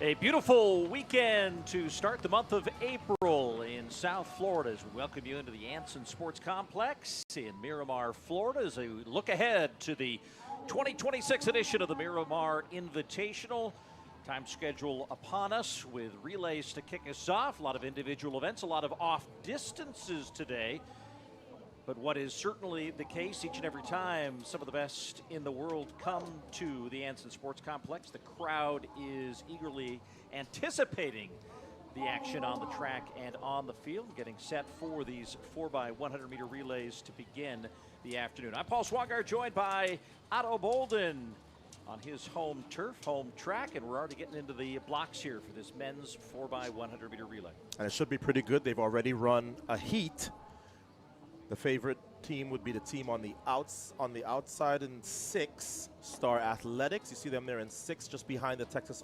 A beautiful weekend to start the month of April in South Florida as we welcome you into the Anson Sports Complex in Miramar, Florida as we look ahead to the 2026 edition of the Miramar Invitational. Time schedule upon us with relays to kick us off. A lot of individual events, a lot of off distances today. But what is certainly the case each and every time some of the best in the world come to the Anson Sports Complex, the crowd is eagerly anticipating the action on the track and on the field, getting set for these 4x100 meter relays to begin the afternoon. I'm Paul Swangard, joined by Otto Bolden on his home turf, home track, and we're already getting into the blocks here for this men's 4x100 meter relay. And it should be pretty good. They've already run a heat. The favorite team would be the team on the outside in 6, Star Athletics. You see them there in 6, just behind the Texas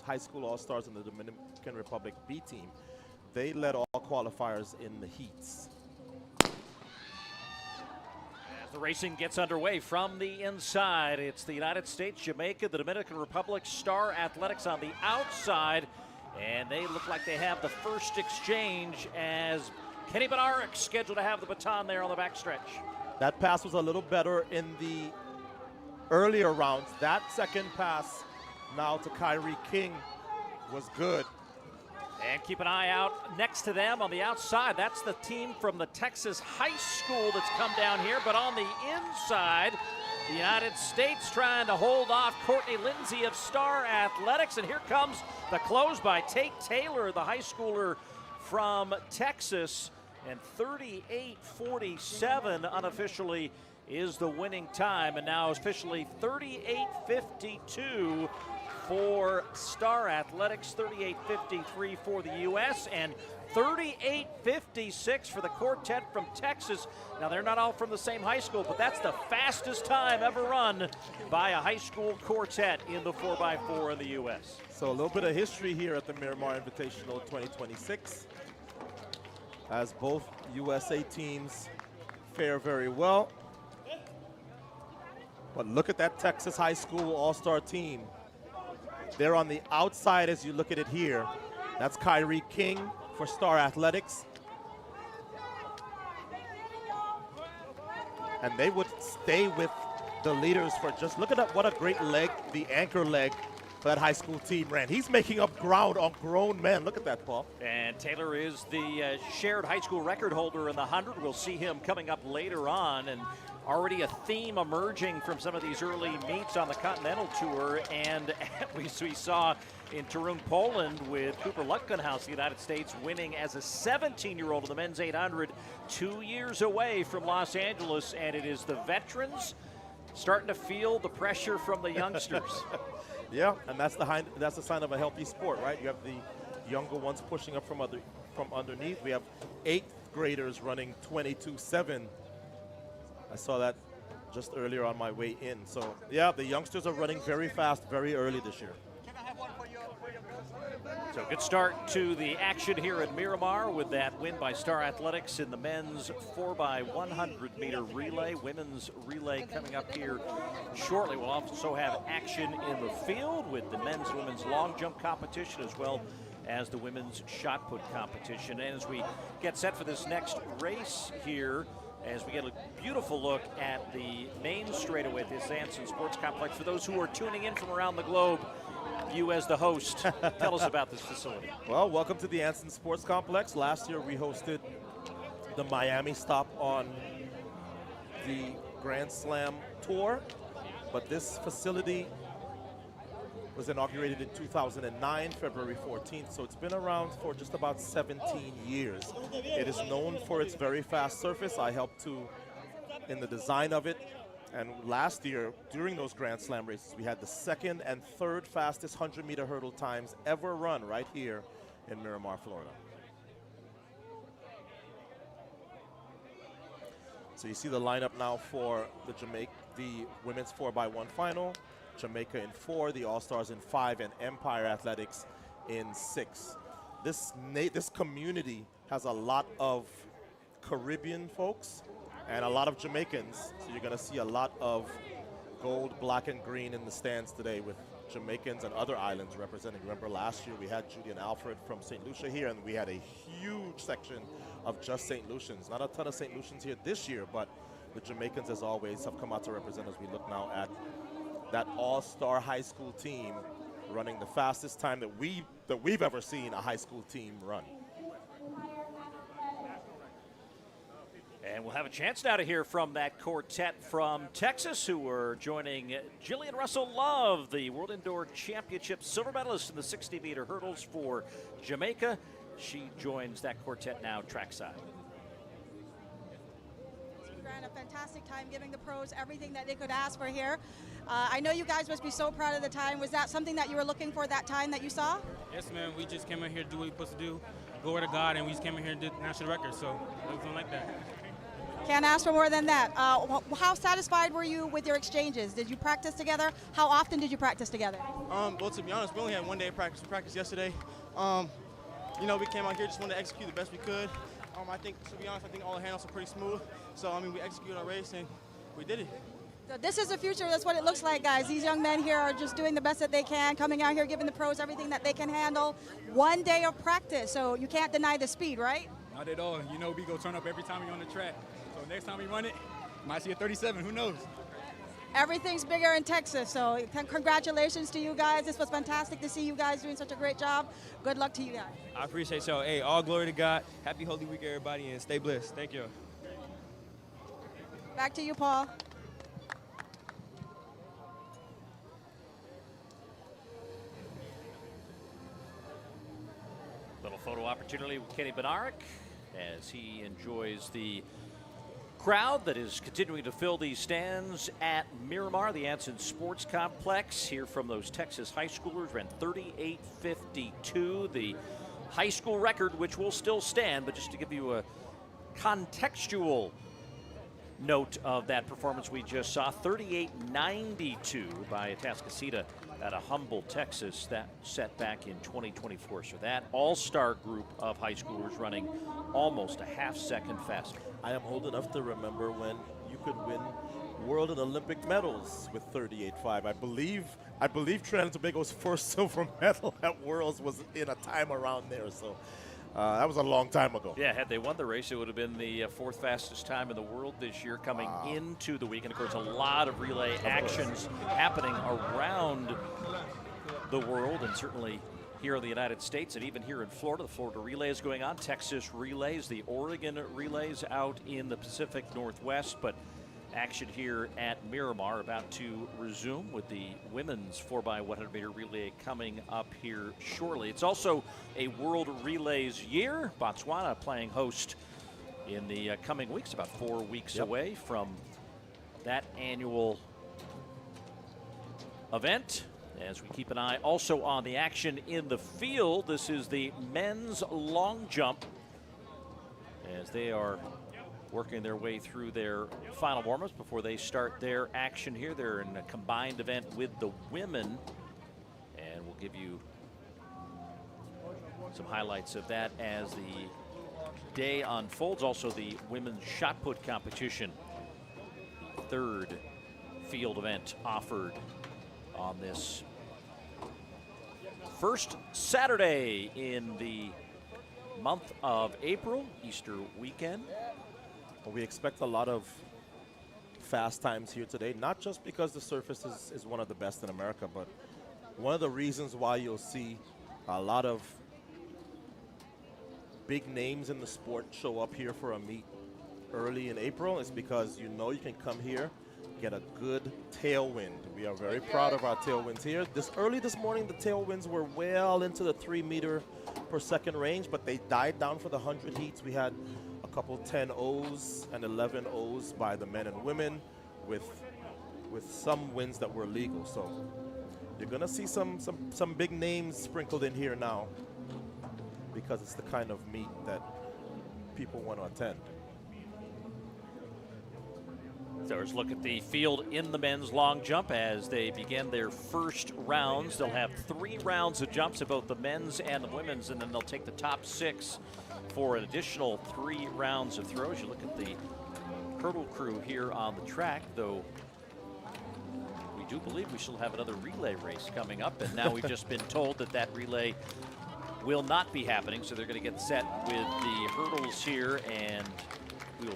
High School All-Stars and the Dominican Republic B team. They led all qualifiers in the heats. As the racing gets underway from the inside, it's the United States, Jamaica, the Dominican Republic, Star Athletics on the outside, and they look like they have the first exchange as Kenny Bednarek scheduled to have the baton there on the backstretch. That pass was a little better in the earlier rounds. That second pass now to Kyrie King was good. And keep an eye out next to them on the outside. That's the team from the Texas High School that's come down here. But on the inside, the United States trying to hold off Courtney Lindsay of Star Athletics. And here comes the close by Tate Taylor, the high schooler from Texas. And 38:47 unofficially is the winning time, and now officially 38:52 for Star Athletics, 38:53 for the U.S., and 38:56 for the quartet from Texas. Now, they're not all from the same high school, but that's the fastest time ever run by a high school quartet in the 4x4 in the U.S. So a little bit of history here at the Miramar Invitational 2026. As both USA teams fare very well. But look at that Texas High School All-Star team. They're on the outside as you look at it here. That's Kyrie King for Star Athletics. And they would stay with the leaders for just, look at that, what a great leg, the anchor leg for that high school team ran. He's making up ground on grown men. Look at that, Paul. And Taylor is the shared high school record holder in the 100. We'll see him coming up later on, and already a theme emerging from some of these early meets on the Continental Tour. And we saw in Torun, Poland, with Cooper Lutkenhaus, the United States, winning as a 17-year-old in the men's 800, 2 years away from Los Angeles. And it is the veterans starting to feel the pressure from the youngsters. Yeah, and that's the sign of a healthy sport, right? You have the younger ones pushing up from underneath. We have 8th graders running 22.7. I saw that just earlier on my way in. So, yeah, the youngsters are running very fast, very early this year. Can I have one for your So good start to the action here at Miramar with that win by Star Athletics in the men's 4x100 meter relay. Women's relay coming up here shortly. We'll also have action in the field with the men's and women's long jump competition as well as the women's shot put competition. And as we get set for this next race here, as we get a beautiful look at the main straightaway at this Anson Sports Complex. For those who are tuning in from around the globe, you as the host, tell us about this facility. Well, welcome to the Anson Sports Complex. Last year we hosted the Miami stop on the Grand Slam Tour, but this facility was inaugurated in 2009, February 14th, so it's been around for just about 17 years. It is known for its very fast surface. I helped in the design of it. And last year, during those Grand Slam races, we had the 2nd and 3rd fastest 100-meter hurdle times ever run right here in Miramar, Florida. So you see the lineup now for the women's 4x1 final. Jamaica in 4, the All-Stars in 5, and Empire Athletics in 6. This community has a lot of Caribbean folks and a lot of Jamaicans, so you're going to see a lot of gold, black, and green in the stands today with Jamaicans and other islands representing. Remember last year we had Judy and Alfred from St. Lucia here, and we had a huge section of just St. Lucians. Not a ton of St. Lucians here this year, but the Jamaicans, as always, have come out to represent as we look now at that all-star high school team running the fastest time that we've ever seen a high school team run. And we'll have a chance now to hear from that quartet from Texas who are joining Jillian Russell Love, the World Indoor Championship silver medalist in the 60-meter hurdles for Jamaica. She joins that quartet now trackside. You ran a fantastic time giving the pros everything that they could ask for here. I know you guys must be so proud of the time. Was that something that you were looking for, that time that you saw? Yes, man. We just came in here to do what we're supposed to do, glory to God, and we just came in here and did national record, so it was like that. Can't ask for more than that. How satisfied were you with your exchanges? Did you practice together? How often did you practice together? Well, to be honest, we only had one day of practice. We practiced yesterday. You know, we came out here, just wanted to execute the best we could. I think, to be honest, I think all the handles are pretty smooth. So, I mean, we executed our race and we did it. So this is the future. That's what it looks like, guys. These young men here are just doing the best that they can, coming out here, giving the pros everything that they can handle. One day of practice, so you can't deny the speed, right? Not at all. You know, we go turn up every time we're on the track. So next time we run it, might see a 37. Who knows? Everything's bigger in Texas, so congratulations to you guys. This was fantastic to see you guys doing such a great job. Good luck to you guys. I appreciate y'all. Hey, all glory to God. Happy Holy Week, everybody, and stay blessed. Thank you. Back to you, Paul. Little photo opportunity with Kenny Bednarik as he enjoys the crowd that is continuing to fill these stands at Miramar, the Anson Sports Complex. Here from those Texas high schoolers, ran 38:52, the high school record, which will still stand. But just to give you a contextual note of that performance we just saw, 38:92 by Atascocita out of Humboldt, Texas, that set back in 2024. So that all-star group of high schoolers running almost a half-second faster. I am old enough to remember when you could win world and Olympic medals with 38.5. I believe Trinidad and Tobago's first silver medal at Worlds was in a time around there. So that was a long time ago. Yeah, had they won the race, it would have been the fourth fastest time in the world this year coming into the week. And, of course, a lot of relay actions happening around the world and certainly here in the United States and even here in Florida. The Florida relay is going on, Texas relays, the Oregon relays out in the Pacific Northwest. But action here at Miramar about to resume with the women's 4x100 meter relay coming up here shortly. It's also a World Relays year. Botswana playing host in the coming weeks, about 4 weeks away from that annual event. As we keep an eye also on the action in the field, this is the men's long jump as they are working their way through their final warm-ups before they start their action here. They're in a combined event with the women, and we'll give you some highlights of that as the day unfolds. Also, the women's shot put competition, the third field event offered on this first Saturday in the month of April, Easter weekend. Well, we expect a lot of fast times here today, not just because the surface is one of the best in America, but one of the reasons why you'll see a lot of big names in the sport show up here for a meet early in April is because you know you can come here, get a good tailwind. We are very proud of our tailwinds here. Early this morning, the tailwinds were well into the 3 meter per second range, but they died down for the 100 heats. We had a couple 10 O's and 11 O's by the men and women with some wins that were legal. So you're gonna see some big names sprinkled in here now because it's the kind of meet that people want to attend. So let's look at the field in the men's long jump as they begin their first rounds. They'll have 3 rounds of jumps in both the men's and the women's, and then they'll take the top 6 for an additional 3 rounds of throws. You look at the hurdle crew here on the track, though we do believe we shall have another relay race coming up, and now we've just been told that that relay will not be happening, so they're going to get set with the hurdles here, and we will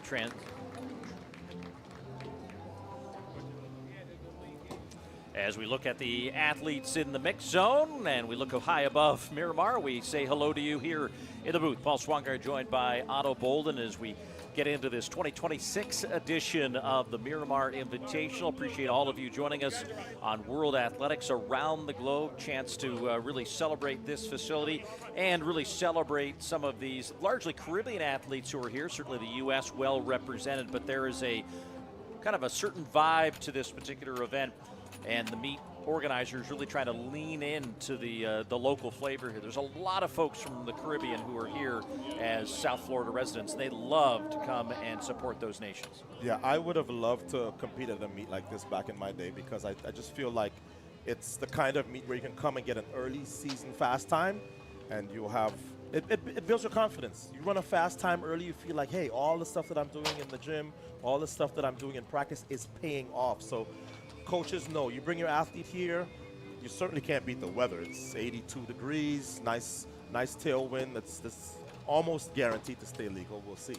as we look at the athletes in the mix zone and we look high above Miramar, we say hello to you here in the booth. Paul Schwanger joined by Otto Bolden as we get into this 2026 edition of the Miramar Invitational. Appreciate all of you joining us on World Athletics around the globe. Chance to really celebrate this facility and really celebrate some of these largely Caribbean athletes who are here. Certainly the U.S. well represented, but there is a kind of a certain vibe to this particular event, and the meet organizers really trying to lean into the local flavor here. There's a lot of folks from the Caribbean who are here as South Florida residents, and they love to come and support those nations. Yeah, I would have loved to compete at a meet like this back in my day, because I just feel like it's the kind of meet where you can come and get an early season fast time, and you'll have it builds your confidence. You run a fast time early, you feel like, hey, all the stuff that I'm doing in the gym, all the stuff that I'm doing in practice is paying off. So coaches know you bring your athlete here, you certainly can't beat the weather. It's 82 degrees, nice tailwind. That's almost guaranteed to stay legal. We'll see.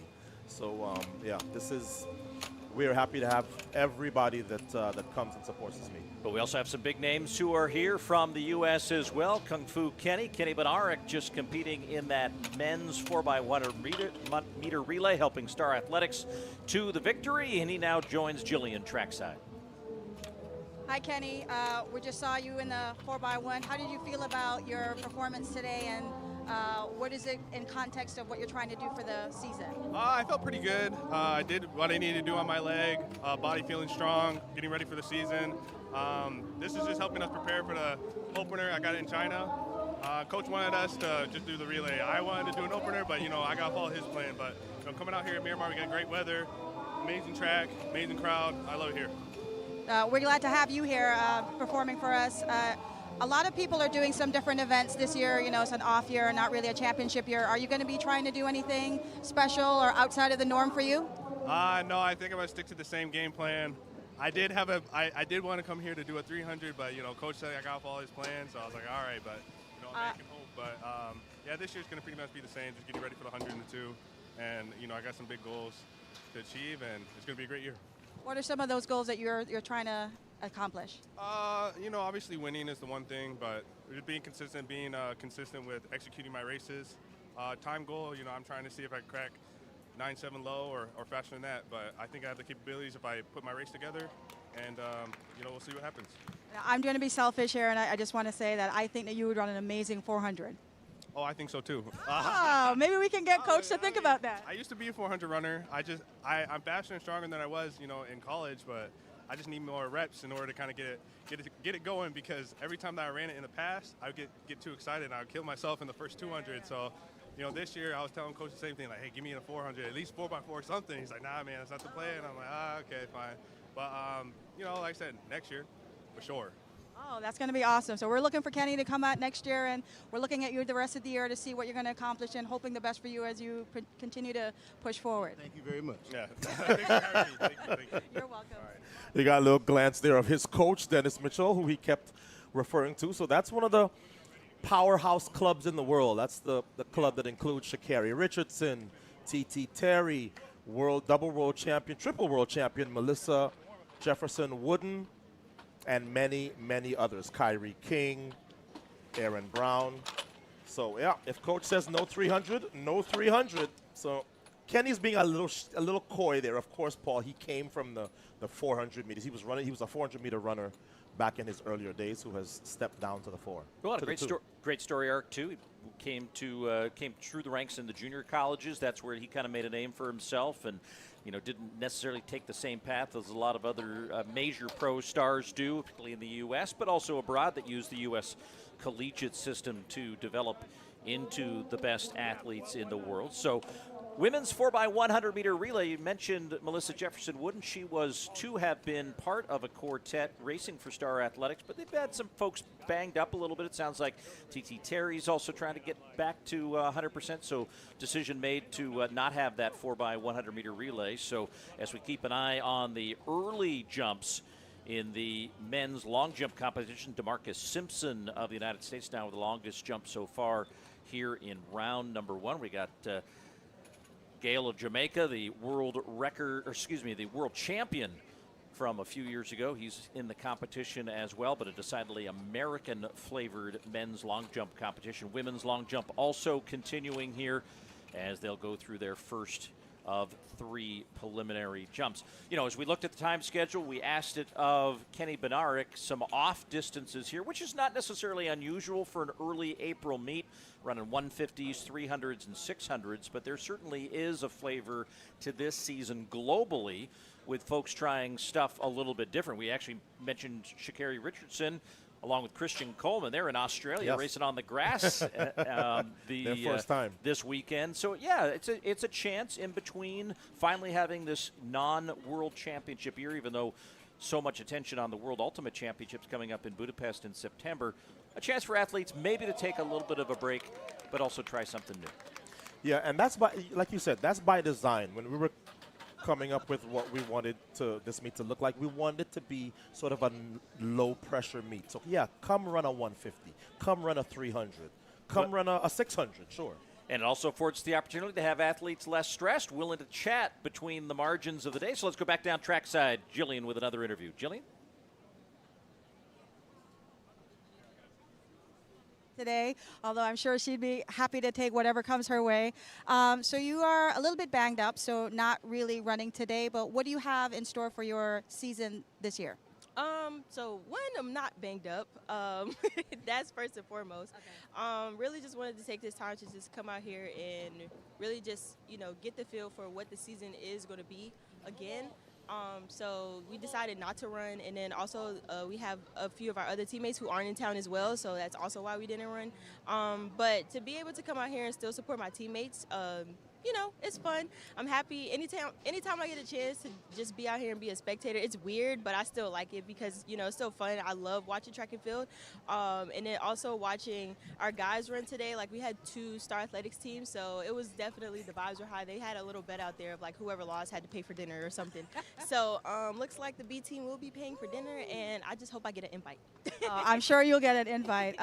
So yeah, we're happy to have everybody that comes and supports this meet. But we also have some big names who are here from the U.S. as well. Kung Fu Kenny Bednarik just competing in that men's 4x100 meter relay, helping Star Athletics to the victory, and he now joins Jillian trackside. Hi, Kenny. We just saw you in the 4x1. How did you feel about your performance today, and what is it in context of what you're trying to do for the season? I felt pretty good. I did what I needed to do on my leg, body feeling strong, getting ready for the season. This is just helping us prepare for the opener. I got it in China. Coach wanted us to just do the relay. I wanted to do an opener, but, I got to follow his plan. But coming out here at Miramar, we got great weather, amazing track, amazing crowd. I love it here. We're glad to have you here performing for us. A lot of people are doing some different events this year. It's an off year, not really a championship year. Are you going to be trying to do anything special or outside of the norm for you? No, I think I'm going to stick to the same game plan. I did want to come here to do a 300, but, Coach said I got to follow his plan, so I was like, all right, but, I can hope. But, yeah, this year's going to pretty much be the same, just getting ready for the 100 and the 2. And, I got some big goals to achieve, and it's going to be a great year. What are some of those goals that you're trying to accomplish? Obviously winning is the one thing, but being consistent with executing my races. Time goal, I'm trying to see if I can crack 9.7 low or faster than that, but I think I have the capabilities if I put my race together, and, we'll see what happens. I'm going to be selfish here, and I just want to say that I think that you would run an amazing 400. Oh, I think so too. Oh, maybe we can get Coach to think about that. I used to be a 400 runner. I'm faster and stronger than I was, in college, but I just need more reps in order to kind of get it going, because every time that I ran it in the past, I would get too excited and I would kill myself in the first 200. So, this year I was telling Coach the same thing, like, hey, give me a 400, at least 4x4 something. He's like, nah, man, that's not the plan. I'm like, okay, fine. But, like I said, next year, for sure. Oh, that's going to be awesome. So we're looking for Kenny to come out next year, and we're looking at you the rest of the year to see what you're going to accomplish, and hoping the best for you as you continue to push forward. Thank you very much. Yeah. Thank you. You're welcome. All right. You got a little glance there of his coach, Dennis Mitchell, who he kept referring to. So that's one of the powerhouse clubs in the world. That's the club that includes Sha'Carri Richardson, T.T. Terry, double world champion, triple world champion Melissa Jefferson Wooden, and many, many others. Kyrie King, Aaron Brown. So, yeah, if Coach says no 300, no 300. So Kenny's being a little coy there. Of course, Paul, he came from the 400 meters. He was a 400-meter runner back in his earlier days, who has stepped down to the 4. Well, great story arc, too. He came through the ranks in the junior colleges. That's where he kind of made a name for himself, and didn't necessarily take the same path as a lot of other major pro stars do, particularly in the U.S., but also abroad, that use the U.S. collegiate system to develop into the best athletes in the world. So women's 4x100 meter relay, you mentioned Melissa Jefferson Wooden. She was to have been part of a quartet racing for Star Athletics, but they've had some folks banged up a little bit. It sounds like T.T. Terry's also trying to get back to 100%, so decision made to not have that 4x100 meter relay. So as we keep an eye on the early jumps In the men's long jump competition, DeMarcus Simpson of the United States now with the longest jump so far here in round number 1. We got Gail of Jamaica, the world record, or excuse me, the world champion from a few years ago. He's in the competition as well, but a decidedly American-flavored men's long jump competition. Women's long jump also continuing here as they'll go through their first of 3 preliminary jumps. You know, as we looked at the time schedule, we asked it of Kenny Bednarek, some off distances here, which is not necessarily unusual for an early April meet, running 150s, 300s, and 600s, but there certainly is a flavor to this season globally with folks trying stuff a little bit different. We actually mentioned Sha'Carri Richardson along with Christian Coleman. They're in Australia racing on the grass their first time this weekend. So, yeah, it's a chance in between finally having this non-World Championship year, even though so much attention on the World Ultimate Championships coming up in Budapest in September. A chance for athletes maybe to take a little bit of a break, but also try something new. Yeah, and that's by, like you said, that's by design. When we were coming up with what we wanted this meet to look like, we wanted it to be sort of a low pressure meet. So yeah, come run a 150, come run a 300, come run a 600, sure. And it also affords the opportunity to have athletes less stressed, willing to chat between the margins of the day. So let's go back down trackside. Jillian with another interview. Jillian? Today, although I'm sure she'd be happy to take whatever comes her way. So you are a little bit banged up, so not really running today, but what do you have in store for your season this year? So one, I'm not banged up. That's first and foremost. Okay. Really just wanted to take this time to just come out here and really just, you know, get the feel for what the season is going to be again. So we decided not to run, and then also we have a few of our other teammates who aren't in town as well, so that's also why we didn't run. But to be able to come out here and still support my teammates, you know, it's fun. I'm happy anytime I get a chance to just be out here and be a spectator. It's weird, but I still like it because, you know, it's still fun. I love watching track and field. And then also watching our guys run today. Like, we had 2 Star Athletics teams, so it was definitely, the vibes were high. They had a little bet out there of, like, whoever lost had to pay for dinner or something. So looks like the B team will be paying for dinner, and I just hope I get an invite. I'm sure you'll get an invite.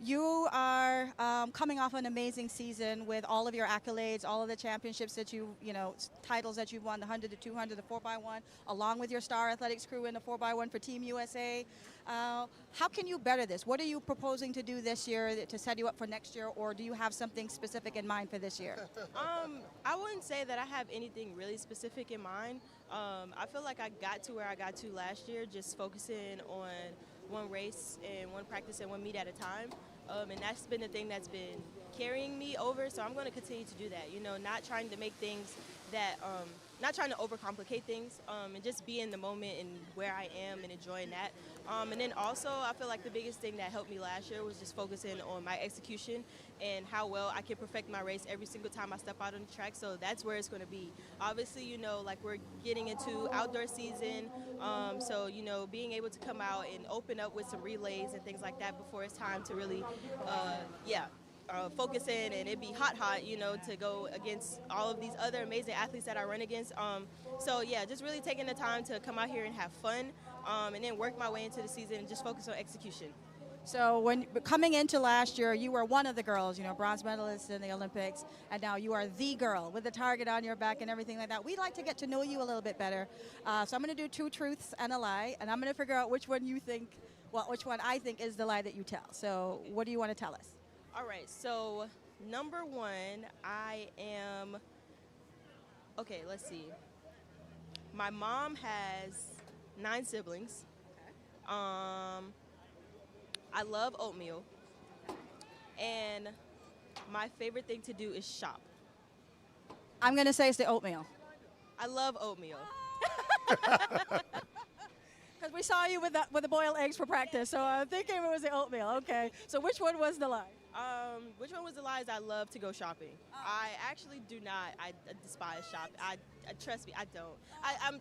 You are coming off an amazing season with all of your accolades, all of the championships that titles that you've won, the 100, the 200, the 4x1, along with your Star Athletics crew in the 4x1 for Team USA. How can you better this? What are you proposing to do this year to set you up for next year, or do you have something specific in mind for this year? I wouldn't say that I have anything really specific in mind. I feel like I got to where I got to last year, just focusing on one race and one practice and one meet at a time. And that's been the thing that's been carrying me over, so I'm going to continue to do that. You know, not trying to make things that, not trying to overcomplicate things, and just be in the moment and where I am and enjoying that. And then also, I feel like the biggest thing that helped me last year was just focusing on my execution and how well I can perfect my race every single time I step out on the track. So that's where it's going to be. Obviously, you know, like, we're getting into outdoor season, so, you know, being able to come out and open up with some relays and things like that before it's time to really, focus in and it be hot, you know, to go against all of these other amazing athletes that I run against. So yeah, just really taking the time to come out here and have fun, and then work my way into the season and just focus on execution. So when coming into last year, you were one of the girls, you know, bronze medalist in the Olympics, and now you are the girl with the target on your back and everything like that. We'd like to get to know you a little bit better. So I'm going to do 2 truths and a lie, and I'm going to figure out which one I think is the lie that you tell. So what do you want to tell us? All right, so number 1, I am, okay, let's see. My mom has 9 siblings. I love oatmeal, and my favorite thing to do is shop. I'm going to say it's the oatmeal. I love oatmeal. Because we saw you with the boiled eggs for practice, so I'm thinking it was the oatmeal. Okay, so which one was the lie? Which one was the lie is I love to go shopping. Oh. I actually do not. I despise shopping. Trust me, I don't.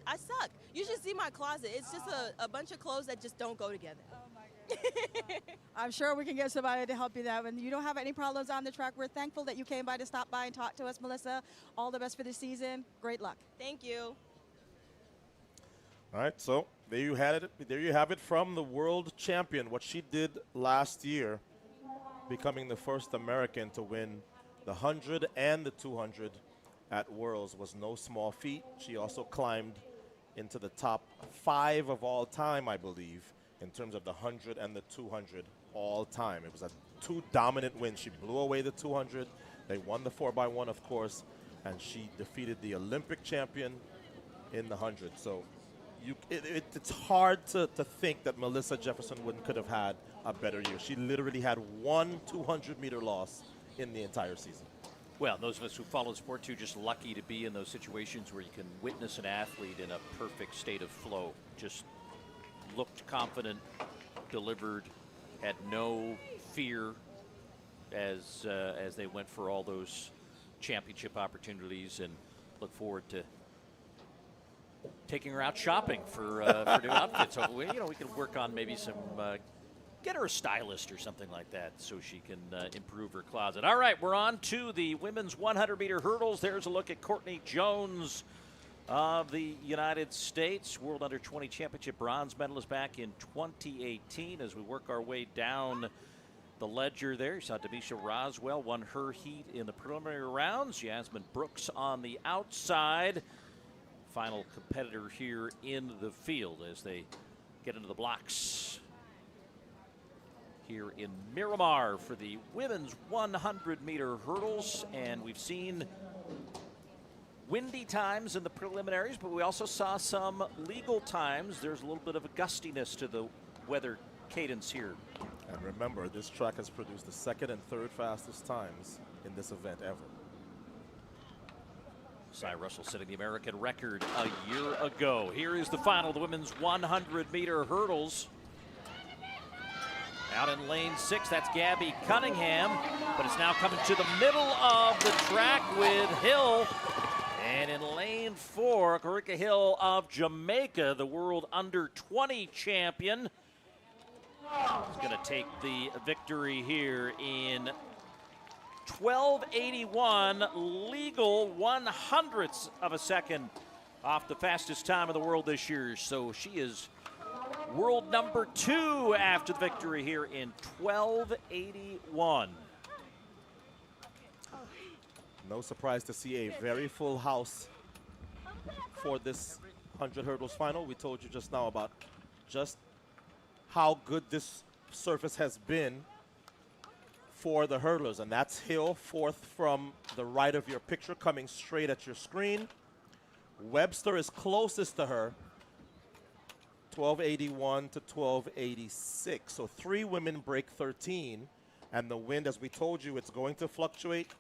I suck. You should see my closet. It's just a bunch of clothes that just don't go together. Oh my goodness. I'm sure we can get somebody to help you that. When you don't have any problems on the track, we're thankful that you came by to stop by and talk to us, Melissa. All the best for the season. Great luck. Thank you. All right, so there you had it. There you have it from the world champion. What she did last year, becoming the first American to win the 100 and the 200 at Worlds, was no small feat. She also climbed into the top 5 of all time, I believe, in terms of the 100 and the 200 all time. It was a 2 dominant wins. She blew away the 200. They won the 4x1, of course, and she defeated the Olympic champion in the 100. So it's hard to think that Melissa Jefferson Wooden could have had a better year. She literally had 1 200-meter loss in the entire season. Well, those of us who follow the sport, too, just lucky to be in those situations where you can witness an athlete in a perfect state of flow. Just looked confident, delivered, had no fear as they went for all those championship opportunities, and look forward to taking her out shopping for new outfits. So we can work on maybe some. Get her a stylist or something like that so she can improve her closet. All right, we're on to the women's 100-meter hurdles. There's a look at Courtney Jones of the United States, World Under-20 Championship bronze medalist back in 2018. As we work our way down the ledger there, you saw Demisha Roswell won her heat in the preliminary rounds. Jasmine Brooks on the outside. Final competitor here in the field as they get into the blocks here in Miramar for the women's 100-meter hurdles. And we've seen windy times in the preliminaries, but we also saw some legal times. There's a little bit of a gustiness to the weather cadence here. And remember, this track has produced the 2nd and 3rd fastest times in this event ever. Cy Russell setting the American record a year ago. Here is the final, the women's 100-meter hurdles. Out in lane 6, that's Gabby Cunningham, but it's now coming to the middle of the track with Hill. And in lane 4, Karika Hill of Jamaica, the world under-20 champion, is going to take the victory here in 12:81, legal 100ths of a second off the fastest time in the world this year. So she is world number 2 after the victory here in 12:81. No surprise to see a very full house for this 100 hurdles final. We told you just now about just how good this surface has been for the hurdlers, and that's Hill, 4th from the right of your picture, coming straight at your screen. Webster is closest to her, 12:81 to 12:86. So 3 women break 13, and the wind, as we told you, it's going to fluctuate.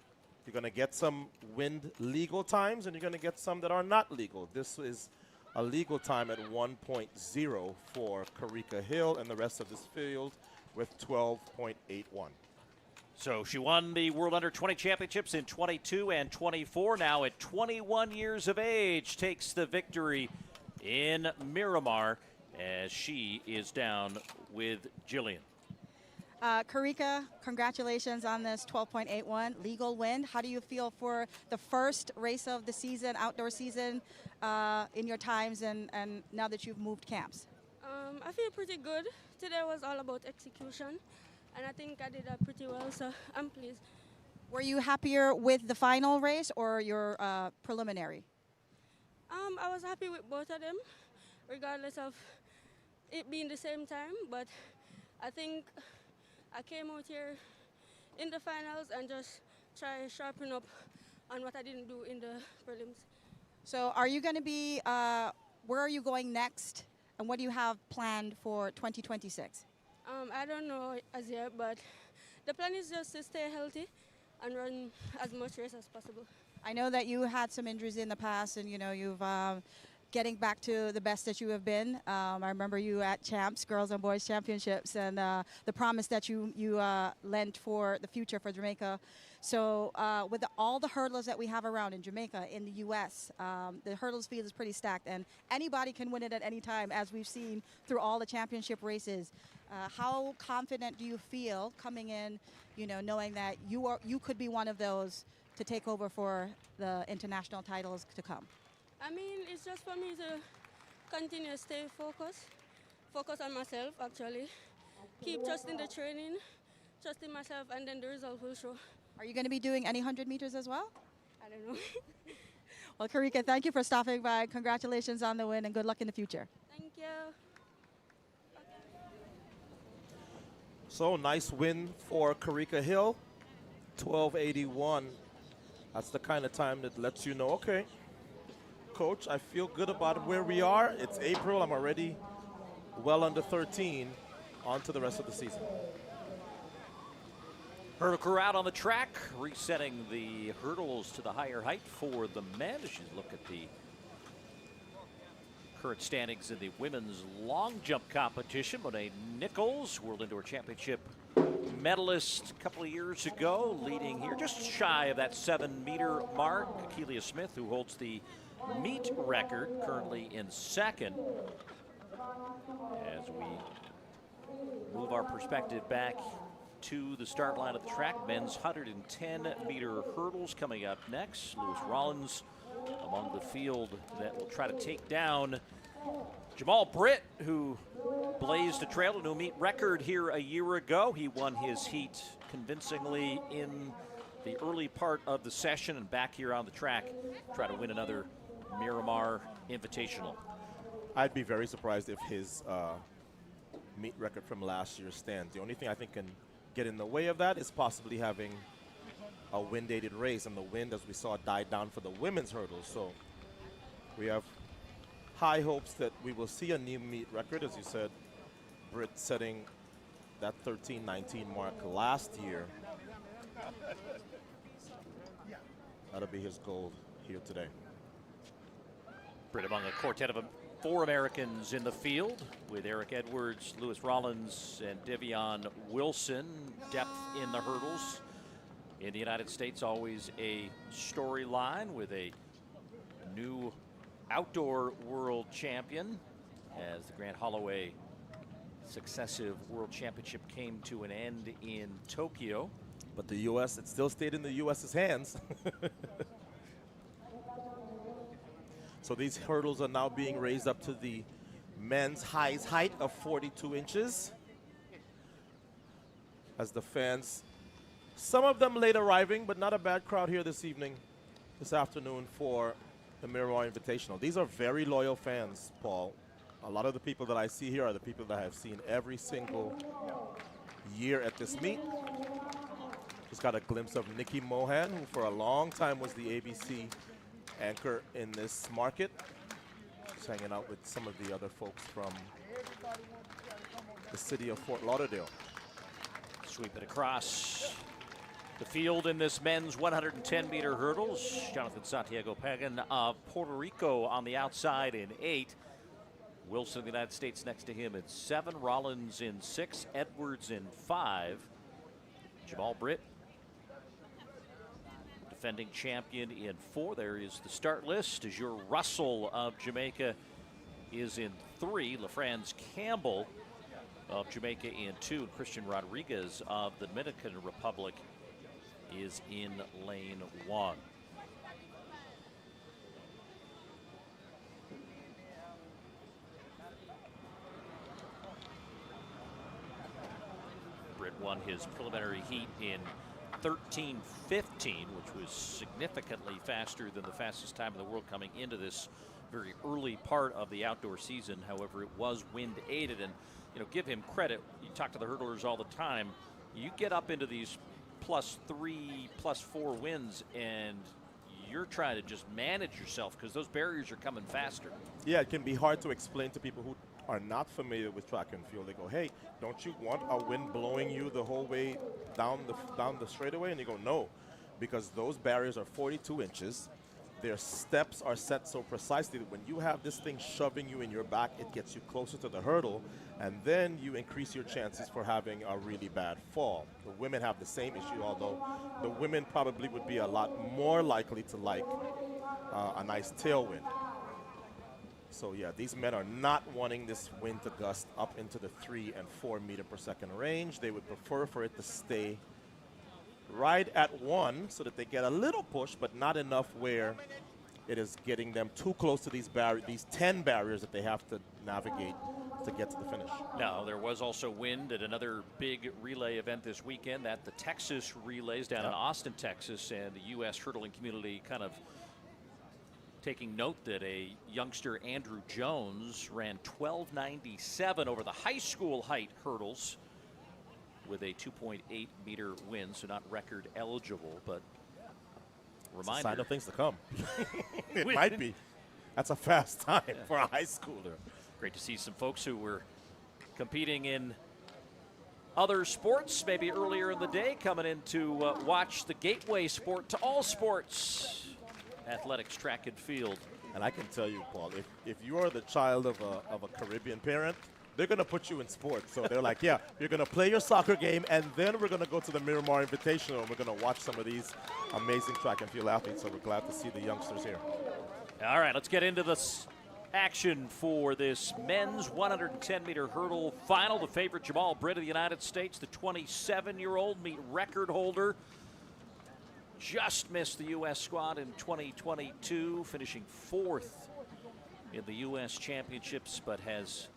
You're going to get some wind legal times, and you're going to get some that are not legal. This is a legal time at 1.0 for Karika Hill, and the rest of this field with 12.81. So she won the World Under-20 Championships in 22 and 24. Now at 21 years of age, takes the victory in Miramar as she is down with Jillian. Karika, congratulations on this 12.81 legal win. How do you feel for the first race of the season, outdoor season, in your times and now that you've moved camps? I feel pretty good. Today was all about execution, and I think I did that pretty well, so I'm pleased. Were you happier with the final race or your preliminary? I was happy with both of them, regardless of it being the same time, but I think I came out here in the finals and just try and sharpen up on what I didn't do in the prelims. So are you going to be, where are you going next, and what do you have planned for 2026? I don't know as yet, but the plan is just to stay healthy and run as much race as possible. I know that you had some injuries in the past, and you've getting back to the best that you have been. I remember you at Champs, Girls and Boys Championships, and the promise that you lent for the future for Jamaica. So with all the hurdlers that we have around in Jamaica, in the U.S., the hurdles field is pretty stacked, and anybody can win it at any time, as we've seen through all the championship races. How confident do you feel coming in, knowing that you could be one of those to take over for the international titles to come? I mean, it's just for me to continue to stay focused. Focus on myself, actually. Keep trusting the training, trusting myself, and then the result will show. Are you going to be doing any 100 meters as well? I don't know. Well, Karika, thank you for stopping by. Congratulations on the win and good luck in the future. Thank you. So nice win for Karika Hill, 12:81. That's the kind of time that lets you know, okay, coach, I feel good about where we are. It's April, I'm already well under 13. On to the rest of the season. Hurdle crew out on the track, resetting the hurdles to the higher height for the men as you look at the current standings in the women's long jump competition. Monet Nichols, World Indoor Championship medalist a couple of years ago, leading here just shy of that 7-meter mark. Akeelia Smith, who holds the meet record, currently in second. As we move our perspective back to the start line of the track, men's 110-meter hurdles coming up next. Lewis Rollins among the field that will try to take down Jamal Britt, who blazed a trail, a new meet record here a year ago. He won his heat convincingly in the early part of the session, and back here on the track, try to win another Miramar Invitational. I'd be very surprised if his meet record from last year stands. The only thing I think can get in the way of that is possibly having a wind-aided race, and the wind, as we saw, died down for the women's hurdles. So we have high hopes that we will see a new meet record. As you said, Britt setting that 13:19 mark last year. That'll be his goal here today. Britt among a quartet of 4 Americans in the field, with Eric Edwards, Lewis Rollins, and Devion Wilson. Depth in the hurdles in the United States, always a storyline with a new outdoor world champion, as the Grant Holloway successive world championship came to an end in Tokyo. But the U.S., it still stayed in the U.S.'s hands. So these hurdles are now being raised up to the men's highest height of 42 inches. As the fans, some of them late arriving, but not a bad crowd here this evening, this afternoon for the Miramar Invitational. These are very loyal fans, Paul. A lot of the people that I see here are the people that I have seen every single year at this meet. Just got a glimpse of Nikki Mohan, who for a long time was the ABC anchor in this market. Just hanging out with some of the other folks from the city of Fort Lauderdale. Sweep it across the field in this men's 110-meter hurdles. Jonathan Santiago Pagan of Puerto Rico on the outside in 8. Wilson of the United States next to him at 7. Rollins in 6. Edwards in 5. Jamal Britt, defending champion, in 4. There is the start list. Azure Russell of Jamaica is in 3. LaFrance Campbell of Jamaica in 2. And Christian Rodriguez of the Dominican Republic is in lane 1. Britt won his preliminary heat in 13:15, which was significantly faster than the fastest time in the world coming into this very early part of the outdoor season. However, it was wind aided, and give him credit. You talk to the hurdlers all the time. You get up into these +3, +4 winds, and you're trying to just manage yourself because those barriers are coming faster. Yeah, it can be hard to explain to people who are not familiar with track and field. They go, hey, don't you want a wind blowing you the whole way down the straightaway? And you go, no, because those barriers are 42 inches. Their steps are set so precisely that when you have this thing shoving you in your back, it gets you closer to the hurdle, and then you increase your chances for having a really bad fall. The women have the same issue, although the women probably would be a lot more likely to like a nice tailwind. So yeah, these men are not wanting this wind to gust up into the 3 and 4 meter per second range. They would prefer for it to stay right at 1 so that they get a little push, but not enough where It is getting them too close to these 10 barriers that they have to navigate to get to the finish. Now, there was also wind at another big relay event this weekend at the Texas Relays down in Austin, Texas, and the U.S. hurdling community kind of taking note that a youngster, Andrew Jones, ran 12.97 over the high school height hurdles with a 2.8 meter win, so not record eligible, but reminder. Sign of things to come. It might be. That's a fast time for a high schooler. Great to see some folks who were competing in other sports, maybe earlier in the day, coming in to watch the gateway sport to all sports, athletics, track and field. And I can tell you, Paul, if you are the child of a Caribbean parent, they're going to put you in sports. So they're like, yeah, you're going to play your soccer game, and then we're going to go to the Miramar Invitational, and we're going to watch some of these amazing track and field athletes. So we're glad to see the youngsters here. All right, let's get into this action for this men's 110-meter hurdle final. The favorite, Jamal Britt of the United States, the 27-year-old meet record holder. Just missed the U.S. squad in 2022, finishing 4th in the U.S. championships, but has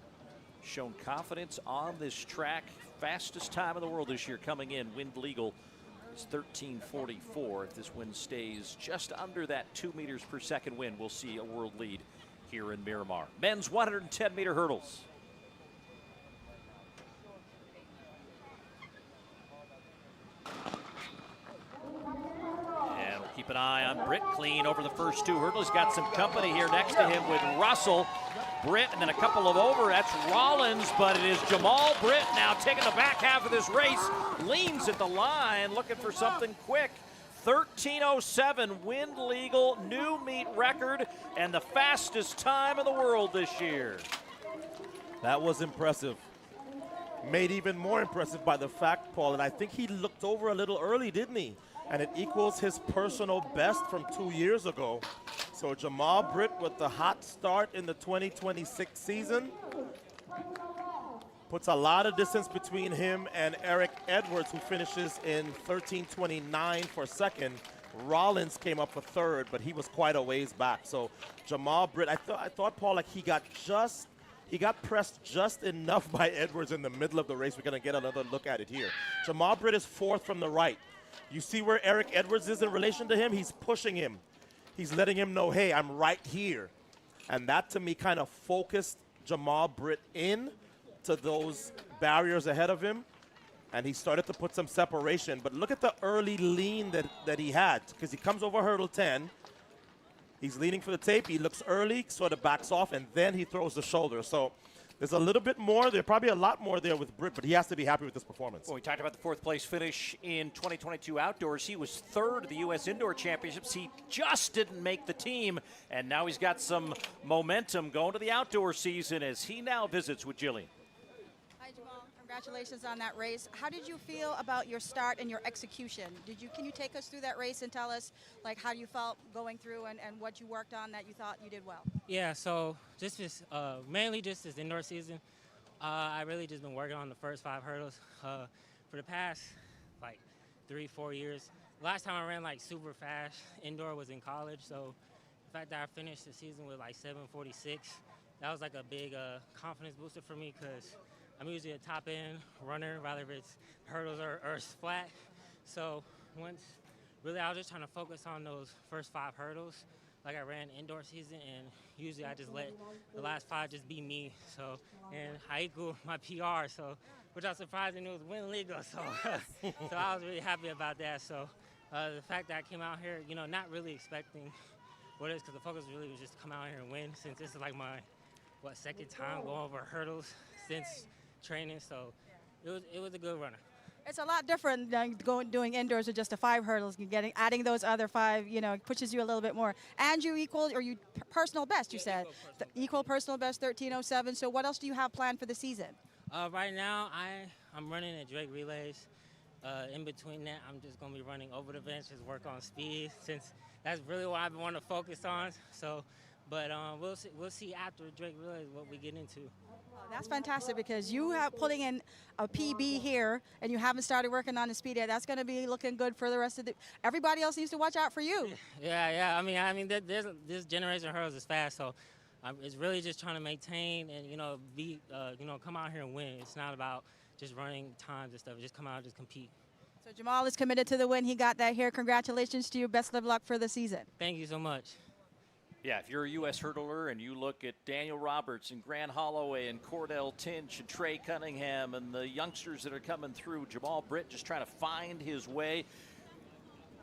shown confidence on this track. Fastest time in the world this year coming in, wind legal, is 13:44. If this wind stays just under that 2 meters per second wind, we'll see a world lead here in Miramar. Men's 110-meter hurdles. And we'll keep an eye on Britt, clean over the first 2 hurdles. He's got some company here next to him with Russell, Britt, and then a couple of over. That's Rollins, but it is Jamal Britt now taking the back half of this race. Leans at the line, looking for something quick. 13:07, wind legal, new meet record, and the fastest time in the world this year. That was impressive. Made even more impressive by the fact, Paul, and I think he looked over a little early, didn't he? And it equals his personal best from 2 years ago. So Jamal Britt with the hot start in the 2026 season puts a lot of distance between him and Eric Edwards, who finishes in 13:29 for second. Rollins came up for third, but he was quite a ways back. So Jamal Britt, I thought, Paul, like he got pressed just enough by Edwards in the middle of the race. We're going to get another look at it here. Jamal Britt is 4th from the right. You see where Eric Edwards is in relation to him? He's pushing him. He's letting him know, hey, I'm right here. And that, to me, kind of focused Jamal Britt in to those barriers ahead of him. And he started to put some separation. But look at the early lean that he had, because he comes over hurdle 10. He's leaning for the tape. He looks early, sort of backs off, and then he throws the shoulder. So there's a little bit more there, probably a lot more there with Britt, but he has to be happy with this performance. Well, we talked about the 4th place finish in 2022 outdoors. He was 3rd at the U.S. Indoor Championships. He just didn't make the team, and now he's got some momentum going to the outdoor season as he now visits with Jillian. Hi, Jamal. Congratulations on that race. How did you feel about your start and your execution? Can you take us through that race and tell us like how you felt going through and what you worked on that you thought you did well? Yeah, so mainly just this indoor season, I really just been working on the first 5 hurdles for the past like 3-4 years. Last time I ran like super fast indoor was in college, so the fact that I finished the season with like 7:46, that was like a big confidence booster for me because I'm usually a top end runner, whether it's hurdles or flat. So I was just trying to focus on those first 5 hurdles. Like I ran indoor season, and usually I just let the last 5 just be me. So, and I equal my PR, so, which I was surprised and it was win legal. So, so I was really happy about that. So the fact that I came out here, not really expecting what it is, because the focus really was just to come out here and win, since this is like my, second time going over hurdles since training. So it was a good runner. It's a lot different than doing indoors with just the 5 hurdles. Adding those other 5, pushes you a little bit more. And you personal best, you said. Equal personal best, 13:07. So what else do you have planned for the season? Right now, I'm running at Drake Relays. In between that, I'm just going to be running over the bench, just work on speed, since that's really what I want to focus on. So, but we'll see after Drake Relays what we get into. That's fantastic because you have putting in a PB here and you haven't started working on the speed yet. That's going to be looking good for the rest of the. Everybody else needs to watch out for you. Yeah. I mean, this generation of hurdles is fast, so it's really just trying to maintain and be come out here and win. It's not about just running times and stuff. Just come out and just compete. So Jamal is committed to the win. He got that here. Congratulations to you. Best of luck for the season. Thank you so much. Yeah, if you're a U.S. hurdler and you look at Daniel Roberts and Grant Holloway and Cordell Tinch and Trey Cunningham and the youngsters that are coming through, Jamal Britt just trying to find his way,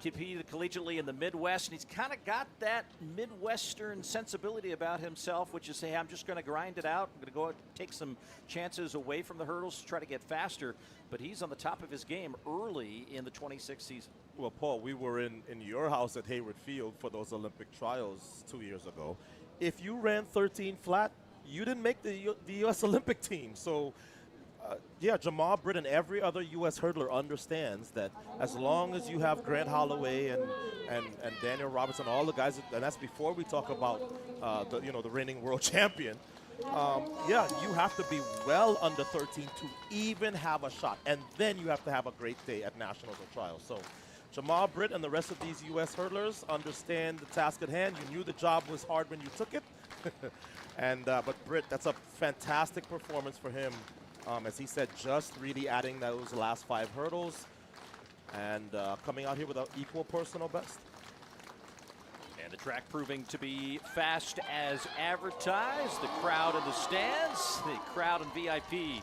competed collegiately in the Midwest, and he's kind of got that Midwestern sensibility about himself, which is, hey, I'm just going to grind it out. I'm going to go out and take some chances away from the hurdles to try to get faster. But he's on the top of his game early in the 26th season. Well, Paul, we were in your house at Hayward Field for those Olympic trials 2 years ago. If you ran 13 flat, you didn't make the U.S. Olympic team. So, yeah, Jamal Britt and every other U.S. hurdler understands that as long as you have Grant Holloway and Daniel Roberts and all the guys, and that's before we talk about the reigning world champion. Yeah, you have to be well under 13 to even have a shot, and then you have to have a great day at nationals or trials. So Jamal Britt and the rest of these U.S. hurdlers understand the task at hand. You knew the job was hard when you took it. But Britt, that's a fantastic performance for him. As he said, just really adding those last 5 hurdles and coming out here with an equal personal best. And the track proving to be fast as advertised. The crowd in the stands, the crowd in VIP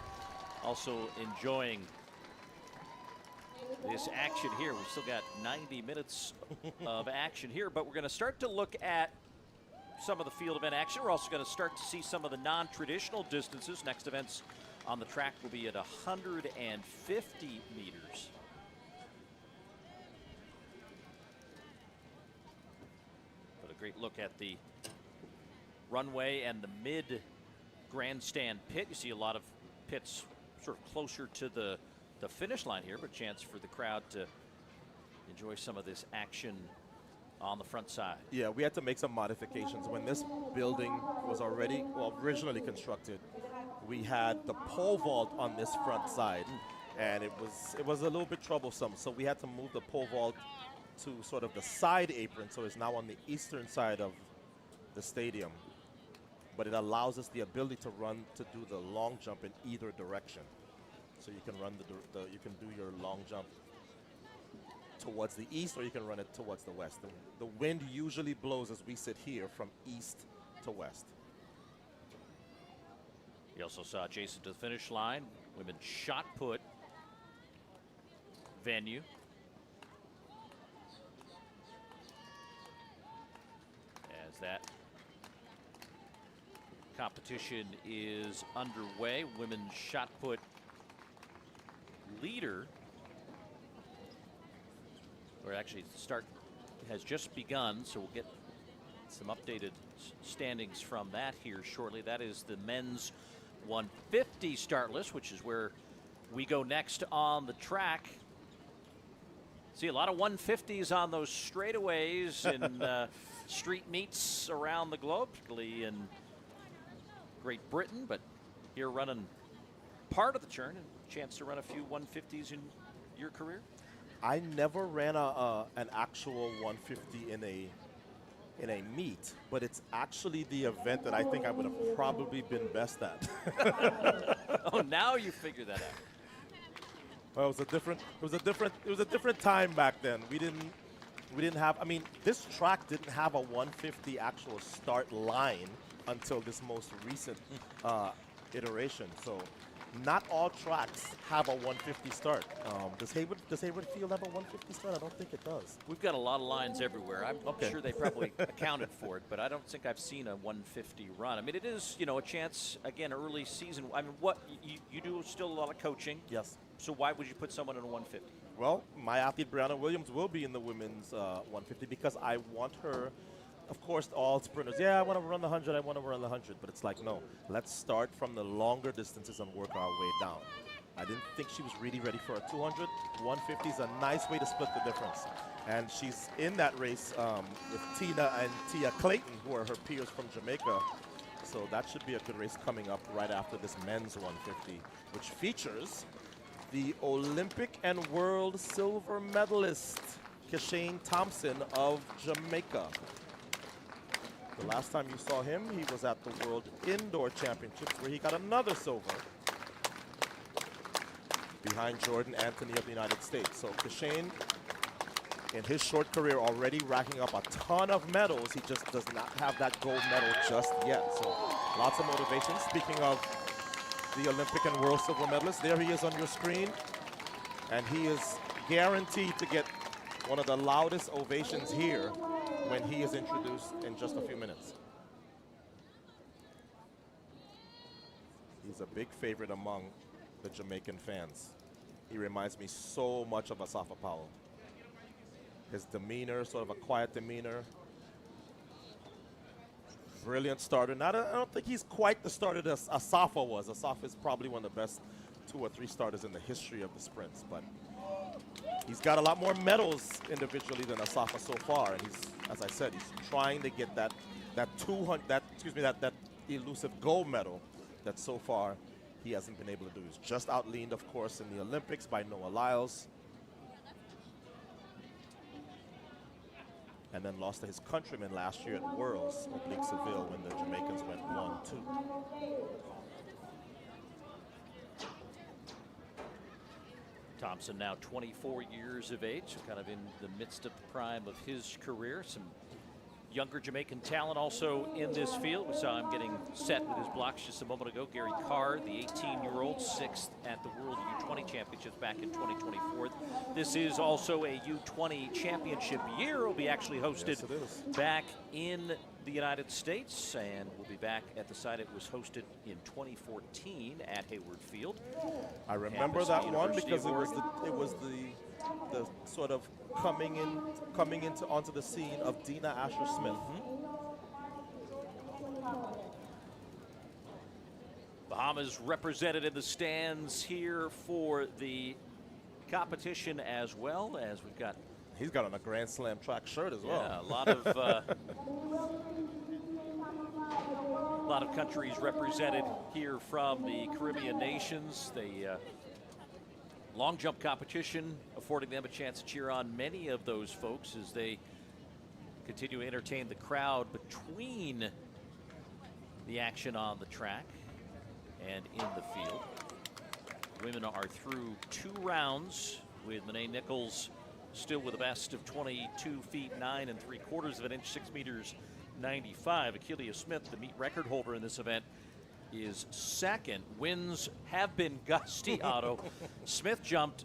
also enjoying this action here. We've still got 90 minutes of action here, but we're going to start to look at some of the field event action. We're also going to start to see some of the non-traditional distances. Next events on the track will be at 150 meters. Great look at the runway and the mid grandstand pit. You see a lot of pits sort of closer to the finish line here, but chance for the crowd to enjoy some of this action on the front side. Yeah, we had to make some modifications. When this building was originally constructed, we had the pole vault on this front side, and it was a little bit troublesome. So we had to move the pole vault to sort of the side apron, so it's now on the eastern side of the stadium. But it allows us the ability to do the long jump in either direction. So you can run you can do your long jump towards the east, or you can run it towards the west. The wind usually blows as we sit here from east to west. You also saw Jason to the finish line. Women's shot put venue. That competition is underway. Women's shot put leader, or actually the start has just begun, so we'll get some updated standings from that here shortly. That is the men's 150 start list, which is where we go next on the track. See a lot of 150s on those straightaways and street meets around the globe, particularly in Great Britain, but here running part of the turn and chance to run a few 150s in your career? I never ran an actual 150 in a meet, but it's actually the event that I think I would have probably been best at. Oh, now you figure that out. Well, it was a different time back then. We didn't have, I mean, this track didn't have a 150 actual start line until this most recent iteration. So not all tracks have a 150 start. Does Hayward Field have a 150 start? I don't think it does. We've got a lot of lines everywhere. I'm sure they probably accounted for it, but I don't think I've seen a 150 run. I mean, it is, a chance, again, early season. I mean, what you do still a lot of coaching. Yes. So why would you put someone in a 150? Well, my athlete, Brianna Williams, will be in the women's 150 because I want her, of course, all sprinters. Yeah, I want to run the 100, I want to run the 100. But it's like, no, let's start from the longer distances and work our way down. I didn't think she was really ready for a 200. 150 is a nice way to split the difference. And she's in that race with Tina and Tia Clayton, who are her peers from Jamaica. So that should be a good race coming up right after this men's 150, which features the Olympic and world silver medalist, Kishane Thompson of Jamaica. The last time you saw him, he was at the World Indoor Championships where he got another silver behind Jordan Anthony of the United States. So Kishane, in his short career, already racking up a ton of medals. He just does not have that gold medal just yet. So lots of motivation. Speaking of the Olympic and world silver medalist, there he is on your screen. And he is guaranteed to get one of the loudest ovations here when he is introduced in just a few minutes. He's a big favorite among the Jamaican fans. He reminds me so much of Asafa Powell. His demeanor, sort of a quiet demeanor. Brilliant starter. I don't think he's quite the starter that Asafa was. Asafa is probably one of the best 2 or 3 starters in the history of the sprints, but he's got a lot more medals individually than Asafa so far. And he's, as I said, he's trying to get that elusive gold medal that so far he hasn't been able to do. He's just outleaned, of course, in the Olympics by Noah Lyles. And then lost to his countryman last year at Worlds, Oblique Seville, when the Jamaicans went 1-2. Thompson now 24 years of age, kind of in the midst of the prime of his career. Some younger Jamaican talent also in this field. We saw him getting set with his blocks just a moment ago. Gary Carr, the 18-year-old, 6th at the World U20 Championships back in 2024. This is also a U20 championship year. It will be actually hosted back in the United States, and we'll be back at the site it was hosted in 2014 at Hayward Field. I remember that one because it was the sort of coming onto the scene of Dina Asher-Smith. Bahamas represented in the stands here for the competition as well, as we've got. He's got on a Grand Slam track shirt as well. Yeah, a lot of countries represented here from the Caribbean nations. The long jump competition affording them a chance to cheer on many of those folks as they continue to entertain the crowd between the action on the track and in the field. Women are through 2 rounds with Monet Nichols still with a best of 22 feet 9 3/4 of an inch, 6 meters 95. Akeelia Smith, the meet record holder in this event, is 2nd. Winds have been gusty, Otto. Smith jumped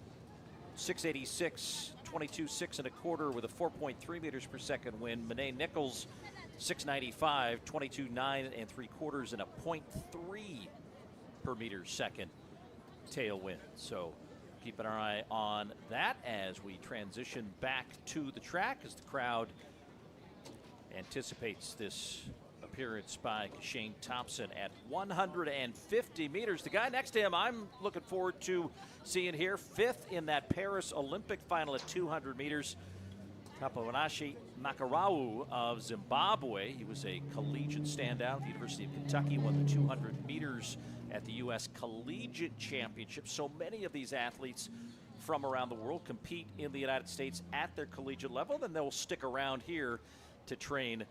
686, 22 6 1/4 with a 4.3 meters per second wind. Monet Nichols 695, 22 9 3/4 and a 0.3 per meter second tailwind. So keeping our eye on that as we transition back to the track as the crowd anticipates this appearance by Kishane Thompson at 150 meters. The guy next to him I'm looking forward to seeing here, 5th in that Paris Olympic final at 200 meters. Kapawanashi Makarau of Zimbabwe. He was a collegiate standout at the University of Kentucky, won the 200 meters at the U.S. Collegiate Championship. So many of these athletes from around the world compete in the United States at their collegiate level, then they'll stick around here to train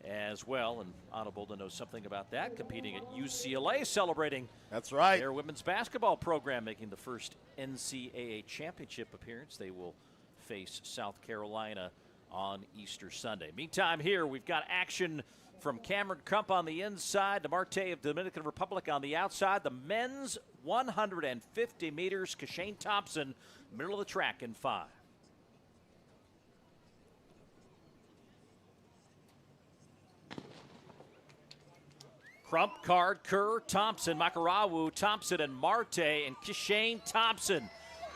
as well. And Otto Bolden knows something about that, competing at UCLA, celebrating that's right their women's basketball program, making the first NCAA championship appearance. They will face South Carolina on Easter Sunday. Meantime, here we've got action from Cameron Crump on the inside to Marte of Dominican Republic on the outside. The men's 150 meters, Kishane Thompson, middle of the track in 5. Crump, Card, Kerr, Thompson, Makarawu, Thompson, and Marte, and Kishane Thompson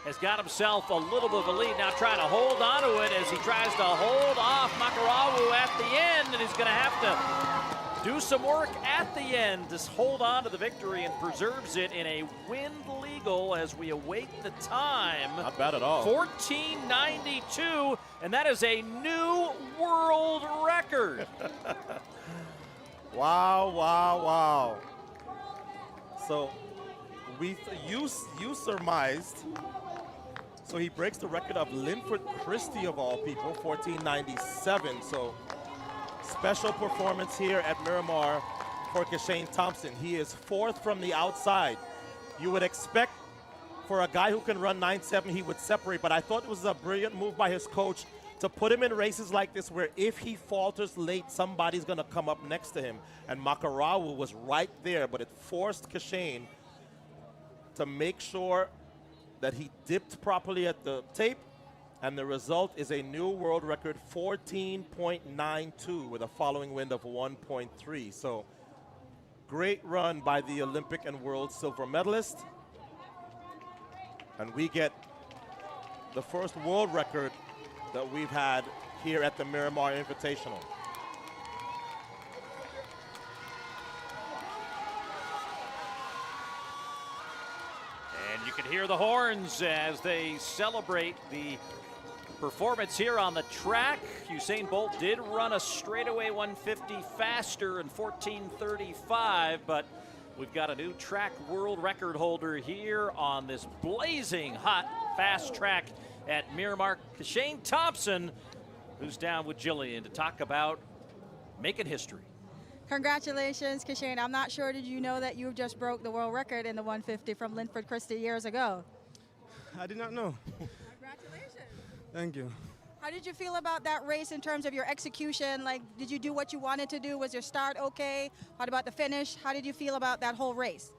has got himself a little bit of a lead, now trying to hold on to it as he tries to hold off Makarawu at the end, and he's going to have to do some work at the end to hold on to the victory and preserves it in a wind legal as we await the time. Not bad at all. 14:92, and that is a new world record. Wow, wow, wow. So you surmised. So he breaks the record of Linford Christie of all people, 1497. So special performance here at Miramar for Kashane Thompson. He is fourth from the outside. You would expect for a guy who can run 9.7, he would separate, but I thought it was a brilliant move by his coach to put him in races like this where if he falters late, somebody's going to come up next to him. And Makarawu was right there, but it forced Kashane to make sure that he dipped properly at the tape, and the result is a new world record, 14.92 with a following wind of 1.3. So great run by the Olympic and world silver medalist. And we get the first world record that we've had here at the Miramar Invitational. And you can hear the horns as they celebrate the performance here on the track. Usain Bolt did run a straightaway 150 faster in 14:35, but we've got a new track world record holder here on this blazing hot fast track at Miramar. Kashane Thompson, who's down with Jillian to talk about making history. Congratulations, Kashane. I'm not sure, did you know that you just broke the world record in the 150 from Linford Christie years ago? I did not know. Congratulations. Thank you. How did you feel about that race in terms of your execution? Like, did you do what you wanted to do? Was your start okay? What about the finish? How did you feel about that whole race?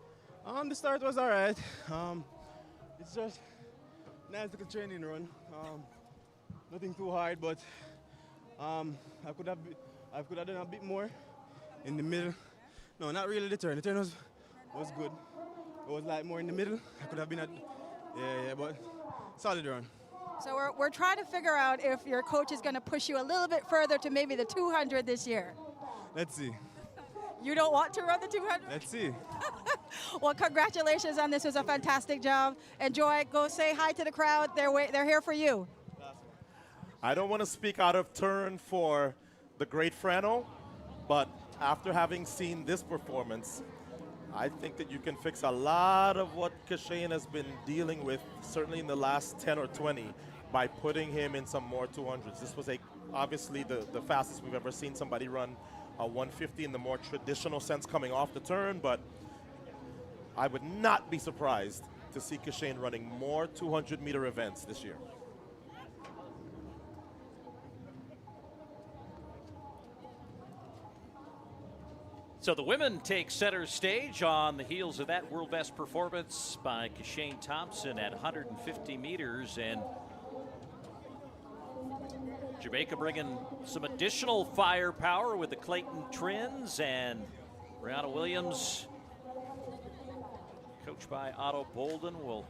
The start was all right. It's just nice to training run. Nothing too hard, but I could have done a bit more in the middle. No, not really the turn. The turn was good. It was like more in the middle. I could have been at, but solid run. So we're trying to figure out if your coach is going to push you a little bit further to maybe the 200 this year. Let's see. You don't want to run the 200? Let's see. Well, congratulations on this. It was a fantastic job. Enjoy. Go say hi to the crowd. They're here for you. I don't want to speak out of turn for the great Frano, but after having seen this performance, I think that you can fix a lot of what Kashane has been dealing with, certainly in the last 10 or 20, by putting him in some more 200s. This was obviously the fastest we've ever seen somebody run a 150 in the more traditional sense coming off the turn, but I would not be surprised to see Kashane running more 200-meter events this year. So the women take center stage on the heels of that world best performance by Kashane Thompson at 150 meters, and Jamaica bringing some additional firepower with the Clayton twins and Brianna Williams, coached by Otto Bolden. We'll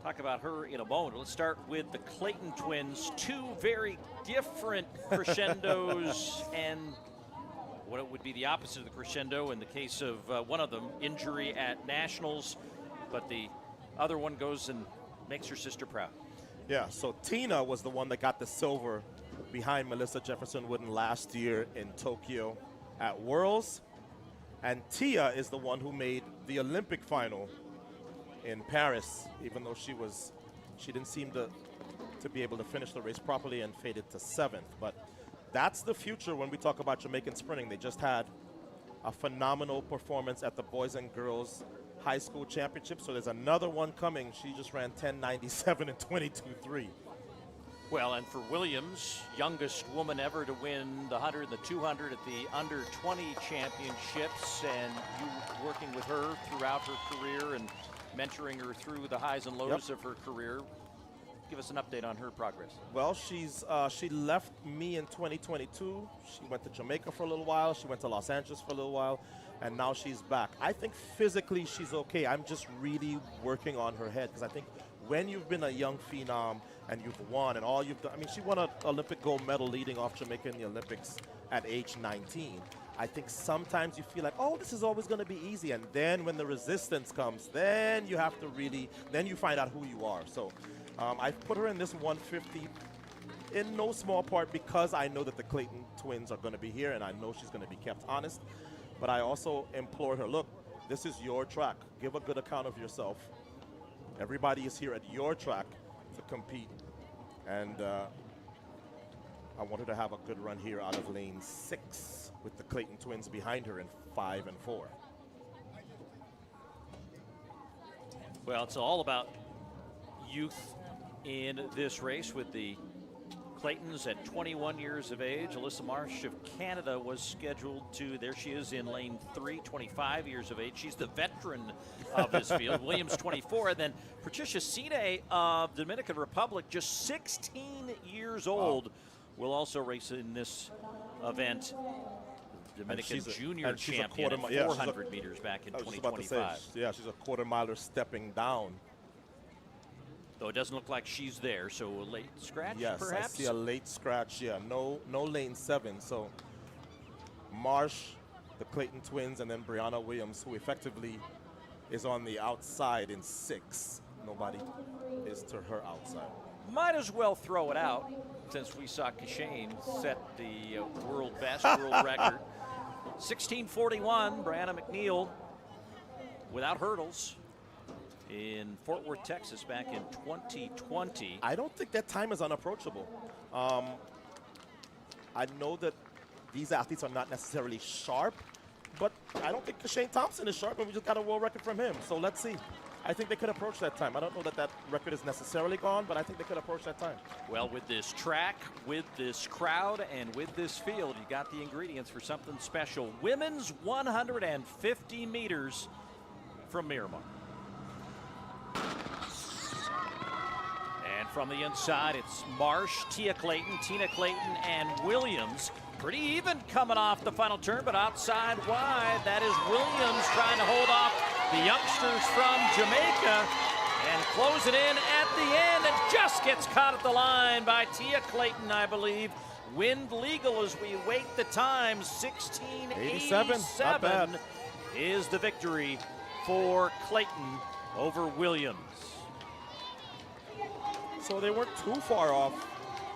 talk about her in a moment. Let's start with the Clayton twins, two very different crescendos and what it would be the opposite of the crescendo in the case of one of them, injury at Nationals, but the other one goes and makes her sister proud. Yeah, so Tina was the one that got the silver behind Melissa Jefferson Wooden last year in Tokyo at Worlds. And Tia is the one who made the Olympic final in Paris, even though she didn't seem to be able to finish the race properly and faded to 7th. But that's the future when we talk about Jamaican sprinting. They just had a phenomenal performance at the Boys and Girls High School Championship, so there's another one coming. She just ran 10:97 and 22.3. Well, and for Williams, youngest woman ever to win the 100 and the 200 at the under 20 championships, and you working with her throughout her career and mentoring her through the highs and lows of her career. Give us an update on her progress. Well, she left me in 2022. She went to Jamaica for a little while. She went to Los Angeles for a little while, and now she's back. I think physically she's okay. I'm just really working on her head, because I think when you've been a young phenom and you've won and all you've done, I mean, she won an Olympic gold medal leading off Jamaica in the Olympics at age 19. I think sometimes you feel like, oh, this is always going to be easy. And then when the resistance comes, then you have to really, then you find out who you are. So I've put her in this 150 in no small part because I know that the Clayton twins are going to be here, and I know she's going to be kept honest. But I also implored her, look, this is your track. Give a good account of yourself. Everybody is here at your track to compete. And I want her to have a good run here out of lane 6 with the Clayton twins behind her in 5 and 4. Well, it's all about youth in this race with the Claytons at 21 years of age. Alyssa Marsh of Canada was scheduled to, there she is in lane 3, 25 years of age. She's the veteran of this field. Williams 24, and then Patricia Sine of the Dominican Republic, just 16 years old, will also race in this event. Dominican junior champion at 400 meters back in 2025. Yeah, she's a quarter miler stepping down. Though it doesn't look like she's there, so a late scratch, yes, perhaps? I see a late scratch, yeah. No lane 7, so Marsh, the Clayton twins, and then Brianna Williams, who effectively is on the outside in 6. Nobody is to her outside. Might as well throw it out, since we saw Kashane set the world best, world record. 16:41, Brianna McNeil, without hurdles, in Fort Worth, Texas, back in 2020. I don't think that time is unapproachable. I know that these athletes are not necessarily sharp, but I don't think Kashane Thompson is sharp, and we just got a world record from him. So let's see. I think they could approach that time. I don't know that that record is necessarily gone, but I think they could approach that time. Well, with this track, with this crowd, and with this field, you got the ingredients for something special. Women's 150 meters from Miramar. And from the inside, it's Marsh, Tia Clayton, Tina Clayton, and Williams. Pretty even coming off the final turn, but outside wide, that is Williams trying to hold off the youngsters from Jamaica and close it in at the end. It just gets caught at the line by Tia Clayton, I believe. Wind legal as we wait the time. 16:87 is the victory for Clayton over Williams. So they weren't too far off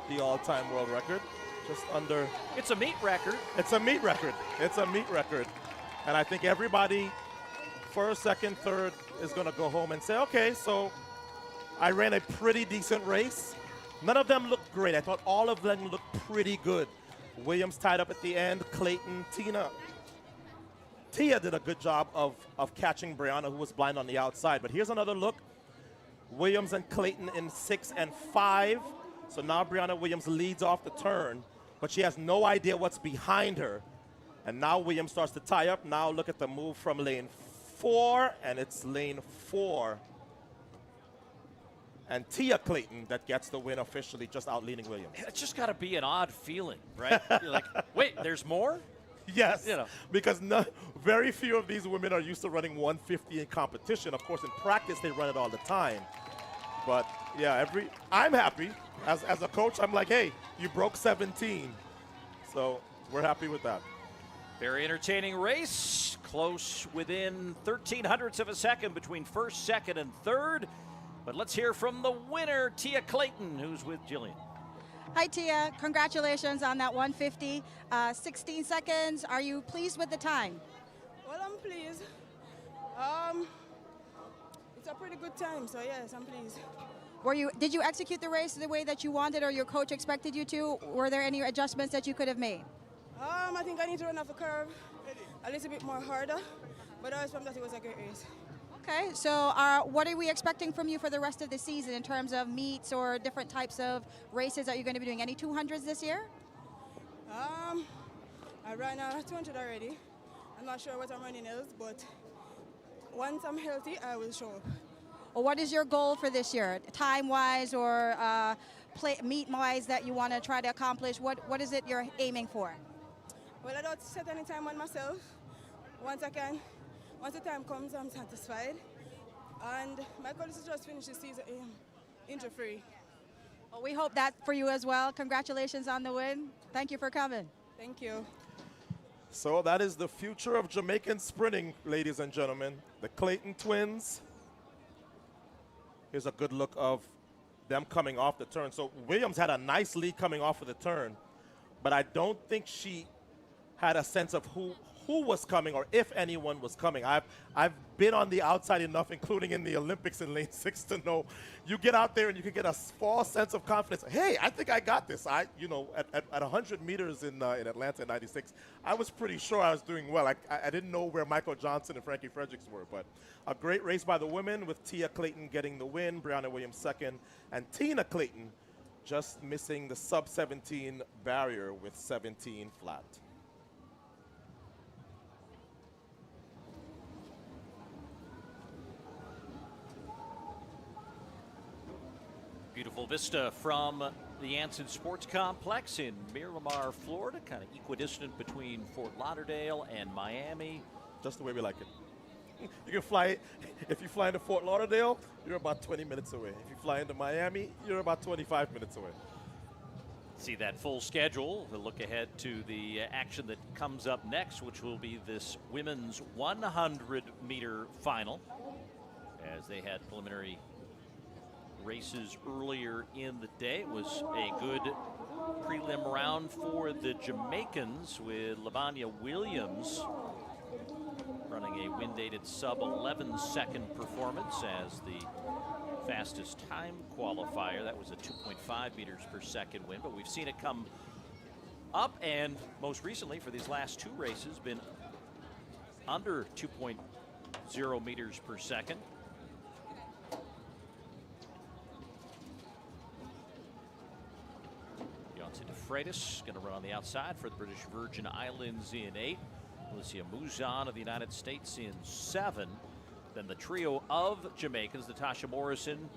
the all-time world record. Just under. It's a meet record. It's a meet record. It's a meet record. And I think everybody, first, second, third, is going to go home and say, okay, so I ran a pretty decent race. None of them looked great. I thought all of them looked pretty good. Williams tied up at the end. Clayton, Tia did a good job of catching Brianna, who was blind on the outside. But here's another look. Williams and Clayton in 6 and 5. So now Brianna Williams leads off the turn, but she has no idea what's behind her. And now Williams starts to tie up. Now look at the move from lane 4, and it's lane 4. And Tia Clayton that gets the win officially, just out-leading Williams. It's just got to be an odd feeling, right? You're like, wait, there's more? Yes, you know, because very few of these women are used to running 150 in competition. Of course, in practice, they run it all the time. But, yeah, I'm happy. As a coach, I'm like, hey, you broke 17. So we're happy with that. Very entertaining race. Close within 0.13 of a second between first, second, and third. But let's hear from the winner, Tia Clayton, who's with Jillian. Hi, Tia. Congratulations on that 150. 16 seconds. Are you pleased with the time? Well, I'm pleased. It's a pretty good time, so yes, I'm pleased. Did you execute the race the way that you wanted or your coach expected you to? Were there any adjustments that you could have made? I think I need to run off the curve a little bit more harder, but I was from that it was a great race. Okay, so what are we expecting from you for the rest of the season in terms of meets or different types of races that you're going to be doing? Any 200s this year? I ran 200 already. I'm not sure what I'm running else, but once I'm healthy, I will show up. Well, what is your goal for this year, time-wise or meet-wise that you want to try to accomplish? What is it you're aiming for? Well, I don't set any time on myself. Once the time comes, I'm satisfied. And my goal is to just finish the season injury-free. Well, we hope that for you as well. Congratulations on the win. Thank you for coming. Thank you. So that is the future of Jamaican sprinting, ladies and gentlemen. The Clayton twins. Here's a good look of them coming off the turn. So Williams had a nice lead coming off of the turn, but I don't think she had a sense of who was coming or if anyone was coming. I've been on the outside enough, including in the Olympics in lane 6, to know you get out there and you can get a false sense of confidence. Hey, I think I got this. At 100 meters in Atlanta in '96, I was pretty sure I was doing well. I didn't know where Michael Johnson and Frankie Fredericks were, but a great race by the women with Tia Clayton getting the win, Brianna Williams second, and Tina Clayton just missing the sub-17 barrier with 17 flat. Beautiful vista from the Anson Sports Complex in Miramar, Florida, kind of equidistant between Fort Lauderdale and Miami. Just the way we like it. You can fly, if you fly into Fort Lauderdale, you're about 20 minutes away. If you fly into Miami, you're about 25 minutes away. See that full schedule. We'll look ahead to the action that comes up next, which will be this women's 100-meter final, as they had preliminary races earlier in the day. It was a good prelim round for the Jamaicans, with Lavanya Williams running a wind-dated sub-11 second performance as the fastest time qualifier. That was a 2.5 meters per second win, but we've seen it come up, and most recently for these last two races been under 2.0 meters per second. Freitas going to run on the outside for the British Virgin Islands in 8. Alicia Mouzon of the United States in 7. Then the trio of Jamaicans, Natasha Morrison,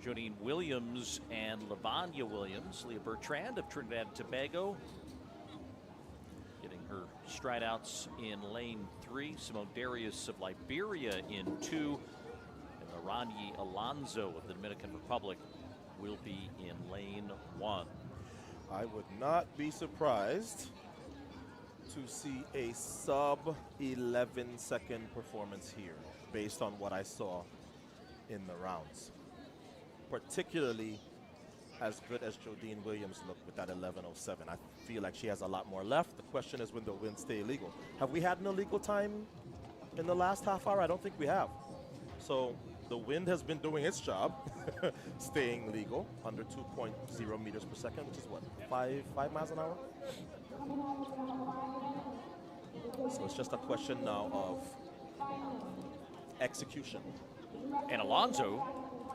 Jodine Williams, and Lavanya Williams. Leah Bertrand of Trinidad and Tobago getting her stride outs in lane 3. Simone Darius of Liberia in 2. And Aranye Alonso of the Dominican Republic will be in lane 1. I would not be surprised to see a sub-11 second performance here based on what I saw in the rounds. Particularly as good as Jodine Williams looked with that 11:07. I feel like she has a lot more left. The question is when the winds stay illegal. Have we had an illegal time in the last half hour? I don't think we have. So the wind has been doing its job, staying legal under 2.0 meters per second, which is what, 5 miles an hour? So it's just a question now of execution. And Alonso,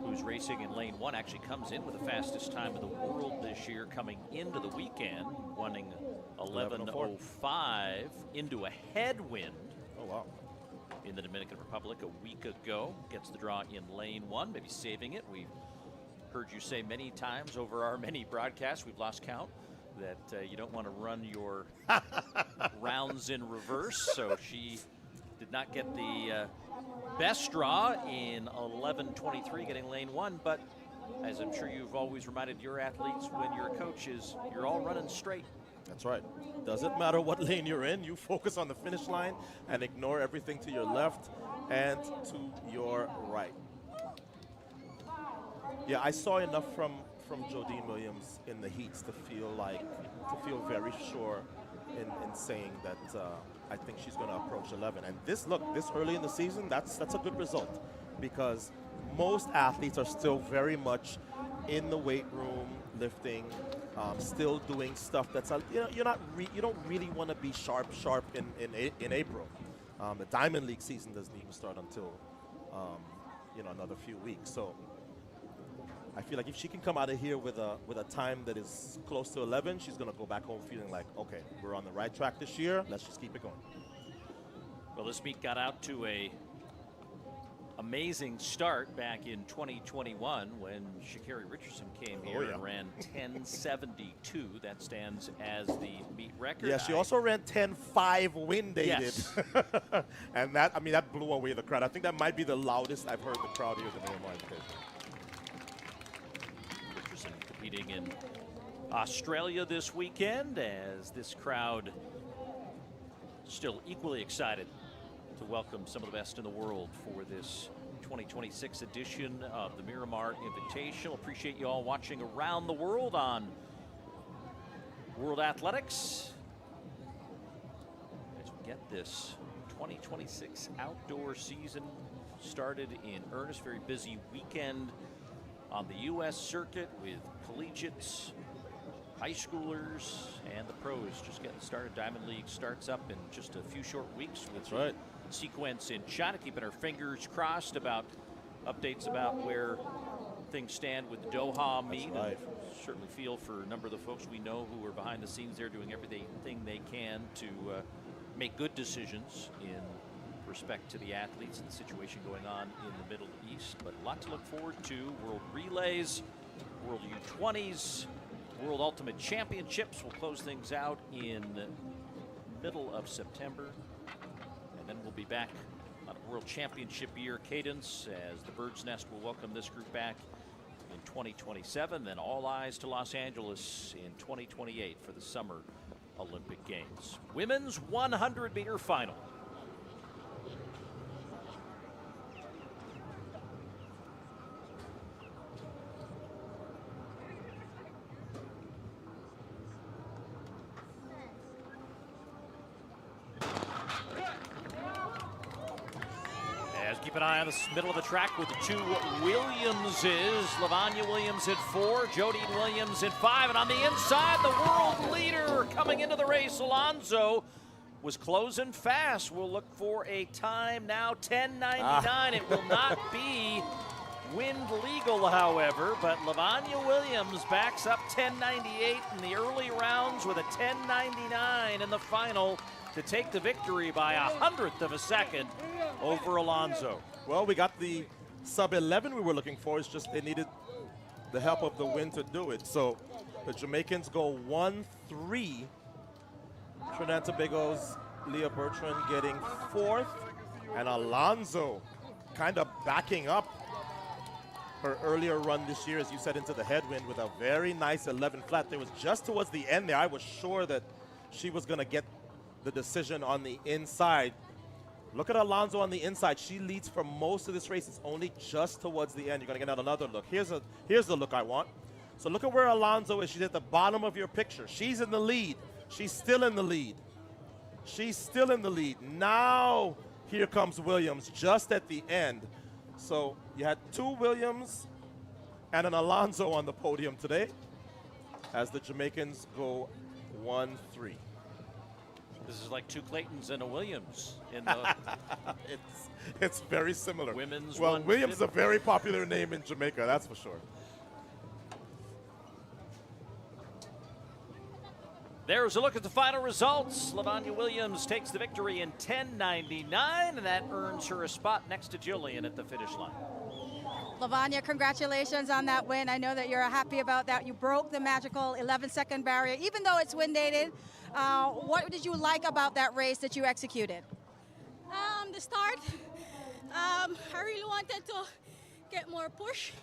who's racing in lane 1, actually comes in with the fastest time in the world this year coming into the weekend, running 11:05 into a headwind. Oh, wow. In the Dominican Republic a week ago. Gets the draw in lane 1, maybe saving it. We've heard you say many times over our many broadcasts, we've lost count, that you don't want to run your rounds in reverse. So she did not get the best draw in 11:23, getting lane 1. But as I'm sure you've always reminded your athletes when you're a coach, is you're all running straight. That's right. Doesn't matter what lane you're in, you focus on the finish line and ignore everything to your left and to your right. Yeah, I saw enough from Jodine Williams in the heats to feel very sure in saying that I think she's going to approach 11. And this early in the season, that's a good result, because most athletes are still very much in the weight room lifting, still doing stuff that's you don't really want to be sharp in April. The Diamond League season doesn't even start until another few weeks. So I feel like if she can come out of here with a time that is close to 11, she's going to go back home feeling like, okay, we're on the right track this year. Let's just keep it going. Well, this meet got out to a amazing start back in 2021 when Sha'Carri Richardson came here and ran 10:72. That stands as the meet record. Yeah, she also ran 10:05 wind-dated. Yes. And that blew away the crowd. I think that might be the loudest I've heard the crowd here at the Miramar Invitational. Richardson competing in Australia this weekend, as this crowd still equally excited to welcome some of the best in the world for this 2026 edition of the Miramar Invitational. Appreciate you all watching around the world on World Athletics. As we get this 2026 outdoor season started in earnest, very busy weekend on the U.S. circuit with collegiates, high schoolers, and the pros just getting started. Diamond League starts up in just a few short weeks with the sequence in China. Keeping our fingers crossed about updates about where things stand with the Doha meet. Right. Certainly feel for a number of the folks we know who are behind the scenes there doing everything they can to make good decisions in respect to the athletes and the situation going on in the Middle East. But a lot to look forward to. World Relays, World U20s, World Ultimate Championships will close things out in middle of September. And then we'll be back on a World Championship year cadence as the Bird's Nest will welcome this group back in 2027. Then all eyes to Los Angeles in 2028 for the Summer Olympic Games. Women's 100-meter final. Keep an eye on the middle of the track with the two Williamses. Lavanya Williams at 4, Jodie Williams at 5. And on the inside, the world leader coming into the race, Alonso, was closing fast. We'll look for a time now, 10:99. It will not be wind legal, however, but Lavanya Williams backs up 10:98 in the early rounds with a 10:99 in the final to take the victory by 100th of a second over Alonso. Well, we got the sub-11 we were looking for. It's just they needed the help of the wind to do it. So the Jamaicans go 1-3. Trinidad and Tobago's Leah Bertrand getting 4th. And Alonso kind of backing up her earlier run this year, as you said, into the headwind with a very nice 11 flat. There was just towards the end there, I was sure that she was going to get the decision on the inside. Look at Alonso on the inside. She leads for most of this race. It's only just towards the end. You're going to get another look. Here's the look I want. So look at where Alonso is. She's at the bottom of your picture. She's in the lead. She's still in the lead. She's still in the lead. Now here comes Williams just at the end. So you had two Williams and an Alonso on the podium today as the Jamaicans go 1-3. This is like two Claytons and a Williams in the it's very similar. Women's well, Williams is a very popular name in Jamaica, that's for sure. There's a look at the final results. Lavanya Williams takes the victory in 10:99, and that earns her a spot next to Jillian at the finish line. Lavanya, congratulations on that win. I know that you're happy about that. You broke the magical 11-second barrier, even though it's wind-aided. What did you like about that race that you executed? The start. I really wanted to get more push,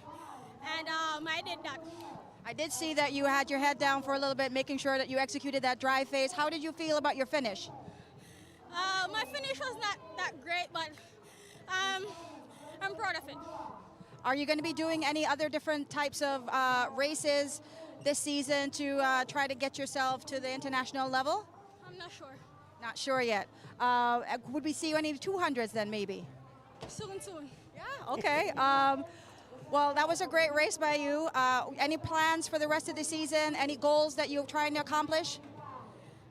and I did that. I did see that you had your head down for a little bit, making sure that you executed that dry phase. How did you feel about your finish? My finish was not that great, but I'm proud of it. Are you going to be doing any other different types of races this season to try to get yourself to the international level? I'm not sure. Not sure yet. Would we see you any 200s then, maybe? Soon. Yeah, okay. Well, that was a great race by you. Any plans for the rest of the season? Any goals that you're trying to accomplish?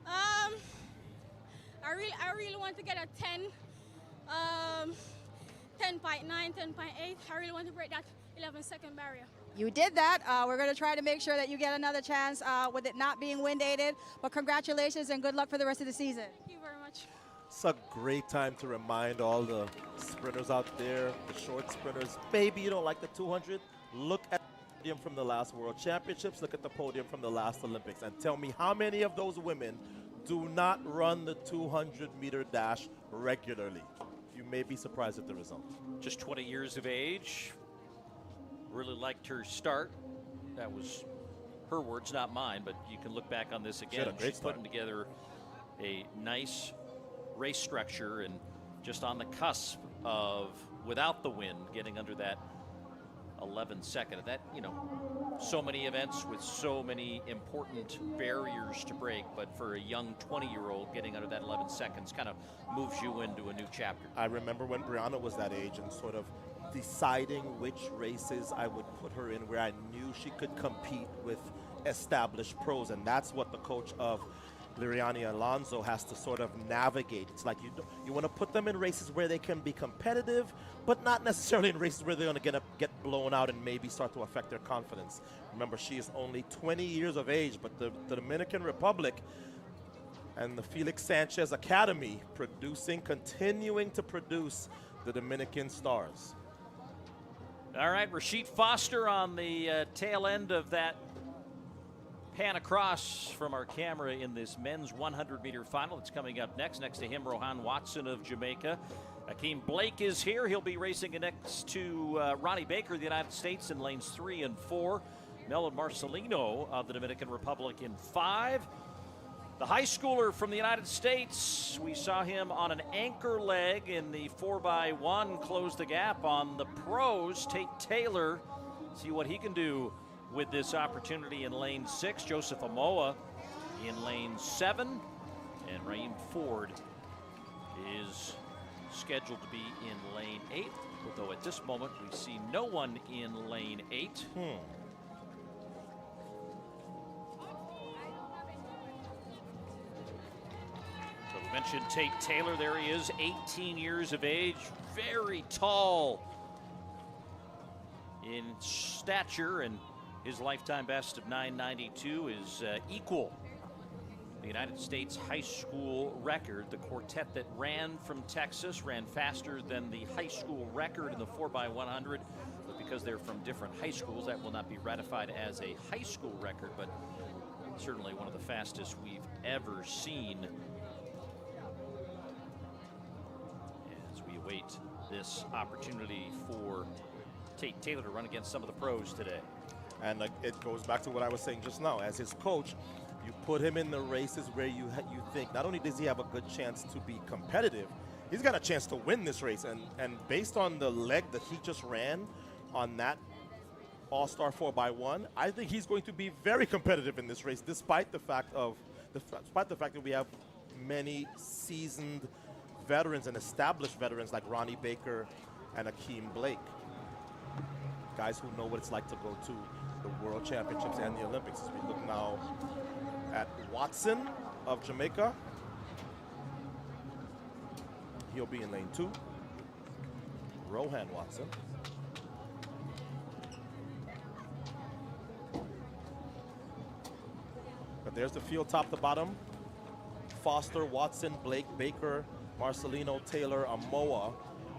I really want to get a 10, 10.9, 10.8. I really want to break that 11-second barrier. You did that. We're going to try to make sure that you get another chance with it not being wind-aided. But congratulations and good luck for the rest of the season. Thank you very much. It's a great time to remind all the sprinters out there, the short sprinters, maybe you don't like the 200, look at the podium from the last World Championships, look at the podium from the last Olympics, and tell me how many of those women do not run the 200-meter dash regularly. You may be surprised at the result. Just 20 years of age. Really liked her start. That was her words, not mine, but you can look back on this again. She's putting together a nice race structure and just on the cusp of, without the wind, getting under that 11 second. That, you know, so many events with so many important barriers to break, but for a young 20-year-old, getting under that 11 seconds kind of moves you into a new chapter. I remember when Brianna was that age and sort of deciding which races I would put her in where I knew she could compete with established pros, and that's what the coach of Liriani Alonso has to sort of navigate. It's like you want to put them in races where they can be competitive, but not necessarily in races where they're going to get blown out and maybe start to affect their confidence. Remember, she is only 20 years of age, but the Dominican Republic and the Felix Sanchez Academy continuing to produce the Dominican stars. All right, Rasheed Foster on the tail end of that pan across from our camera in this men's 100-meter final. It's coming up next. Next to him, Rohan Watson of Jamaica. Akeem Blake is here. He'll be racing next to Ronnie Baker of the United States in lanes 3 and 4. Melvin Marcelino of the Dominican Republic in 5. The high schooler from the United States, we saw him on an anchor leg in the 4x1, close the gap on the pros. Tate Taylor, see what he can do with this opportunity in lane 6. Joseph Amoa in lane 7. And Raheem Ford is scheduled to be in lane 8, although at this moment we see no one in lane 8. Mentioned Tate Taylor. There he is, 18 years of age, very tall in stature, and his lifetime best of 992 is equal the United States high school record. The quartet that ran from Texas ran faster than the high school record in the 4x100, but because they're from different high schools, that will not be ratified as a high school record, but certainly one of the fastest we've ever seen. Wait this opportunity for Tate Taylor to run against some of the pros today. And it goes back to what I was saying just now. As his coach, you put him in the races where you think not only does he have a good chance to be competitive, he's got a chance to win this race. And based on the leg that he just ran on that All-Star 4x1, I think he's going to be very competitive in this race, despite the fact that we have many seasoned veterans and established veterans like Ronnie Baker and Akeem Blake. Guys who know what it's like to go to the World Championships and the Olympics. As we look now at Watson of Jamaica. He'll be in lane 2. Rohan Watson. But there's the field top to bottom. Foster, Watson, Blake, Baker, Marcelino, Taylor, Amoa,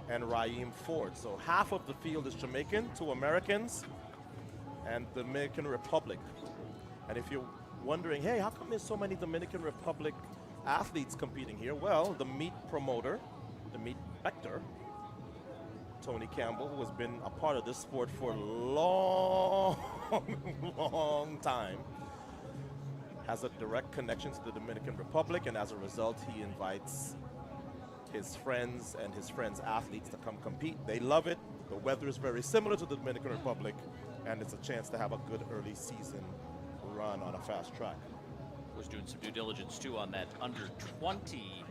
and Raheem Ford. So half of the field is Jamaican, 2 Americans, and Dominican Republic. And if you're wondering, hey, how come there's so many Dominican Republic athletes competing here? Well, the meet promoter, the meet vector, Tony Campbell, who has been a part of this sport for a long, long time, has a direct connection to the Dominican Republic, and as a result, he invites his friends and his friends' athletes to come compete. They love it. The weather is very similar to the Dominican Republic, and it's a chance to have a good early season run on a fast track. Was doing some due diligence too on that under 20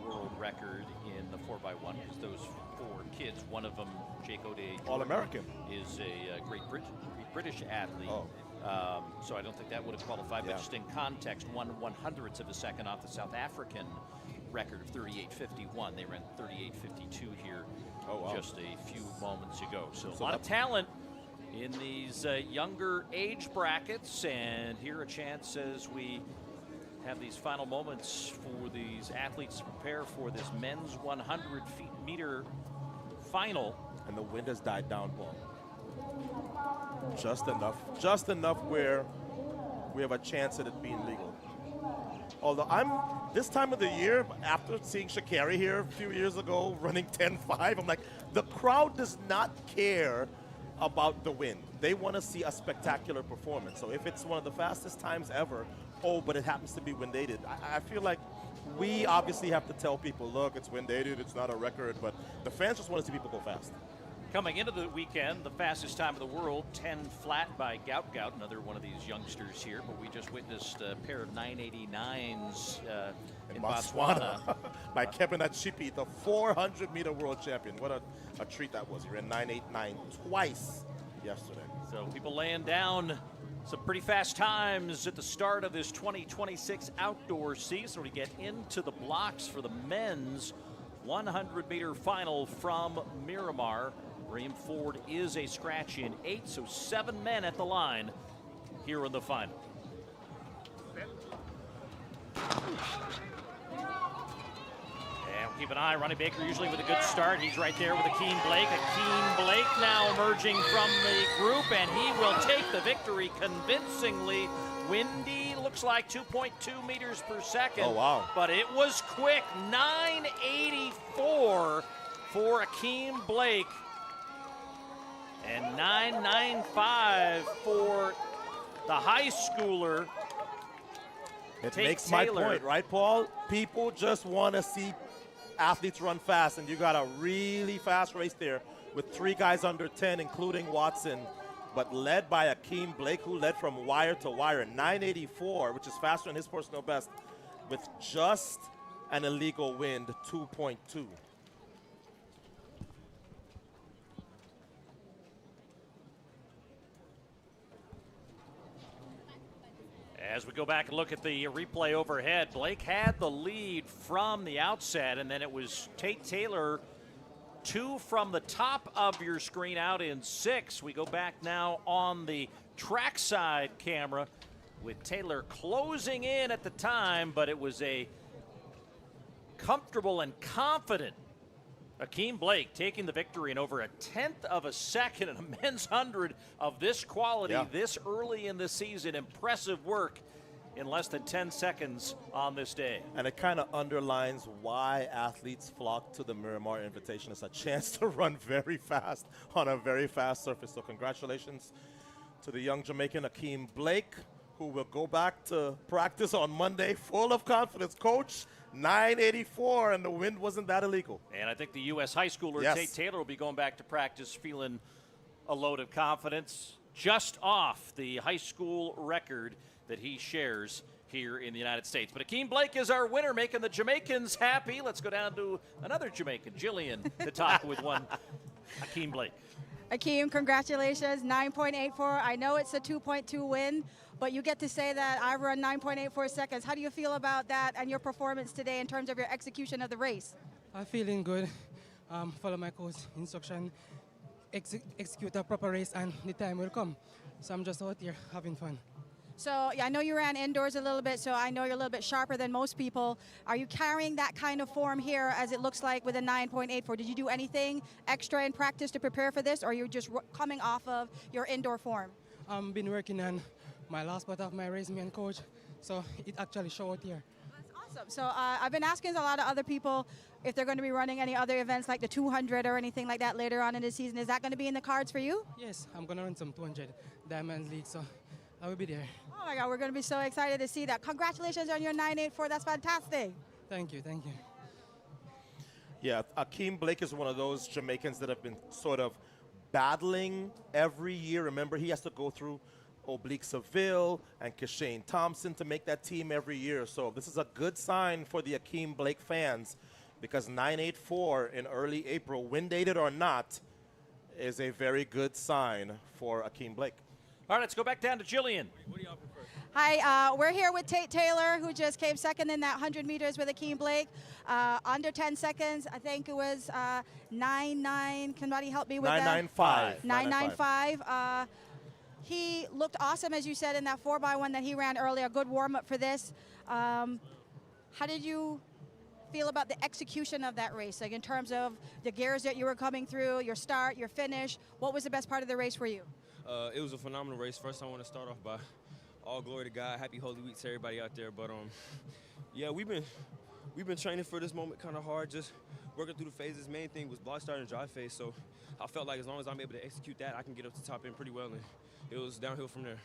world record in the 4x1, because those 4 kids, one of them, Jake O'Day, All-American, is a great British athlete. So I don't think that would have qualified, but just in context, 1/100th of a second off the South African record of 38.51. They ran 38.52 here just a few moments ago. So a lot of talent in these younger age brackets, and here a chance as we have these final moments for these athletes to prepare for this men's 100-meter final. And the wind has died down, Paul. Just enough where we have a chance at it being legal. Although this time of the year, after seeing Sha'Carri here a few years ago running 10.5, I'm like, the crowd does not care about the wind. They want to see a spectacular performance. So if it's one of the fastest times ever, but it happens to be wind dated, I feel like we obviously have to tell people, look, it's wind dated, it's not a record, but the fans just want to see people go fast. Coming into the weekend, the fastest time in the world, 10 flat by Gout Gout, another one of these youngsters here. But we just witnessed a pair of 989s in Botswana. By Kevin Achipi, the 400-meter world champion. What a treat that was. He ran 989 twice yesterday. So people laying down some pretty fast times at the start of this 2026 outdoor season. We get into the blocks for the men's 100-meter final from Miramar. Reem Ford is a scratch in 8, so 7 men at the line here in the final. And we'll keep an eye. Ronnie Baker usually with a good start. He's right there with Akeem Blake. Akeem Blake now emerging from the group, and he will take the victory convincingly. Windy, looks like 2.2 meters per second. Oh, wow. But it was quick. 984 for Akeem Blake. And 995 for the high schooler. It Tate makes Taylor. my point, right, Paul? People just want to see athletes run fast, and you got a really fast race there with 3 guys under 10, including Watson, but led by Akeem Blake, who led from wire to wire, 984, which is faster than his personal best, with just an illegal wind, 2.2. As we go back and look at the replay overhead, Blake had the lead from the outset, and then it was Tate Taylor, 2 from the top of your screen out in 6. We go back now on the trackside camera with Taylor closing in at the time, but it was a comfortable and confident Akeem Blake taking the victory in over 1/10 of a second in a men's 100 of this quality this early in the season. Impressive work in less than 10 seconds on this day. And it kind of underlines why athletes flock to the Miramar Invitation. It's a chance to run very fast on a very fast surface. So congratulations to the young Jamaican Akeem Blake, who will go back to practice on Monday full of confidence. Coach, 984, and the wind wasn't that illegal. And I think the U.S. high schooler Tate Taylor will be going back to practice feeling a load of confidence, just off the high school record that he shares here in the United States. But Akeem Blake is our winner, making the Jamaicans happy. Let's go down to another Jamaican, Jillian, to talk with one Akeem Blake. Akeem, congratulations, 9.84. I know it's a 2.2 win, but you get to say that I run 9.84 seconds. How do you feel about that and your performance today in terms of your execution of the race? I'm feeling good. Follow my coach instruction, execute a proper race, and the time will come. So I'm just out here having fun. So I know you ran indoors a little bit, so I know you're a little bit sharper than most people. Are you carrying that kind of form here as it looks like with a 9.84? Did you do anything extra in practice to prepare for this, or you're just coming off of your indoor form? I've been working on my last part of my race, me and coach, so it actually showed here. That's awesome. So I've been asking a lot of other people if they're going to be running any other events like the 200 or anything like that later on in the season. Is that going to be in the cards for you? Yes, I'm going to run some 200 Diamond League, so I will be there. Oh my God, we're going to be so excited to see that. Congratulations on your 9.84. That's fantastic. Thank you, thank you. Yeah, Akeem Blake is one of those Jamaicans that have been sort of battling every year. Remember, he has to go through Oblique Seville and Kashane Thompson to make that team every year. So this is a good sign for the Akeem Blake fans, because 984 in early April, wind dated or not, is a very good sign for Akeem Blake. All right, let's go back down to Jillian. What do y'all prefer? Hi, we're here with Tate Taylor, who just came second in that 100 meters with Akeem Blake. Under 10 seconds, I think it was 9.9. Can somebody help me with that? 9.95. 9.95. He looked awesome, as you said, in that 4x1 that he ran earlier. A good warm-up for this. How did you feel about the execution of that race, like in terms of the gears that you were coming through, your start, your finish? What was the best part of the race for you? It was a phenomenal race. First, I want to start off by all glory to God. Happy Holy Week to everybody out there. But yeah, we've been training for this moment kind of hard, just working through the phases. Main thing was block start and drive phase. So I felt like as long as I'm able to execute that, I can get up to the top end pretty well, and it was downhill from there.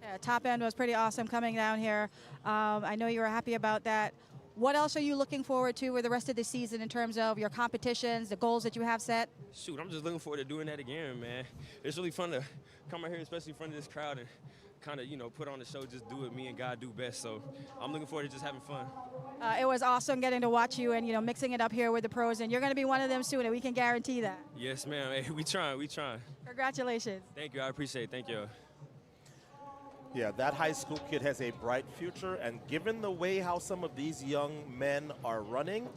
Yeah, top end was pretty awesome coming down here. I know you were happy about that. What else are you looking forward to for the rest of the season in terms of your competitions, the goals that you have set? Shoot, I'm just looking forward to doing that again, man. It's really fun to come out here, especially in front of this crowd, and kind of, put on the show, just do what me and God do best. So I'm looking forward to just having fun. It was awesome getting to watch you and, mixing it up here with the pros, and you're going to be one of them soon, and we can guarantee that. Yes, ma'am. Hey, we trying. Congratulations. Thank you. I appreciate it. Thank you. Yeah, that high school kid has a bright future, and given the way how some of these young men are running,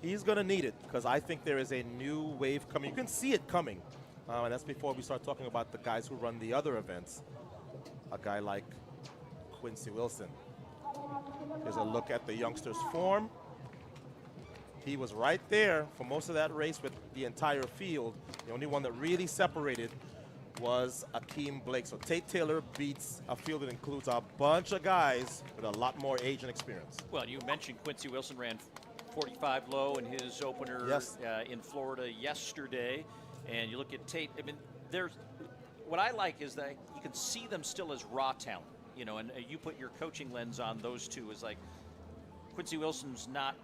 he's going to need it, because I think there is a new wave coming. You can see it coming, and that's before we start talking about the guys who run the other events. A guy like Quincy Wilson. Here's a look at the youngster's form. He was right there for most of that race with the entire field. The only one that really separated was Akeem Blake. So Tate Taylor beats a field that includes a bunch of guys with a lot more age and experience. Well, you mentioned Quincy Wilson ran 45 low in his opener in Florida yesterday. And you look at Tate, I mean, what I like is that you can see them still as raw talent, and you put your coaching lens on those two as like Quincy Wilson's not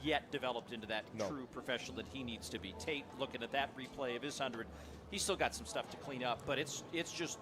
yet developed into that true professional that he needs to be. Tate, looking at that replay of his 100, he's still got some stuff to clean up, but it's just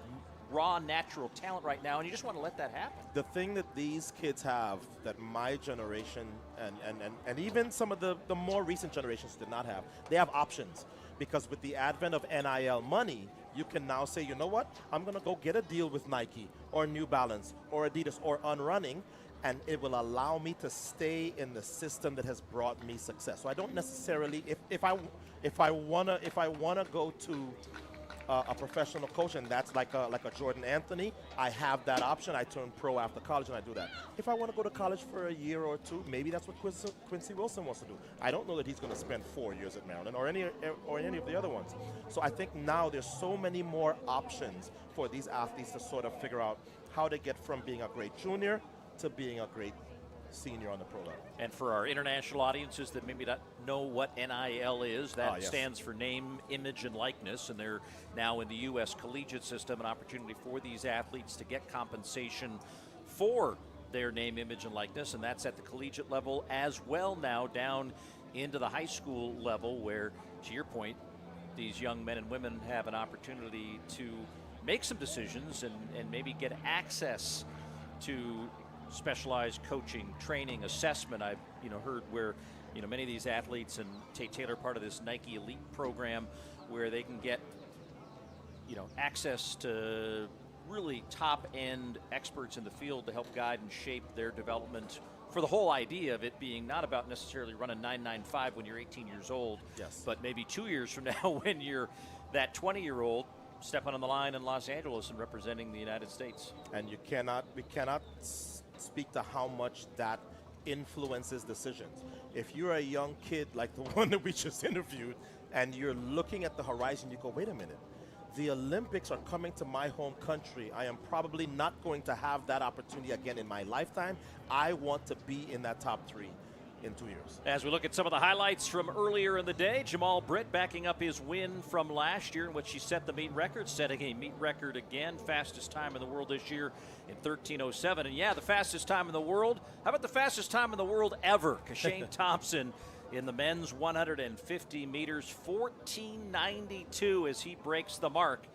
raw, natural talent right now, and you just want to let that happen. The thing that these kids have that my generation and even some of the more recent generations did not have, they have options. Because with the advent of NIL money, you can now say, you know what, I'm going to go get a deal with Nike or New Balance or Adidas or Unrunning, and it will allow me to stay in the system that has brought me success. So I don't necessarily, if I wanna go to a professional coach, and that's like a Jordan Anthony, I have that option. I turn pro after college and I do that. If I want to go to college for a year or two, maybe that's what Quincy Wilson wants to do. I don't know that he's going to spend 4 years at Maryland or any of the other ones. So I think now there's so many more options for these athletes to sort of figure out how to get from being a great junior to being a great senior on the pro level. And for our international audiences that maybe not know what NIL is, that stands for name, image, and likeness, and they're now in the U.S. collegiate system, an opportunity for these athletes to get compensation for their name, image, and likeness, and that's at the collegiate level as well now down into the high school level where, to your point, these young men and women have an opportunity to make some decisions and maybe get access to specialized coaching, training, assessment. I've heard where many of these athletes, and Tate Taylor part of this Nike Elite program, where they can get access to really top-end experts in the field to help guide and shape their development, for the whole idea of it being not about necessarily running 9.95 when you're 18 years old, but maybe 2 years from now when you're that 20-year-old stepping on the line in Los Angeles and representing the United States. And we cannot speak to how much that influences decisions. If you're a young kid like the one that we just interviewed and you're looking at the horizon, you go, wait a minute, the Olympics are coming to my home country. I am probably not going to have that opportunity again in my lifetime. I want to be in that top 3 in 2 years. As we look at some of the highlights from earlier in the day, Jamal Britt backing up his win from last year in which he set the meet record, setting a meet record again, fastest time in the world this year in 13:07. And yeah, the fastest time in the world. How about the fastest time in the world ever? Kashane Thompson in the men's 150 meters, 14:92 as he breaks the mark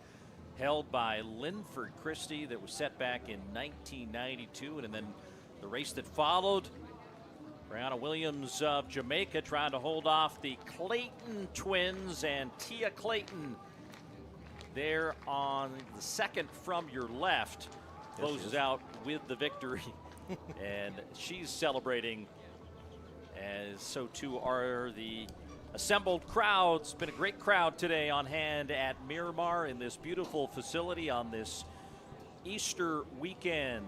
held by Linford Christie that was set back in 1992. And then the race that followed, Brianna Williams of Jamaica trying to hold off the Clayton twins, and Tia Clayton there on the second from your left closes out with the victory. And she's celebrating, as so too are the assembled crowds. It's been a great crowd today on hand at Miramar in this beautiful facility on this Easter weekend.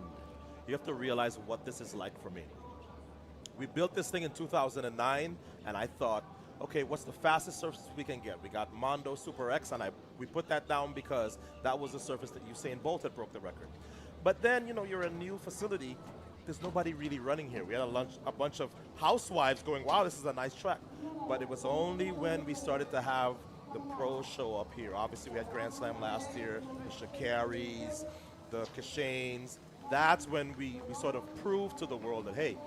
You have to realize what this is like for me. We built this thing in 2009, and I thought, okay, what's the fastest surface we can get? We got Mondo Super X, and we put that down because that was the surface that Usain Bolt had broke the record. But then, you're a new facility. There's nobody really running here. We had a bunch of housewives going, wow, this is a nice track. But it was only when we started to have the pros show up here. Obviously, we had Grand Slam last year, the Shakaris, the Kashanes, that's when we sort of prove to the world that, hey,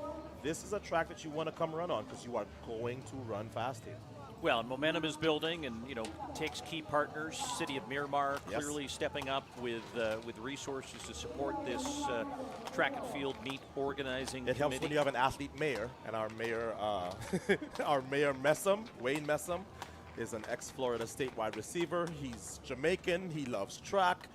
this is a track that you want to come run on because you are going to run fast here. Well, and momentum is building, and takes key partners. City of Miramar clearly stepping up with resources to support this track and field meet organizing. It helps when you have an athlete mayor, and our mayor, our mayor Messam, Wayne Messam, is an ex-Florida statewide receiver. He's Jamaican. He loves track.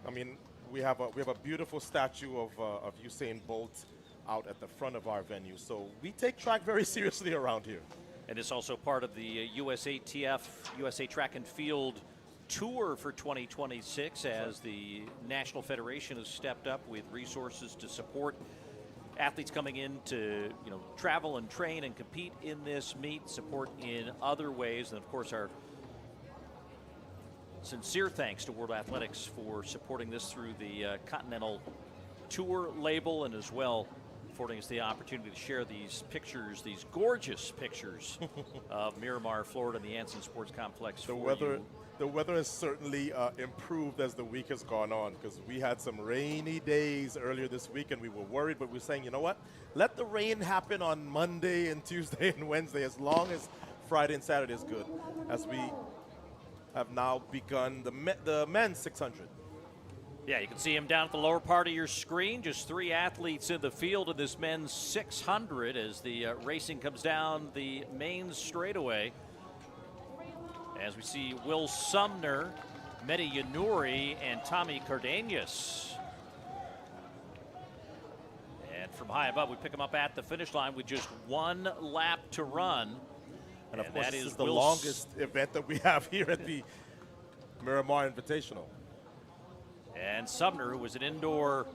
I mean, we have a beautiful statue of Usain Bolt out at the front of our venue. So we take track very seriously around here. And it's also part of the USATF, USA Track and Field Tour for 2026, as the National Federation has stepped up with resources to support athletes coming in to travel and train and compete in this meet, support in other ways. And of course, our sincere thanks to World Athletics for supporting this through the Continental Tour label, and as well affording us the opportunity to share these pictures, these gorgeous pictures of Miramar, Florida, and the Anson Sports Complex. The weather has certainly improved as the week has gone on, because we had some rainy days earlier this week and we were worried, but we're saying, you know what? Let the rain happen on Monday and Tuesday and Wednesday, as long as Friday and Saturday is good, as we have now begun the men's 600. Yeah, you can see him down at the lower part of your screen. Just 3 athletes in the field in this men's 600 as the racing comes down the main straightaway. As we see Will Sumner, Mehdi Yanuri, and Tommy Cardenas. And from high above, we pick them up at the finish line with just 1 lap to run. And of course, this is the longest event that we have here at the Miramar Invitational. And Sumner, who was an indoor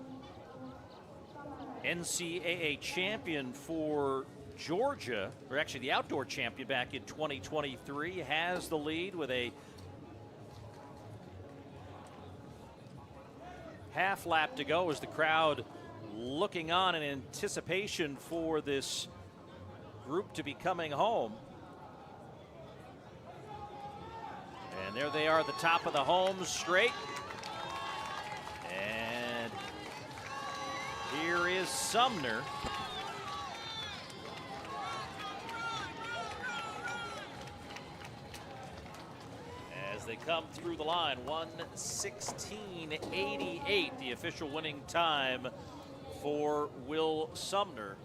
NCAA champion for Georgia, or actually the outdoor champion back in 2023, has the lead with a half lap to go as the crowd looking on in anticipation for this group to be coming home. And there they are at the top of the home straight. And here is Sumner. As they come through the line, 1:16.88, the official winning time for Will Sumner.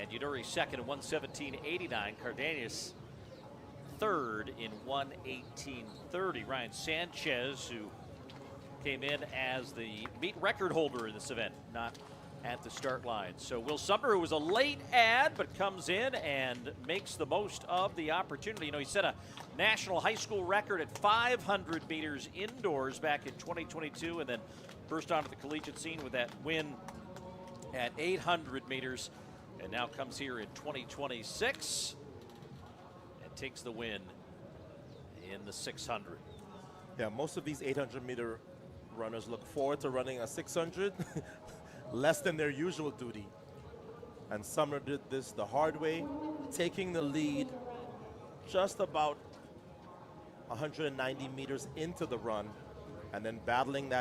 And Yaduri second at 1:17.89. Cardenas third in 1:18.30. Ryan Sanchez, who came in as the meet record holder in this event, not at the start line. So Will Sumner, who was a late ad, but comes in and makes the most of the opportunity. He set a national high school record at 500 meters indoors back in 2022, and then burst onto the collegiate scene with that win at 800 meters, and now comes here in 2026 and takes the win in the 600. Yeah, most of these 800-meter runners look forward to running a 600 less than their usual duty. And Sumner did this the hard way, taking the lead just about 190 meters into the run, and then battling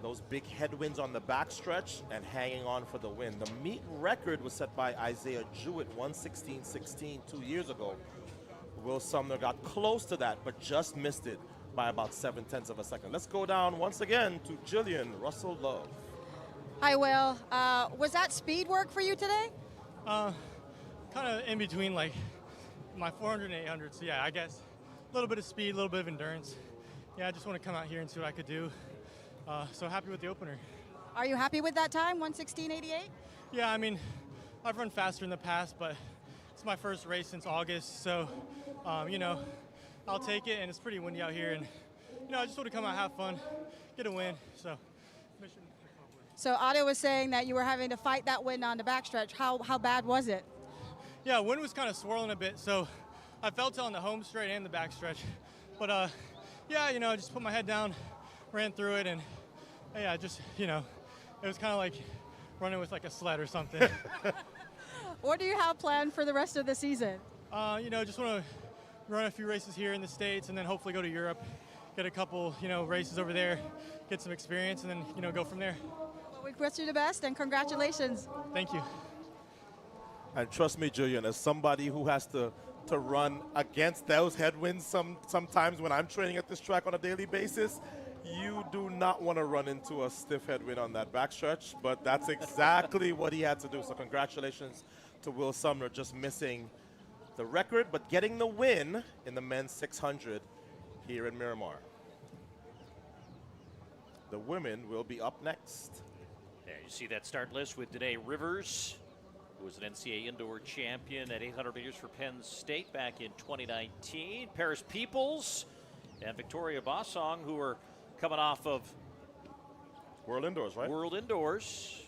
those big headwinds on the backstretch and hanging on for the win. The meet record was set by Isaiah Jewett, 1:16.16 2 years ago. Will Sumner got close to that, but just missed it by about 0.7 of a second. Let's go down once again to Jillian Russell Love. Hi, Will. Was that speed work for you today? Kind of in between, like my 400 and 800. So yeah, I guess a little bit of speed, a little bit of endurance. Yeah, I just want to come out here and see what I could do. So happy with the opener. Are you happy with that time, 1:16.88? Yeah, I mean, I've run faster in the past, but it's my first race since August. So, I'll take it, and it's pretty windy out here, and I just want to come out, have fun, get a win. So, mission. So Otto was saying that you were having to fight that wind on the backstretch. How bad was it? Yeah, wind was kind of swirling a bit, so I felt it on the home straight and the backstretch. But yeah, just put my head down, ran through it, and yeah, just it was kind of like running with like a sled or something. What do you have planned for the rest of the season? Just want to run a few races here in the States, and then hopefully go to Europe, get a couple, races over there, get some experience, and then, go from there. What we wish you the best and congratulations. Thank you. And trust me, Julian, as somebody who has to run against those headwinds sometimes when I'm training at this track on a daily basis, you do not want to run into a stiff headwind on that backstretch, but that's exactly what he had to do. So congratulations to Will Sumner, just missing the record, but getting the win in the men's 600 here in Miramar. The women will be up next. There you see that start list with Danae Rivers, who was an NCAA indoor champion at 800 meters for Penn State back in 2019. Paris Peoples and Victoria Bossong, who are coming off of World Indoors, right? World Indoors.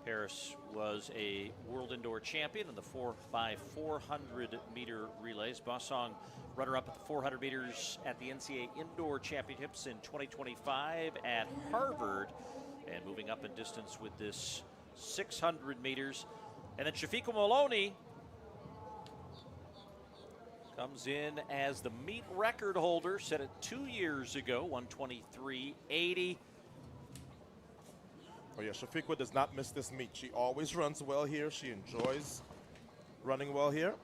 Paris was a world indoor champion in the 4x400 meter relays. Bossong, runner-up at the 400 meters at the NCAA Indoor Championships in 2025 at Harvard, and moving up in distance with this 600 meters. And then Shafika Maloney comes in as the meet record holder, set it 2 years ago, 123.80. Oh yeah, Shafika does not miss this meet. She always runs well here. She enjoys running well here.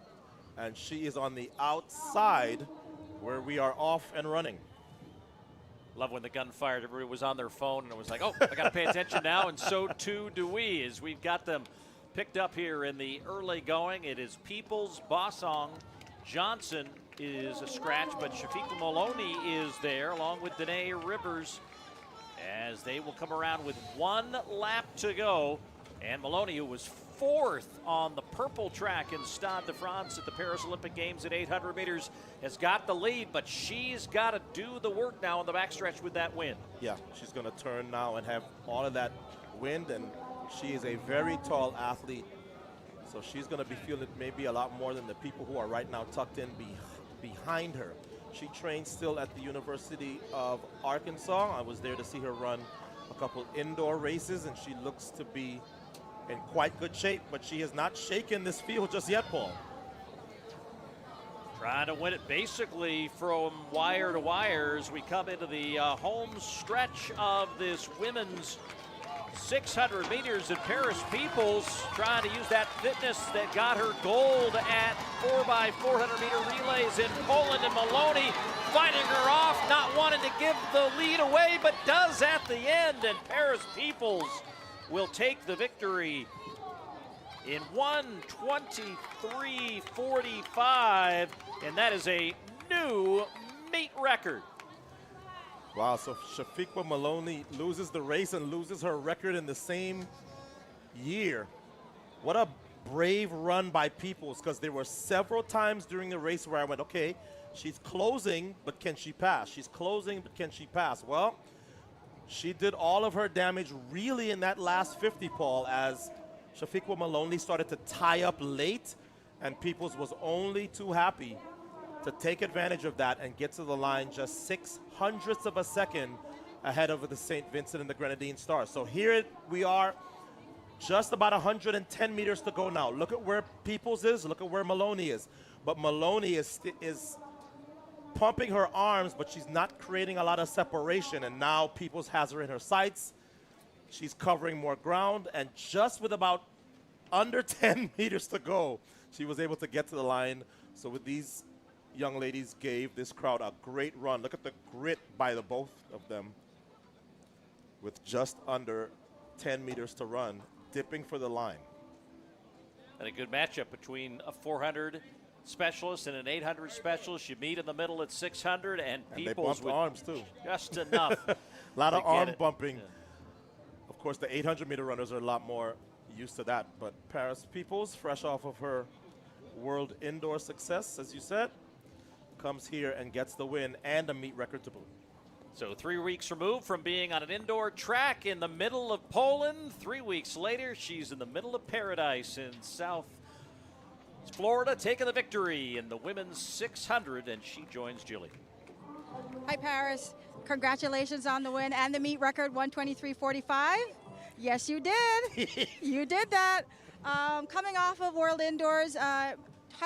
And she is on the outside where we are off and running. Love when the gun fired, everybody was on their phone and it was like, oh, I got to pay attention now, and so too do we, as we've got them picked up here in the early going. It is Peoples, Bossong, Johnson is a scratch, but Shafika Maloney is there along with Danae Rivers, as they will come around with 1 lap to go. And Maloney, who was 4th on the purple track in Stade de France at the Paris Olympic Games at 800 meters, has got the lead, but she's got to do the work now on the backstretch with that wind. Yeah, she's going to turn now and have all of that wind, and she is a very tall athlete, so she's going to be feeling it maybe a lot more than the people who are right now tucked in behind her. She trains still at the University of Arkansas. I was there to see her run a couple indoor races, and she looks to be in quite good shape, but she has not shaken this field just yet, Paul. Trying to win it basically from wire to wire as we come into the home stretch of this women's 600 meters. And Paris Peoples trying to use that fitness that got her gold at 4x400 meter relays in Poland, and Maloney fighting her off, not wanting to give the lead away, but does at the end. And Paris Peoples will take the victory in 1:23.45, and that is a new meet record. Wow, so Shafika Maloney loses the race and loses her record in the same year. What a brave run by Peoples, because there were several times during the race where I went, okay, she's closing, but can she pass? She's closing, but can she pass? Well, she did all of her damage really in that last 50, Paul, as Shafika Maloney started to tie up late, and Peoples was only too happy to take advantage of that and get to the line just 0.06 of a second ahead of the St. Vincent and the Grenadine Stars. So here we are, just about 110 meters to go now. Look at where Peoples is, look at where Maloney is. But Maloney is pumping her arms, but she's not creating a lot of separation, and now Peoples has her in her sights. She's covering more ground, and just with about under 10 meters to go, she was able to get to the line. So with these young ladies gave this crowd a great run. Look at the grit by the both of them with just under 10 meters to run, dipping for the line. And a good matchup between a 400 specialist and an 800 specialist. You meet in the middle at 600, and Peoples with arms too. Just enough. A lot of arm bumping. Yeah. Of course, the 800-meter runners are a lot more used to that. But Paris Peoples, fresh off of her world indoor success, as you said, comes here and gets the win and a meet record to boot. So 3 weeks removed from being on an indoor track in the middle of Poland. 3 weeks later, she's in the middle of paradise in South Florida, taking the victory in the women's 600, and she joins Julie. Hi, Paris. Congratulations on the win and the meet record, 123.45. Yes, you did. You did that. Coming off of World Indoors, how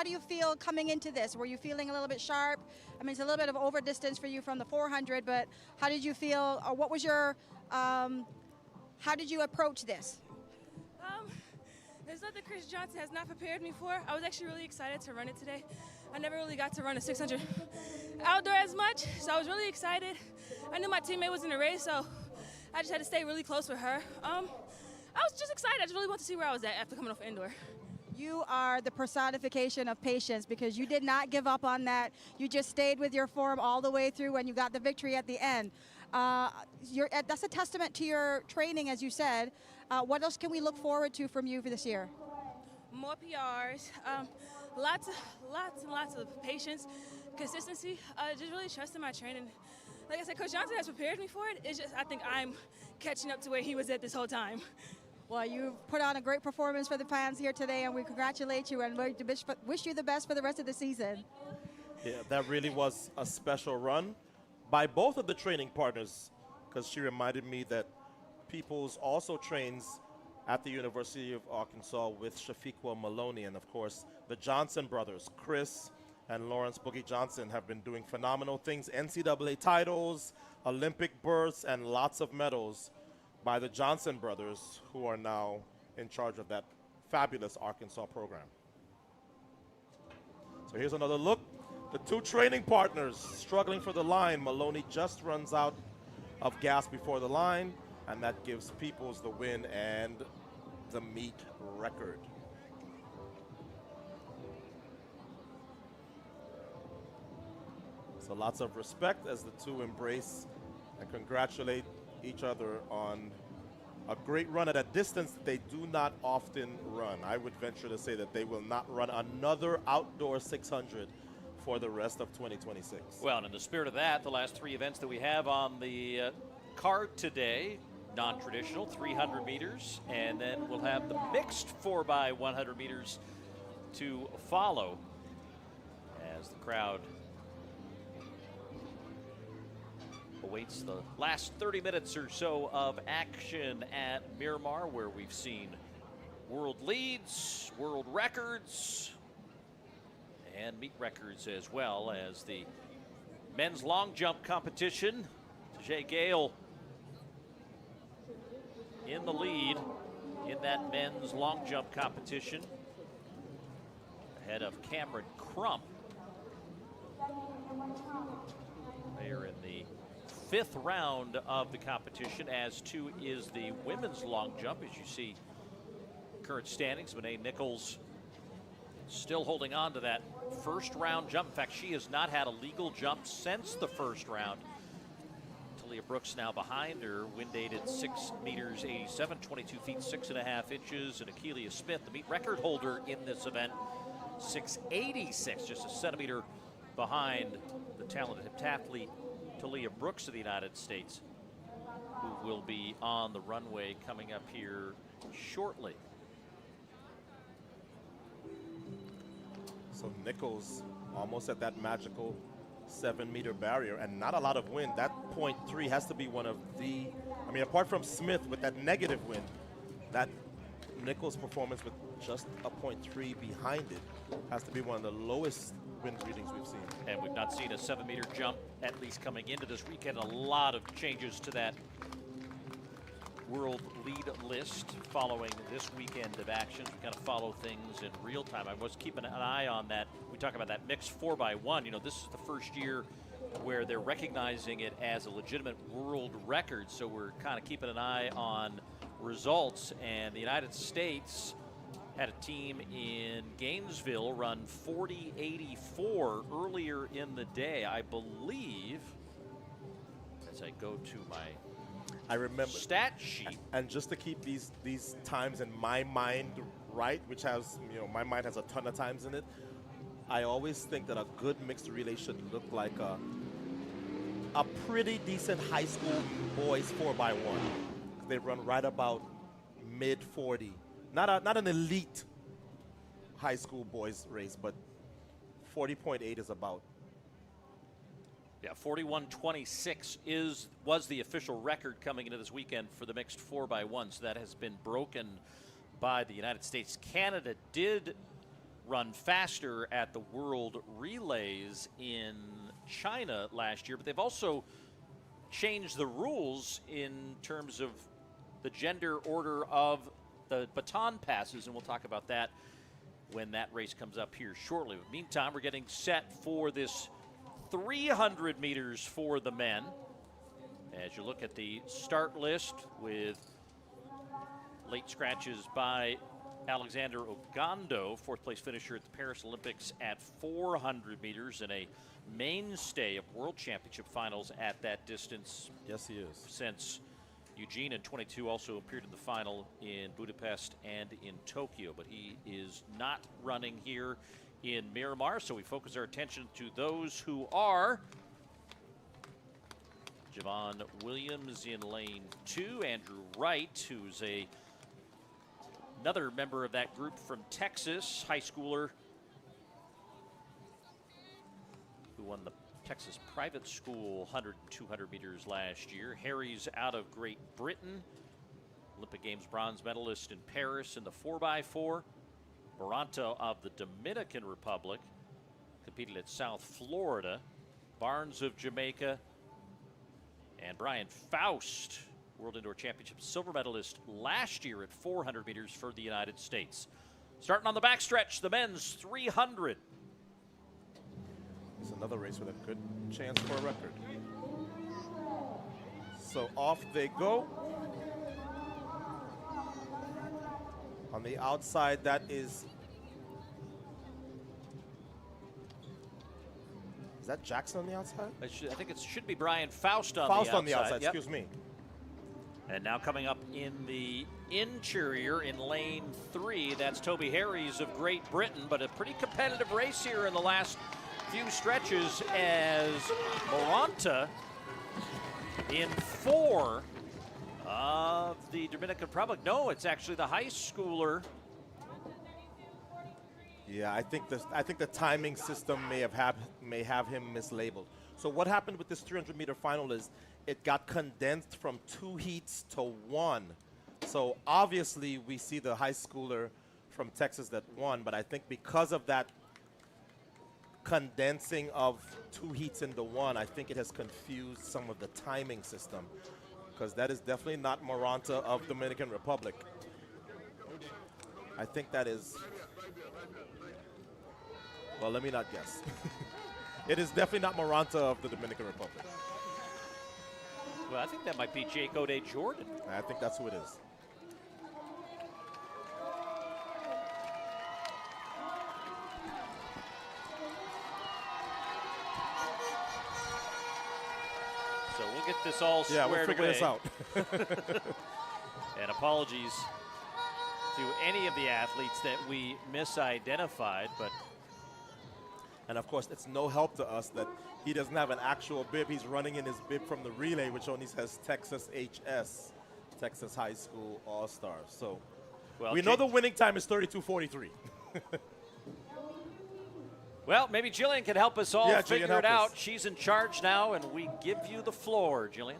do you feel coming into this? Were you feeling a little bit sharp? mean, it's a little bit of over distance for you from the 400, but how did you feel, or what was your, how did you approach this? There's nothing Chris Johnson has not prepared me for. I was actually really excited to run it today. I never really got to run a 600 outdoor as much, so I was really excited. I knew my teammate was in the race, so I just had to stay really close with her. I was just excited. I just really wanted to see where I was at after coming off indoor. You are the personification of patience because you did not give up on that. You just stayed with your form all the way through and you got the victory at the end. That's a testament to your training, as you said. What else can we look forward to from you for this year? More PRs, lots and lots of patience, consistency, just really trusting my training. Like I said, Coach Johnson has prepared me for it. It's just I think I'm catching up to where he was at this whole time. Well, you've put on a great performance for the fans here today, and we congratulate you and wish you the best for the rest of the season. Yeah, that really was a special run by both of the training partners, because she reminded me that Peoples also trains at the University of Arkansas with Shafiqua Maloney, and of course the Johnson brothers, Chris and Lawrence Boogie Johnson, have been doing phenomenal things, NCAA titles, Olympic berths, and lots of medals by the Johnson brothers, who are now in charge of that fabulous Arkansas program. So here's another look. The two training partners struggling for the line. Maloney just runs out of gas before the line, and that gives Peoples the win and the meet record. So lots of respect as the two embrace and congratulate each other on a great run at a distance that they do not often run. I would venture to say that they will not run another outdoor 600 for the rest of 2026. Well, and in the spirit of that, the last three events that we have on the card today, non-traditional, 300 meters, and then we'll have the mixed 4x100 meters to follow as the crowd awaits the last 30 minutes or so of action at Miramar, where we've seen world leads, world records, and meet records, as well as the men's long jump competition. Tajay Gale in the lead in that men's long jump competition, ahead of Cameron Crump. They are in the fifth round of the competition, as too is the women's long jump. As you see current standings, Monet Nichols still holding on to that first round jump. In fact, she has not had a legal jump since the first round. Talia Brooks now behind her, wind aided 6 meters 87, 22 feet 6.5 inches, and Akeelia Smith, the meet record holder in this event, 6'86", just a centimeter behind the talented heptathlete Talia Brooks of the United States, who will be on the runway coming up here shortly. So Nichols almost at that magical 7-meter barrier, and not a lot of wind. That .3 has to be one of the, I mean, apart from Smith with that negative wind, that Nichols' performance with just a .3 behind it has to be one of the lowest wind readings we've seen. And we've not seen a 7-meter jump, at least coming into this weekend. A lot of changes to that world lead list following this weekend of actions. We kind of follow things in real time. I was keeping an eye on that. We talk about that mixed 4x1. You know, this is the first year where they're recognizing it as a legitimate world record. So we're kind of keeping an eye on results. And the United States had a team in Gainesville run 40.84 earlier in the day. I believe, as I go to my stat sheet. And just to keep these times in my mind right, which has, you know, my mind has a ton of times in it, I always think that a good mixed relay should look like a pretty decent high school boys 4x1. They run right about mid-40. Not an elite high school boys race, but 40.8 is about. Yeah, 41.26 was the official record coming into this weekend for the mixed 4x1. So that has been broken by the United States. Canada did run faster at the World Relays in China last year, but they've also changed the rules in terms of the gender order of the baton passes, and we'll talk about that when that race comes up here shortly. But meantime, we're getting set for this 300 meters for the men. As you look at the start list with late scratches by Alexander Ogando, fourth place finisher at the Paris Olympics at 400 meters and a mainstay of World Championship finals at that distance. Yes, he is. Since Eugene in 22 also appeared in the final in Budapest and in Tokyo, but he is not running here in Miramar, so we focus our attention to those who are. Javon Williams in lane 2, Andrew Wright, who's another member of that group from Texas, high schooler who won the Texas private school 100 and 200 meters last year. Harry's out of Great Britain, Olympic Games bronze medalist in Paris in the 4x4. Moranta of the Dominican Republic competed at South Florida. Barnes of Jamaica, and Brian Faust, World Indoor Championship silver medalist last year at 400 meters for the United States. Starting on the backstretch, the men's 300. It's another race with a good chance for a record. So off they go. On the outside, that is that Jackson on the outside? I think it should be Brian Faust on Faust the outside. on the outside, yep. Excuse me. And now coming up in the interior in lane 3, that's Toby Harries of Great Britain, but a pretty competitive race here in the last few stretches as Moranta in 4 of the Dominican Republic. No, it's actually the high schooler. Yeah, I think the timing system may have him mislabeled. So what happened with this 300-meter final is it got condensed from 2 heats to 1. So obviously we see the high schooler from Texas that won, but I think because of that condensing of 2 heats into 1, I think it has confused some of the timing system, because that is definitely not Moranta of Dominican Republic. I think that is, well, let me not guess. It is definitely not Moranta of the Dominican Republic. Well, I think that might be Jake O'Day Jordan. I think that's who it is. So we'll get this all squared we'll figure away. this out. And apologies to any of the athletes that we misidentified, but. And of course, it's no help to us that he doesn't have an actual bib. He's running in his bib from the relay, which only says Texas HS, Texas High School All-Stars. So well, we know the winning time is 32:43. Well, maybe Jillian can help us all figure it out. Us. She's in charge now, and we give you the floor, Jillian.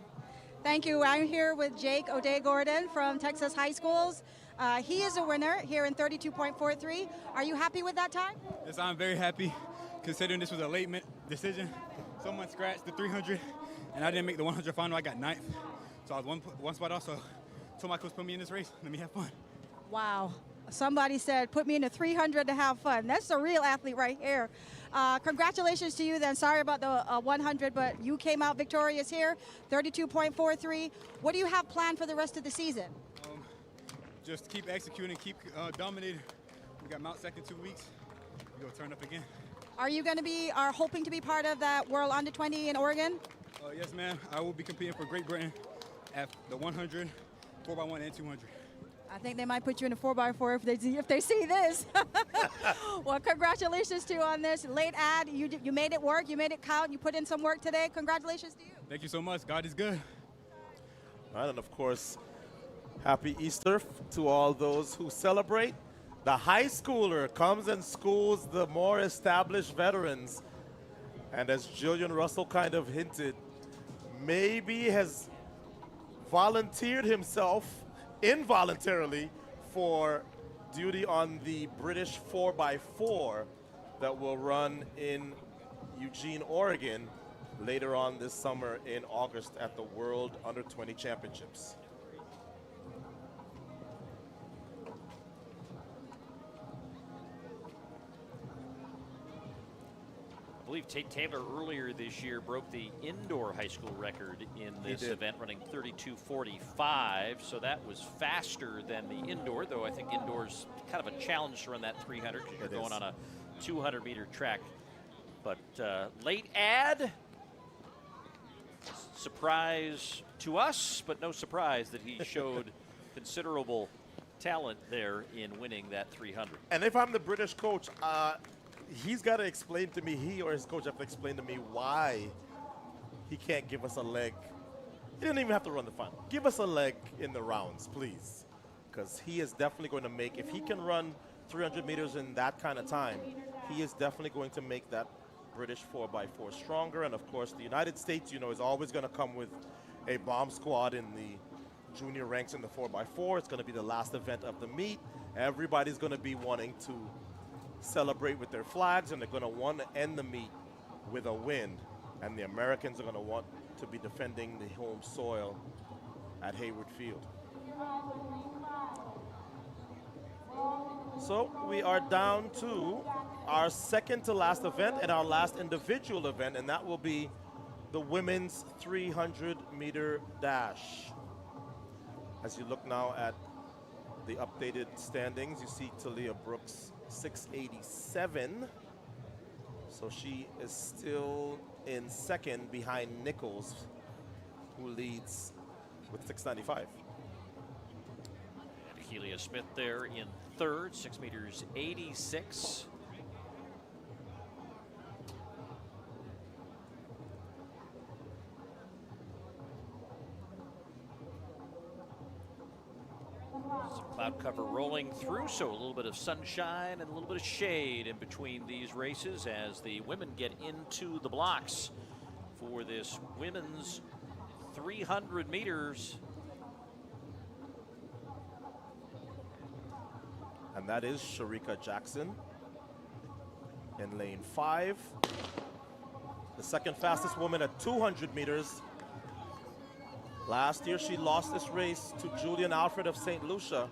Thank you. I'm here with Jake O'Day Gordon from Texas High Schools. He is a winner here in 32.43. Are you happy with that time? Yes, I'm very happy, considering this was a late decision. Someone scratched the 300, and I didn't make the 100 final. I got 9th. So I was one spot off, so told my coach put me in this race. Let me have fun. Wow. Somebody said, put me in the 300 to have fun. That's a real athlete right here. Congratulations to you then. Sorry about the 100, but you came out victorious here, 32.43. What do you have planned for the rest of the season? Just keep executing, keep dominating. We got Mount Second 2 weeks. We're going to turn up again. Are you going to be hoping to be part of that World Under 20 in Oregon? Yes, ma'am. I will be competing for Great Britain at the 100, 4x1, and 200. I think they might put you in a 4x4 if they see this. Well, congratulations to you on this. Late ad, you made it work, you made it count, you put in some work today. Congratulations to you. Thank you so much. God is good. All right, and of course, happy Easter to all those who celebrate. The high schooler comes and schools the more established veterans. And as Jillian Russell kind of hinted, maybe has volunteered himself involuntarily for duty on the British 4x4 that will run in Eugene, Oregon, later on this summer in August at the World Under-20 Championships. I believe Tate Taylor earlier this year broke the indoor high school record in this event, running 32:45. So that was faster than the indoor, though I think indoor's kind of a challenge to run that 300 because you're going on a 200-meter track. But late ad, surprise to us, but no surprise that he showed considerable talent there in winning that 300. And if I'm the British coach, he's got to explain to me, he or his coach have to explain to me why he can't give us a leg. He didn't even have to run the final. Give us a leg in the rounds, please. Because he is definitely going to make, if he can run 300 meters in that kind of time, he is definitely going to make that British 4x4 stronger. And of course, the United States, you know, is always going to come with a bomb squad in the junior ranks in the 4x4. It's going to be the last event of the meet. Everybody's going to be wanting to celebrate with their flags, and they're going to want to end the meet with a win. And the Americans are going to want to be defending the home soil at Hayward Field. So we are down to our second to last event and our last individual event, and that will be the women's 300-meter dash. As you look now at the updated standings, you see Talia Brooks 687. So she is still in second behind Nichols, who leads with 695. And Kelia Smith there in third, 6 meters 86. Cloud cover rolling through, so a little bit of sunshine and a little bit of shade in between these races as the women get into the blocks for this women's 300 meters. And that is Sharika Jackson in lane 5. The second fastest woman at 200 meters. Last year, she lost this race to Julian Alfred of St. Lucia.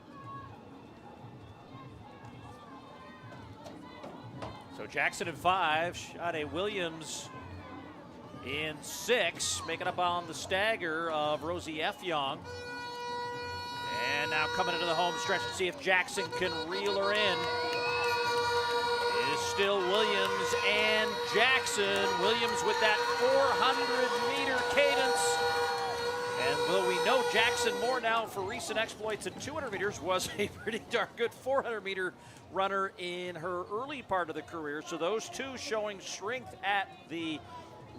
So Jackson in 5, Sade Williams in 6, making up on the stagger of Rosie Effiong. And now coming into the home stretch to see if Jackson can reel her in. It is still Williams and Jackson. Williams with that 400-meter cadence. And though we know Jackson more now for recent exploits at 200 meters, was a pretty darn good 400-meter runner in her early part of the career. So those two showing strength at the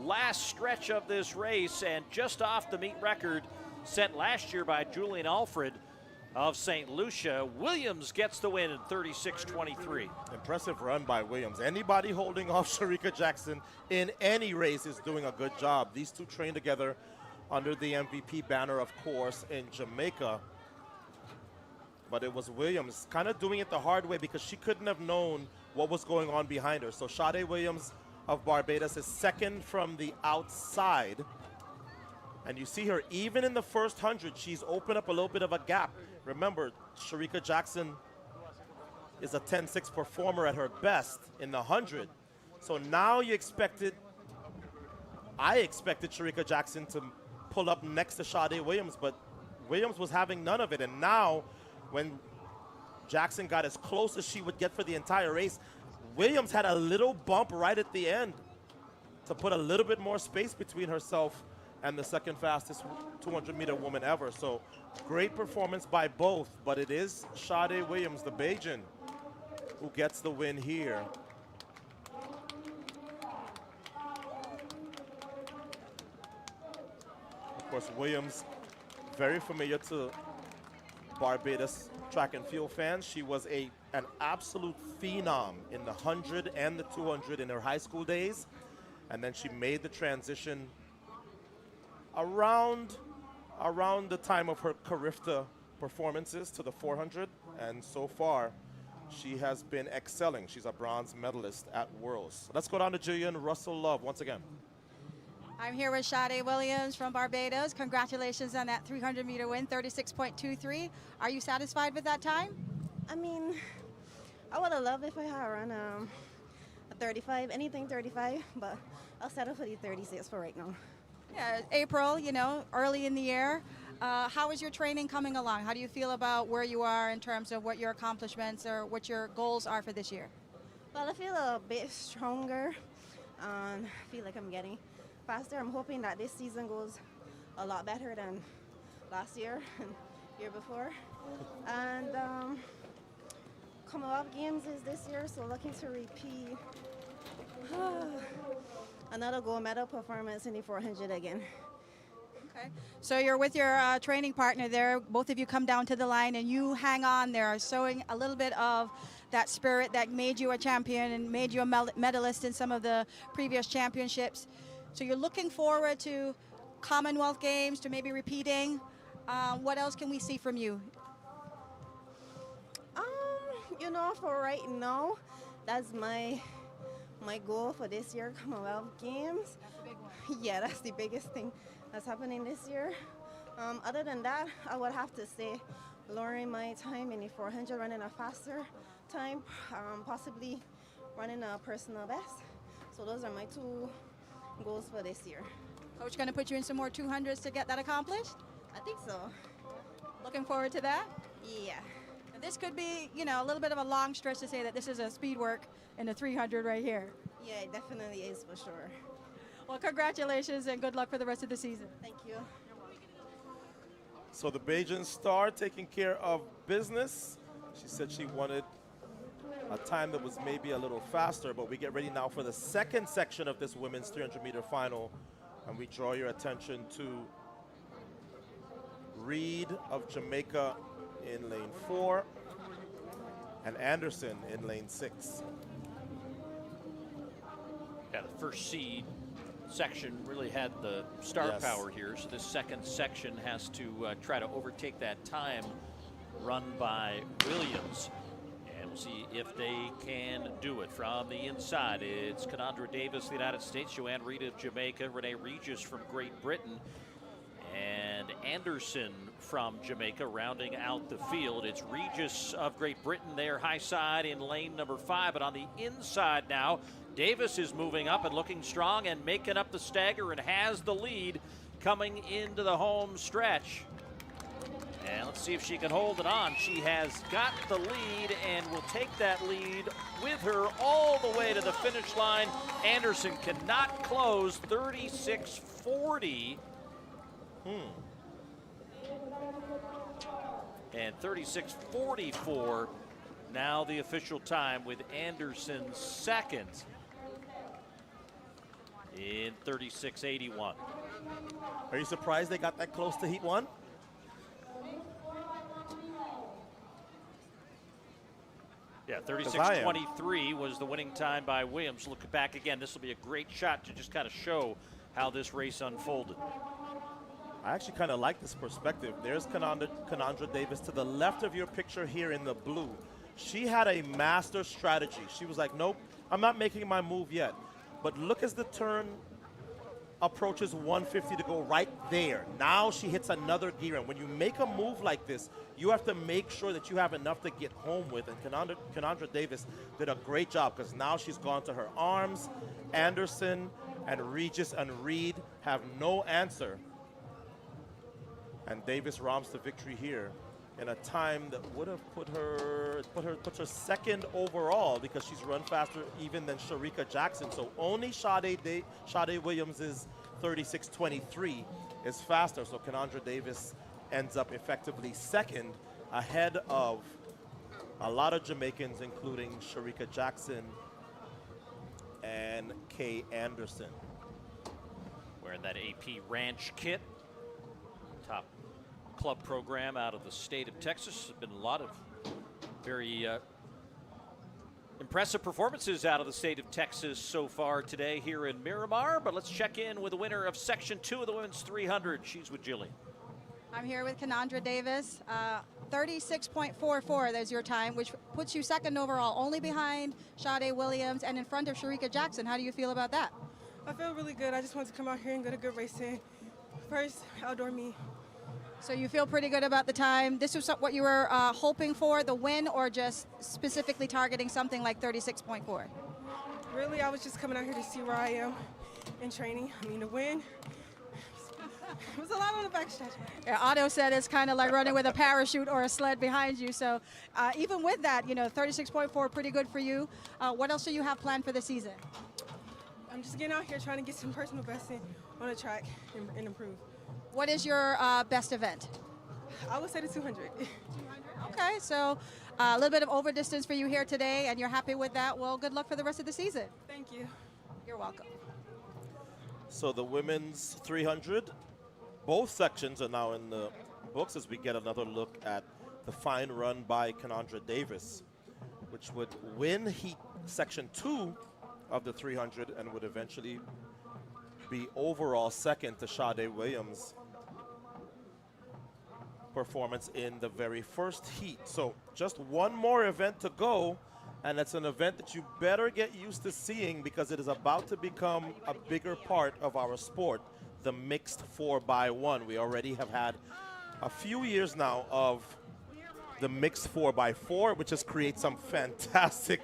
last stretch of this race, and just off the meet record set last year by Julian Alfred of St. Lucia. Williams gets the win in 36:23. Impressive run by Williams. Anybody holding off Sharika Jackson in any race is doing a good job. These two train together under the MVP banner, of course, in Jamaica. But it was Williams kind of doing it the hard way because she couldn't have known what was going on behind her. So Sade Williams of Barbados is second from the outside. And you see her, even in the first 100, she's opened up a little bit of a gap. Remember, Sharika Jackson is a 10-6 performer at her best in the 100. So now I expected Sharika Jackson to pull up next to Sade Williams, but Williams was having none of it. And now, when Jackson got as close as she would get for the entire race, Williams had a little bump right at the end to put a little bit more space between herself and the second fastest 200-meter woman ever. So great performance by both, but it is Sade Williams, the Bajan, who gets the win here. Of course, Williams, very familiar to Barbados track and field fans. She was an absolute phenom in the 100 and the 200 in her high school days. And then she made the transition around the time of her Carifta performances to the 400. And so far, She has been excelling. She's a bronze medalist at Worlds. Let's go down to Jillian Russell Love once again. I'm here with Sade Williams from Barbados. Congratulations on that 300-meter win, 36.23. Are you satisfied with that time? I mean, I would have loved if I had run a 35, anything 35, but I'll settle for the 36 for right now. Yeah, April, you know, early in the year. How is your training coming along? How do you feel about where you are in terms of what your accomplishments or what your goals are for this year? Well, I feel a bit stronger. I feel like I'm getting faster. I'm hoping that this season goes a lot better than last year and year before. And Commonwealth Games is this year, so looking to repeat another gold medal performance in the 400 again. Okay. So you're with your training partner there. Both of you come down to the line and you hang on there, showing a little bit of that spirit that made you a champion and made you a medalist in some of the previous championships. So you're looking forward to Commonwealth Games, to maybe repeating. What else can we see from you? You know, for right now, that's my goal for this year, Commonwealth Games. That's the big one. Yeah, that's the biggest thing that's happening this year. Other than that, I would have to say lowering my time in the 400, running a faster time, possibly running a personal best. So those are my two goals for this year. Coach going to put you in some more 200s to get that accomplished? I think so. Looking forward to that? Yeah. This could be, you know, a little bit of a long stretch to say that this is a speed work in the 300 right here. Yeah, it definitely is for sure. Well, congratulations and good luck for the rest of the season. Thank you. So the Bajan star taking care of business. She said she wanted a time that was maybe a little faster, but we get ready now for the second section of this women's 300-meter final, and we draw your attention to Reed of Jamaica in lane 4 and Anderson in lane 6. Yeah, the first seed section really had the star power here, so this second section has to try to overtake that time run by Williams. And we'll see if they can do it. From the inside, it's Canandra Davis, the United States, Joanne Reed of Jamaica, Renee Regis from Great Britain, and Anderson from Jamaica rounding out the field. It's Regis of Great Britain there, high side in lane number 5, but on the inside now, Davis is moving up and looking strong and making up the stagger and has the lead coming into the home stretch. And let's see if she can hold it on. She has got the lead and will take that lead with her all the way to the finish line. Anderson cannot close 36:40. And 36:44 now the official time, with Anderson second in 36:81. Are you surprised they got that close to heat 1? Yeah, 36:23 was the winning time by Williams. Look back again. This will be a great shot to just kind of show how this race unfolded. I actually kind of like this perspective. There's Canandra Davis to the left of your picture here in the blue. She had a master strategy. She was like, nope, I'm not making my move yet. But look as the turn approaches 150 to go right there. Now she hits another gear. And when you make a move like this, you have to make sure that you have enough to get home with. And Canandra Davis did a great job, because now she's gone to her arms. Anderson and Regis and Reed have no answer. And Davis romps the victory here in a time that would have puts her second overall, because she's run faster even than Sharika Jackson. So only Sade Williams' 36:23 is faster. So Canandra Davis ends up effectively second, ahead of a lot of Jamaicans, including Sharika Jackson and Kay Anderson. Wearing that AP Ranch kit. Top club program out of the state of Texas. There's been a lot of very impressive performances out of the state of Texas so far today here in Miramar. But let's check in with the winner of Section 2 of the women's 300. She's with Jillian. I'm here with Canandra Davis. 36.44, there's your time, which puts you second overall, only behind Sade Williams and in front of Sharika Jackson. How do you feel about that? I feel really good. I just wanted to come out here and get a good race in. First, outdoor meet. So you feel pretty good about the time. This was what you were hoping for, the win, or just specifically targeting something like 36.4? Really, I was just coming out here to see where I am in training. I mean, the win. It was a lot on the backstretch. Yeah, Otto said it's kind of like running with a parachute or a sled behind you. So even with that, 36.4, pretty good for you. What else do you have planned for the season? I'm just getting out here trying to get some personal best in on the track and improve. What is your best event? I would say the 200. Okay, so a little bit of over distance for you here today, and you're happy with that. Well, good luck for the rest of the season. Thank you. You're welcome. So the women's 300, both sections are now in the books as we get another look at the fine run by Kenandra Davis, which would win heat section 2 of the 300 and would eventually be overall second to Sade Williams' performance in the very first heat. So just one more event to go, and it's an event that you better get used to seeing because it is about to become a bigger part of our sport, the mixed 4x1. We already have had a few years now of the mixed 4x4, which has created some fantastic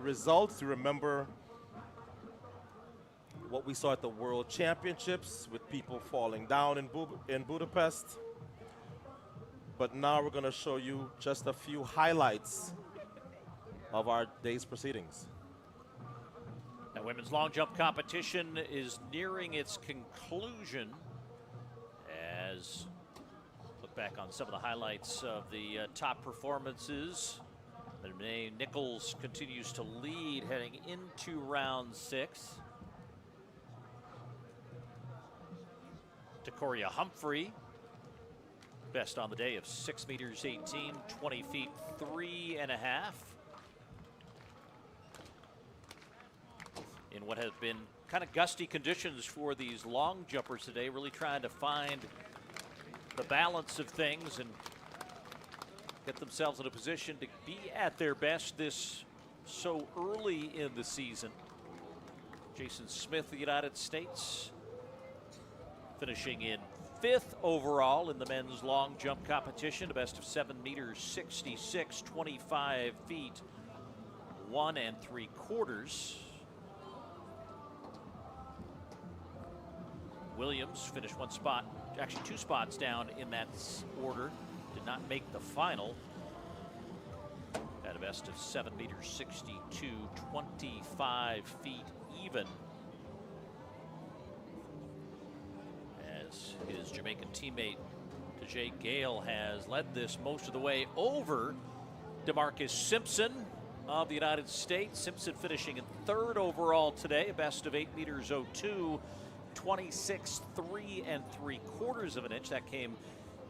results. You remember what we saw at the World Championships with people falling down in Budapest. But now we're going to show you just a few highlights of our day's proceedings. The women's long jump competition is nearing its conclusion as look back on some of the highlights of the top performances. Renee Nichols continues to lead heading into round 6. Decoria Humphrey, best on the day of 6 meters 18, 20 feet 3.5. In what have been kind of gusty conditions for these long jumpers today, really trying to find the balance of things and get themselves in a position to be at their best this so early in the season. Jason Smith, the United States, finishing in 5th overall in the men's long jump competition, a best of 7 meters 66, 25 feet 1 3/4. Williams finished 1 spot, actually 2 spots down in that order, did not make the final. At a best of 7 meters 62, 25 feet even. As his Jamaican teammate Tajay Gale has led this most of the way over DeMarcus Simpson of the United States. Simpson finishing in 3rd overall today, a best of 8 meters 02, 26 3 3/4 of an inch. That came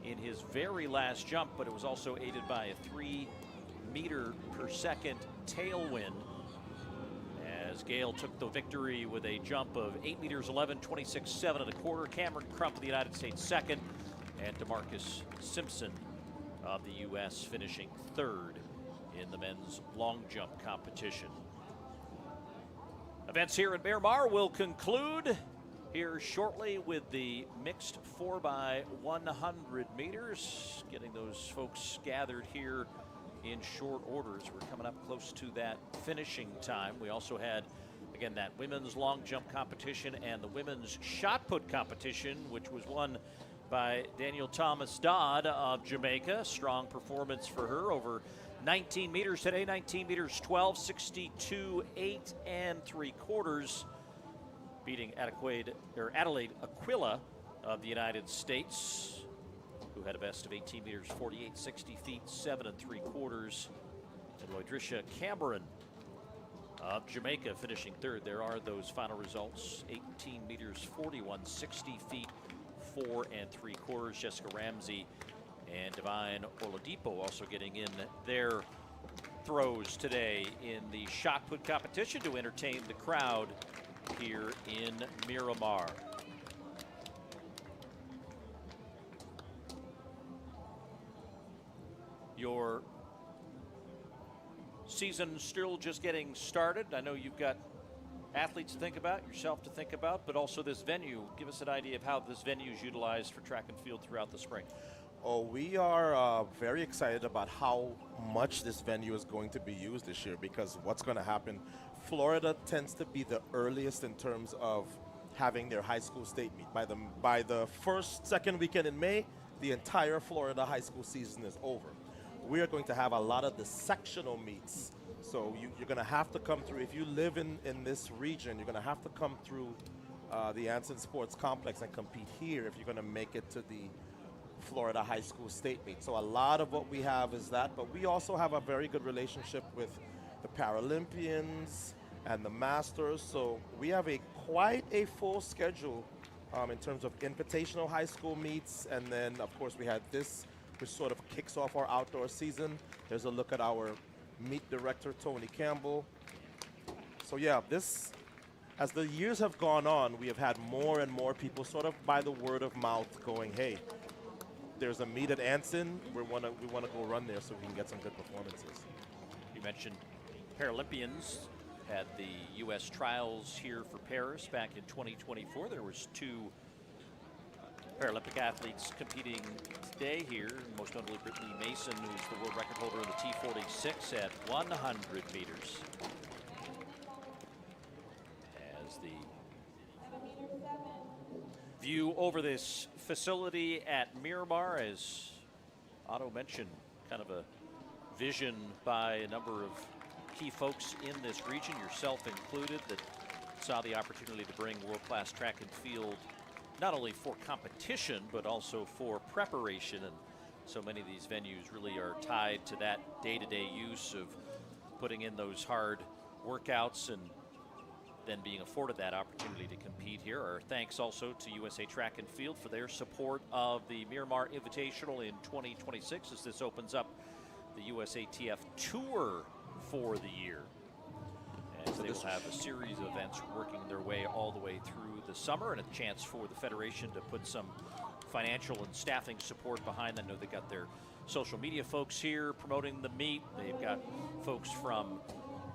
in his very last jump, but it was also aided by a 3 meter per second tailwind as Gale took the victory with a jump of 8 meters 11, 26 7 1/4. Cameron Crump of the United States 2nd, and DeMarcus Simpson of the U.S. finishing 3rd in the men's long jump competition. Events here in Miramar will conclude here shortly with the mixed 4x100 meters. Getting those folks gathered here in short order as we're coming up close to that finishing time. We also had, again, that women's long jump competition and the women's shot put competition, which was won by Daniel Thomas Dodd of Jamaica. Strong performance for her over 19 meters today, 19 meters 12, 62 8 3/4. Beating Adelaide Aquila of the United States, who had a best of 18 meters 48, 60 feet 7 3/4. And Loydricia Cameron of Jamaica finishing 3rd. There are those final results: 18 meters 41, 60 feet 4 3/4. Jessica Ramsey and Divine Oladipo also getting in their throws today in the shot put competition to entertain the crowd here in Miramar. Your season still just getting started. I know you've got athletes to think about, yourself to think about, but also this venue. Give us an idea of how this venue is utilized for track and field throughout the spring. Oh, we are very excited about how much this venue is going to be used this year, because what's going to happen, Florida tends to be the earliest in terms of having their high school state meet. By the second weekend in May, the entire Florida high school season is over. We are going to have a lot of the sectional meets. So you're going to have to come through. If you live in this region, you're going to have to come through the Anson Sports Complex and compete here if you're going to make it to the Florida high school state meet. So a lot of what we have is that, but we also have a very good relationship with the Paralympians and the Masters. So we have quite a full schedule in terms of invitational high school meets. And then, of course, we had this, which sort of kicks off our outdoor season. There's a look at our meet director, Tony Campbell. So yeah, as the years have gone on, we have had more and more people sort of by the word of mouth going, hey, there's a meet at Anson. We want to go run there so we can get some good performances. You mentioned Paralympians had the U.S. trials here for Paris back in 2024. There was 2 Paralympic athletes competing today here, most notably Brittany Mason, who's the world record holder in the T46 at 100 meters. As the view over this facility at Miramar, as Otto mentioned, kind of a vision by a number of key folks in this region, yourself included, that saw the opportunity to bring world-class track and field not only for competition, but also for preparation. And so many of these venues really are tied to that day-to-day use of putting in those hard workouts and then being afforded that opportunity to compete here. Our thanks also to USA Track and Field for their support of the Miramar Invitational in 2026 as this opens up the USATF Tour for the year. As they will have a series of events working their way all the way through the summer, and a chance for the Federation to put some financial and staffing support behind them. I know they got their social media folks here promoting the meet. They've got folks from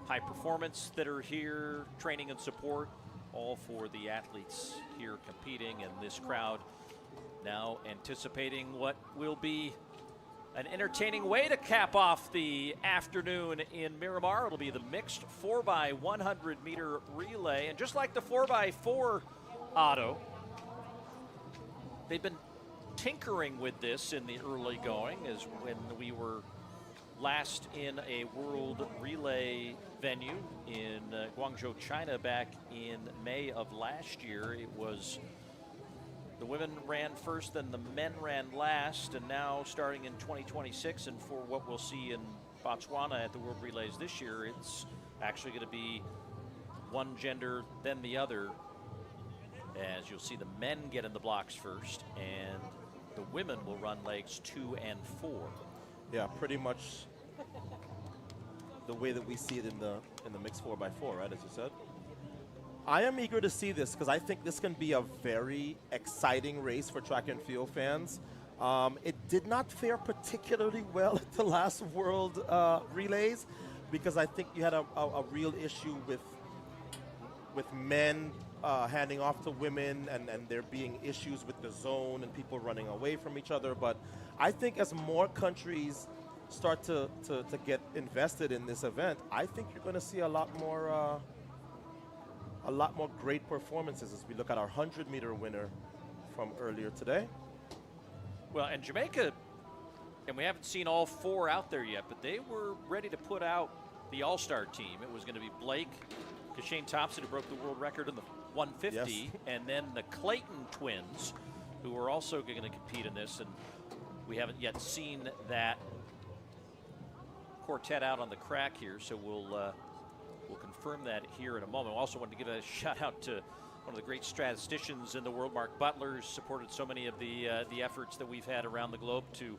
High Performance that are here, training and support, all for the athletes here competing, and this crowd now anticipating what will be an entertaining way to cap off the afternoon in Miramar. It'll be the mixed 4x100 meter relay. And just like the 4x4 auto, they've been tinkering with this in the early going, as when we were last in a world relay venue in Guangzhou, China back in May of last year. It was the women ran first, then the men ran last, and now starting in 2026 and for what we'll see in Botswana at the World Relays this year, it's actually going to be one gender, then the other, as you'll see the men get in the blocks first, and the women will run legs 2 and 4. Yeah, pretty much the way that we see it in the mixed 4x4, right, as you said. I am eager to see this because I think this can be a very exciting race for track and field fans. It did not fare particularly well at the last World Relays, because I think you had a real issue with men handing off to women, and there being issues with the zone and people running away from each other. But I think as more countries start to get invested in this event, I think you're going to see a lot more great performances as we look at our 100-meter winner from earlier today. Well, and Jamaica, and we haven't seen all 4 out there yet, but they were ready to put out the all-star team. It was going to be Blake, Kashane Thompson, who broke the world record in the 150, yes, and then the Clayton twins, who are also going to compete in this, and we haven't yet seen that quartet out on the crack here, so we'll confirm that here in a moment. I also wanted to give a shout out to one of the great statisticians in the world, Mark Butler, who's supported so many of the efforts that we've had around the globe to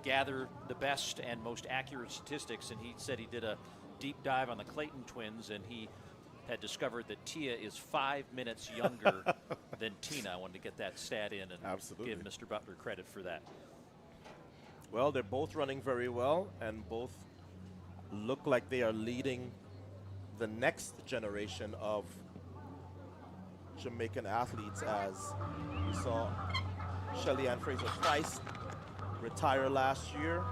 gather the best and most accurate statistics. And he said he did a deep dive on the Clayton twins, and he had discovered that Tia is 5 minutes younger than Tina. I wanted to get that stat in and absolutely give Mr. Butler credit for that. Well, they're both running very well, and both look like they are leading the next generation of Jamaican athletes, as we saw Shelly Ann Fraser Price retire last year.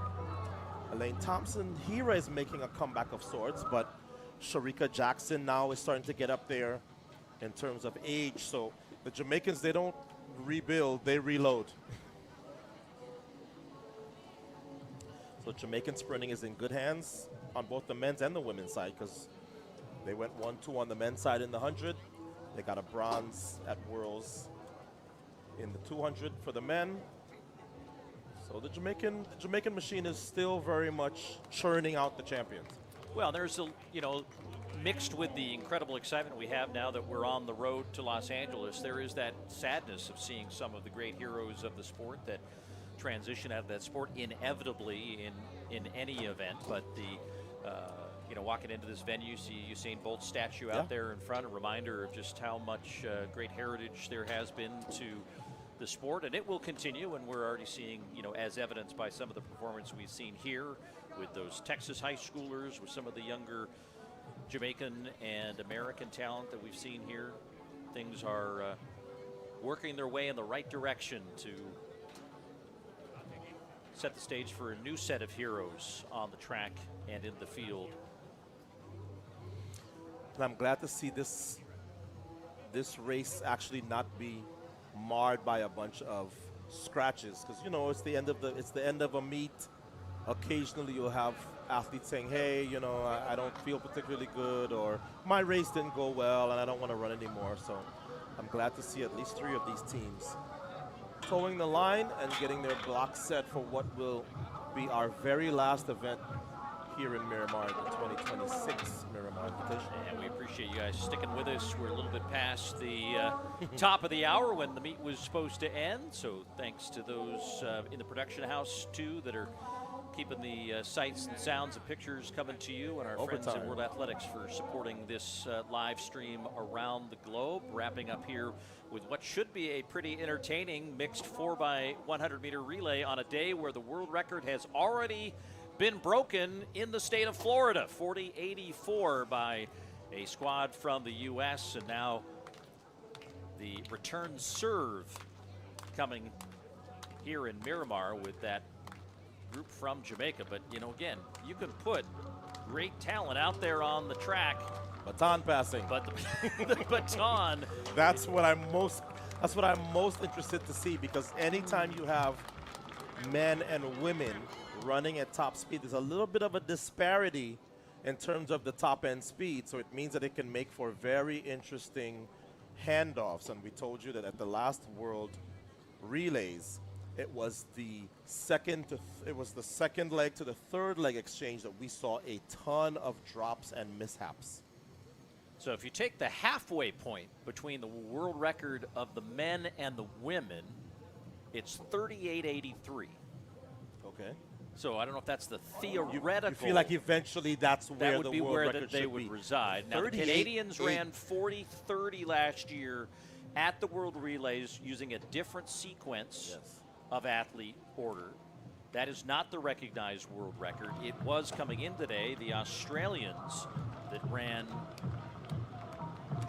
Elaine Thompson Hira is making a comeback of sorts, but Sharika Jackson now is starting to get up there in terms of age. So the Jamaicans, they don't rebuild, they reload. So Jamaican sprinting is in good hands on both the men's and the women's side, because they went 1-2 on the men's side in the 100. They got a bronze at Worlds in the 200 for the men. So the Jamaican machine is still very much churning out the champions. Well, there's mixed with the incredible excitement we have now that we're on the road to Los Angeles, there is that sadness of seeing some of the great heroes of the sport that transition out of that sport inevitably in any event. But walking into this venue, see Usain Bolt's statue out there in front, a reminder of just how much great heritage there has been to the sport, and it will continue. And we're already seeing, as evidenced by some of the performance we've seen here with those Texas high schoolers, with some of the younger Jamaican and American talent that we've seen here, things are working their way in the right direction to set the stage for a new set of heroes on the track and in the field. And I'm glad to see this race actually not be marred by a bunch of scratches, because it's the end of a meet. Occasionally you'll have athletes saying, hey, I don't feel particularly good, or my race didn't go well and I don't want to run anymore. So I'm glad to see at least 3 of these teams towing the line and getting their blocks set for what will be our very last event here in Miramar, the 2026 Miramar Invitational. And we appreciate you guys sticking with us. We're a little bit past the top of the hour when the meet was supposed to end. So thanks to those in the production house, too, that are keeping the sights and sounds and pictures coming to you, and our friends at World Athletics for supporting this live stream around the globe. Wrapping up here with what should be a pretty entertaining mixed 4x100 meter relay on a day where the world record has already been broken in the state of Florida. 40.84 by a squad from the U.S. And now the return serve coming here in Miramar with that group from Jamaica. But, again, you can put great talent out there on the track. Baton passing. But the baton. That's what I'm most interested to see, because anytime you have men and women running at top speed, there's a little bit of a disparity in terms of the top end speed. So it means that it can make for very interesting handoffs. And we told you that at the last World Relays, it was the second leg to the third leg exchange that we saw a ton of drops and mishaps. So if you take the halfway point between the world record of the men and the women, it's 38.83. Okay. So I don't know if that's the theoretical. You feel like eventually that's where that would the be world where record they should would be. reside. Now the Canadians ran 40.30 last year at the World Relays using a different sequence of athlete order. That is not the recognized world record. It was coming in today the Australians that ran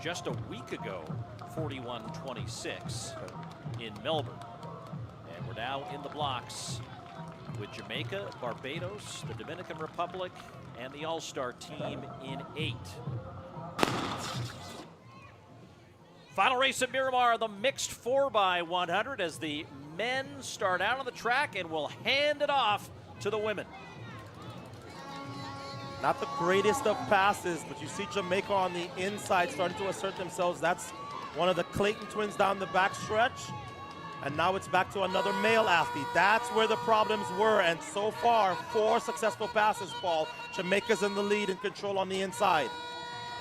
just a week ago 41.26 in Melbourne. And we're now in the blocks with Jamaica, Barbados, the Dominican Republic, and the All-Star team in 8. Final race at Miramar, the mixed 4x100, as the men start out on the track and will hand it off to the women. Not the greatest of passes, but you see Jamaica on the inside starting to assert themselves. That's one of the Clayton twins down the backstretch. And now it's back to another male athlete. That's where the problems were. And so far, 4 successful passes, Paul. Jamaica's in the lead and control on the inside.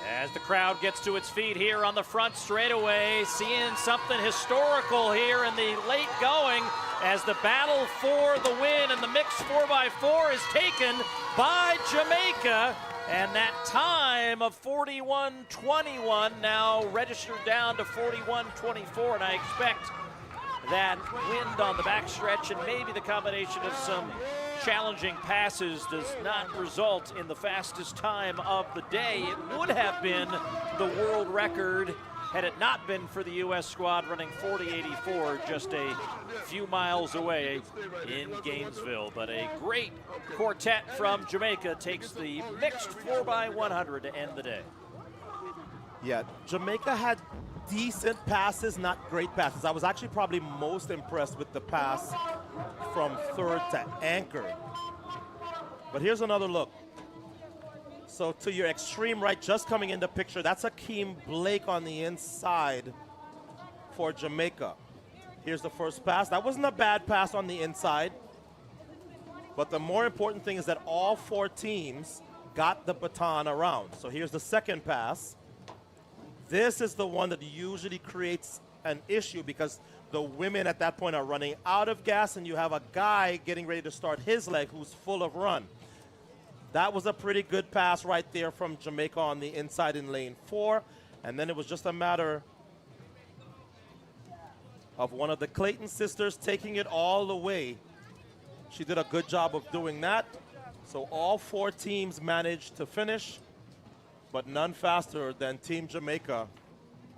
As the crowd gets to its feet here on the front straightaway, seeing something historical here in the late going as the battle for the win and the mixed 4x4 is taken by Jamaica. And that time of 41.21 now registered down to 41.24. And I expect that wind on the backstretch, and maybe the combination of some challenging passes does not result in the fastest time of the day. It would have been the world record had it not been for the U.S. squad running 40.84 just a few miles away in Gainesville. But a great quartet from Jamaica takes the mixed 4x100 to end the day. Yeah, Jamaica had decent passes, not great passes. I was actually probably most impressed with the pass from third to anchor. But here's another look. So to your extreme right, just coming in the picture, that's Akeem Blake on the inside for Jamaica. Here's the first pass. That wasn't a bad pass on the inside. But the more important thing is that all four teams got the baton around. So here's the second pass. This is the one that usually creates an issue because the women at that point are running out of gas, and you have a guy getting ready to start his leg who's full of run. That was a pretty good pass right there from Jamaica on the inside in lane 4. And then it was just a matter of one of the Clayton sisters taking it all the way. She did a good job of doing that. So all four teams managed to finish, but none faster than Team Jamaica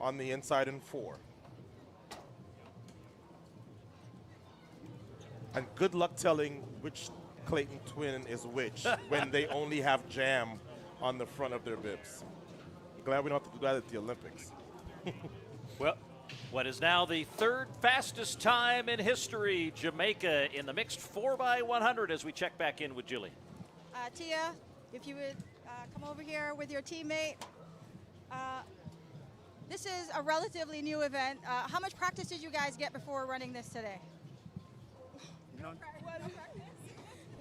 on the inside in 4. And good luck telling which Clayton twin is which when they only have jam on the front of their bibs. Glad we don't have to do that at the Olympics. Well, what is now the third fastest time in history, Jamaica in the mixed 4x100 as we check back in with Julie. Tia, if you would come over here with your teammate. This is a relatively new event. How much practice did you guys get before running this today?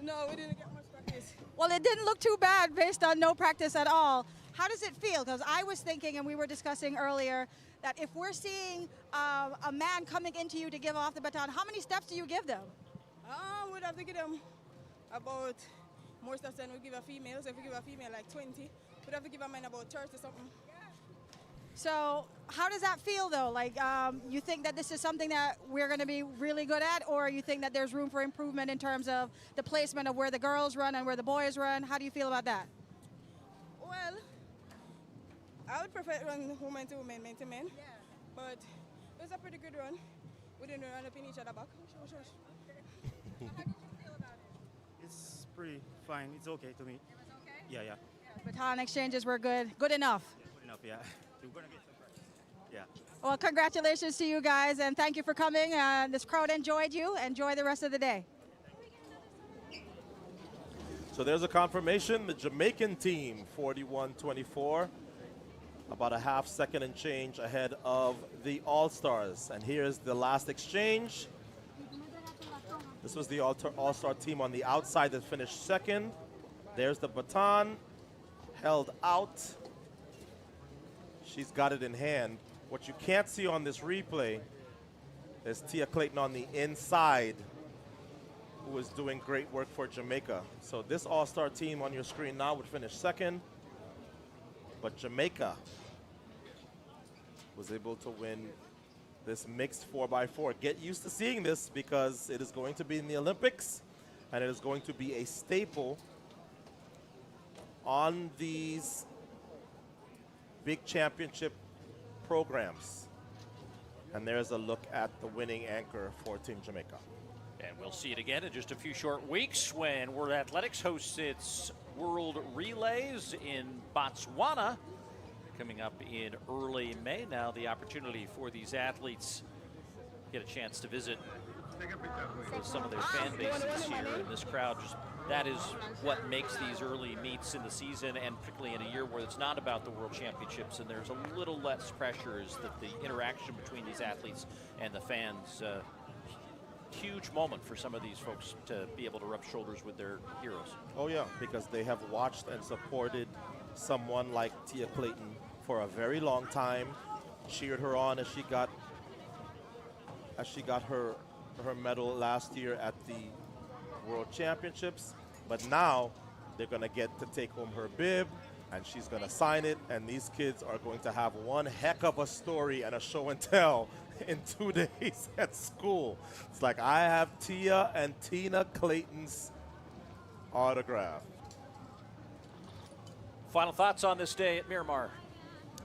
No, we didn't get much practice. Well, it didn't look too bad based on no practice at all. How does it feel? Because I was thinking, and we were discussing earlier, that if we're seeing a man coming into you to give off the baton, how many steps do you give them? We'd have to give them about more steps than we give a female. So if we give a female like 20, we'd have to give a man about 30 something. So how does that feel, though? Like, you think that this is something that we're going to be really good at, or you think that there's room for improvement in terms of the placement of where the girls run and where the boys run? How do you feel about that? Well, I would prefer to run women to women, men to men. Yeah. But it was a pretty good run. We didn't run up in each other back. How do you feel about it? It's pretty fine. It's okay to me. It was okay? Yeah. Baton exchanges were good. Good enough. Yeah, good enough, yeah. We're going to get some practice. Yeah. Well, congratulations to you guys, and thank you for coming. This crowd enjoyed you. Enjoy the rest of the day. So there's a confirmation. The Jamaican team, 41-24, about a half second and change ahead of the All-Stars. And here's the last exchange. This was the All-Star team on the outside that finished second. There's the baton, held out. She's got it in hand. What you can't see on this replay is Tia Clayton on the inside, who is doing great work for Jamaica. So this All-Star team on your screen now would finish second, but Jamaica was able to win this mixed 4x4. Get used to seeing this because it is going to be in the Olympics, and it is going to be a staple on these big championship programs. And there's a look at the winning anchor for Team Jamaica. And we'll see it again in just a few short weeks when World Athletics hosts its World Relays in Botswana coming up in early May. Now the opportunity for these athletes get a chance to visit with some of their fan bases here, and this crowd just, that is what makes these early meets in the season, and particularly in a year where it's not about the World Championships and there's a little less pressure, is that the interaction between these athletes and the fans, huge moment for some of these folks to be able to rub shoulders with their heroes. Oh yeah, because they have watched and supported someone like Tia Clayton for a very long time, cheered her on as she got her medal last year at the World Championships, but now they're going to get to take home her bib, and she's going to sign it, and these kids are going to have one heck of a story and a show and tell in 2 days at school. It's like I have Tia and Tina Clayton's autograph. Final thoughts on this day at Miramar?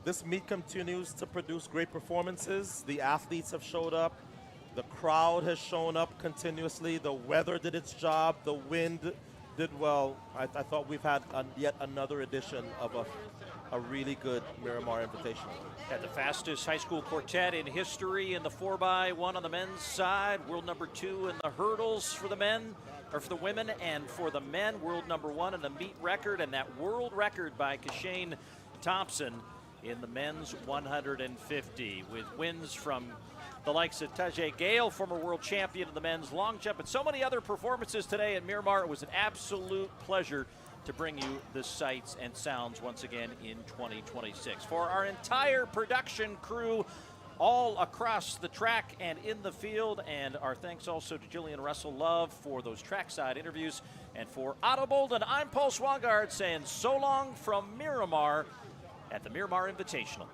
This meet continues to produce great performances. The athletes have showed up. The crowd has shown up continuously. The weather did its job. The wind did well. I thought we've had yet another edition of a really good Miramar Invitational. Had the fastest high school quartet in history in the 4x1 on the men's side. World number 2 in the hurdles for the men, or for the women, and for the men, world number 1 in the meet record, and that world record by Kashane Thompson in the men's 150, with wins from the likes of Tajay Gale, former world champion of the men's long jump, and so many other performances today at Miramar. It was an absolute pleasure to bring you the sights and sounds once again in 2026. For our entire production crew all across the track and in the field, and our thanks also to Jillian Russell Love for those trackside interviews, and for Otto Bolden, I'm Paul Swangard saying so long from Miramar at the Miramar Invitationals.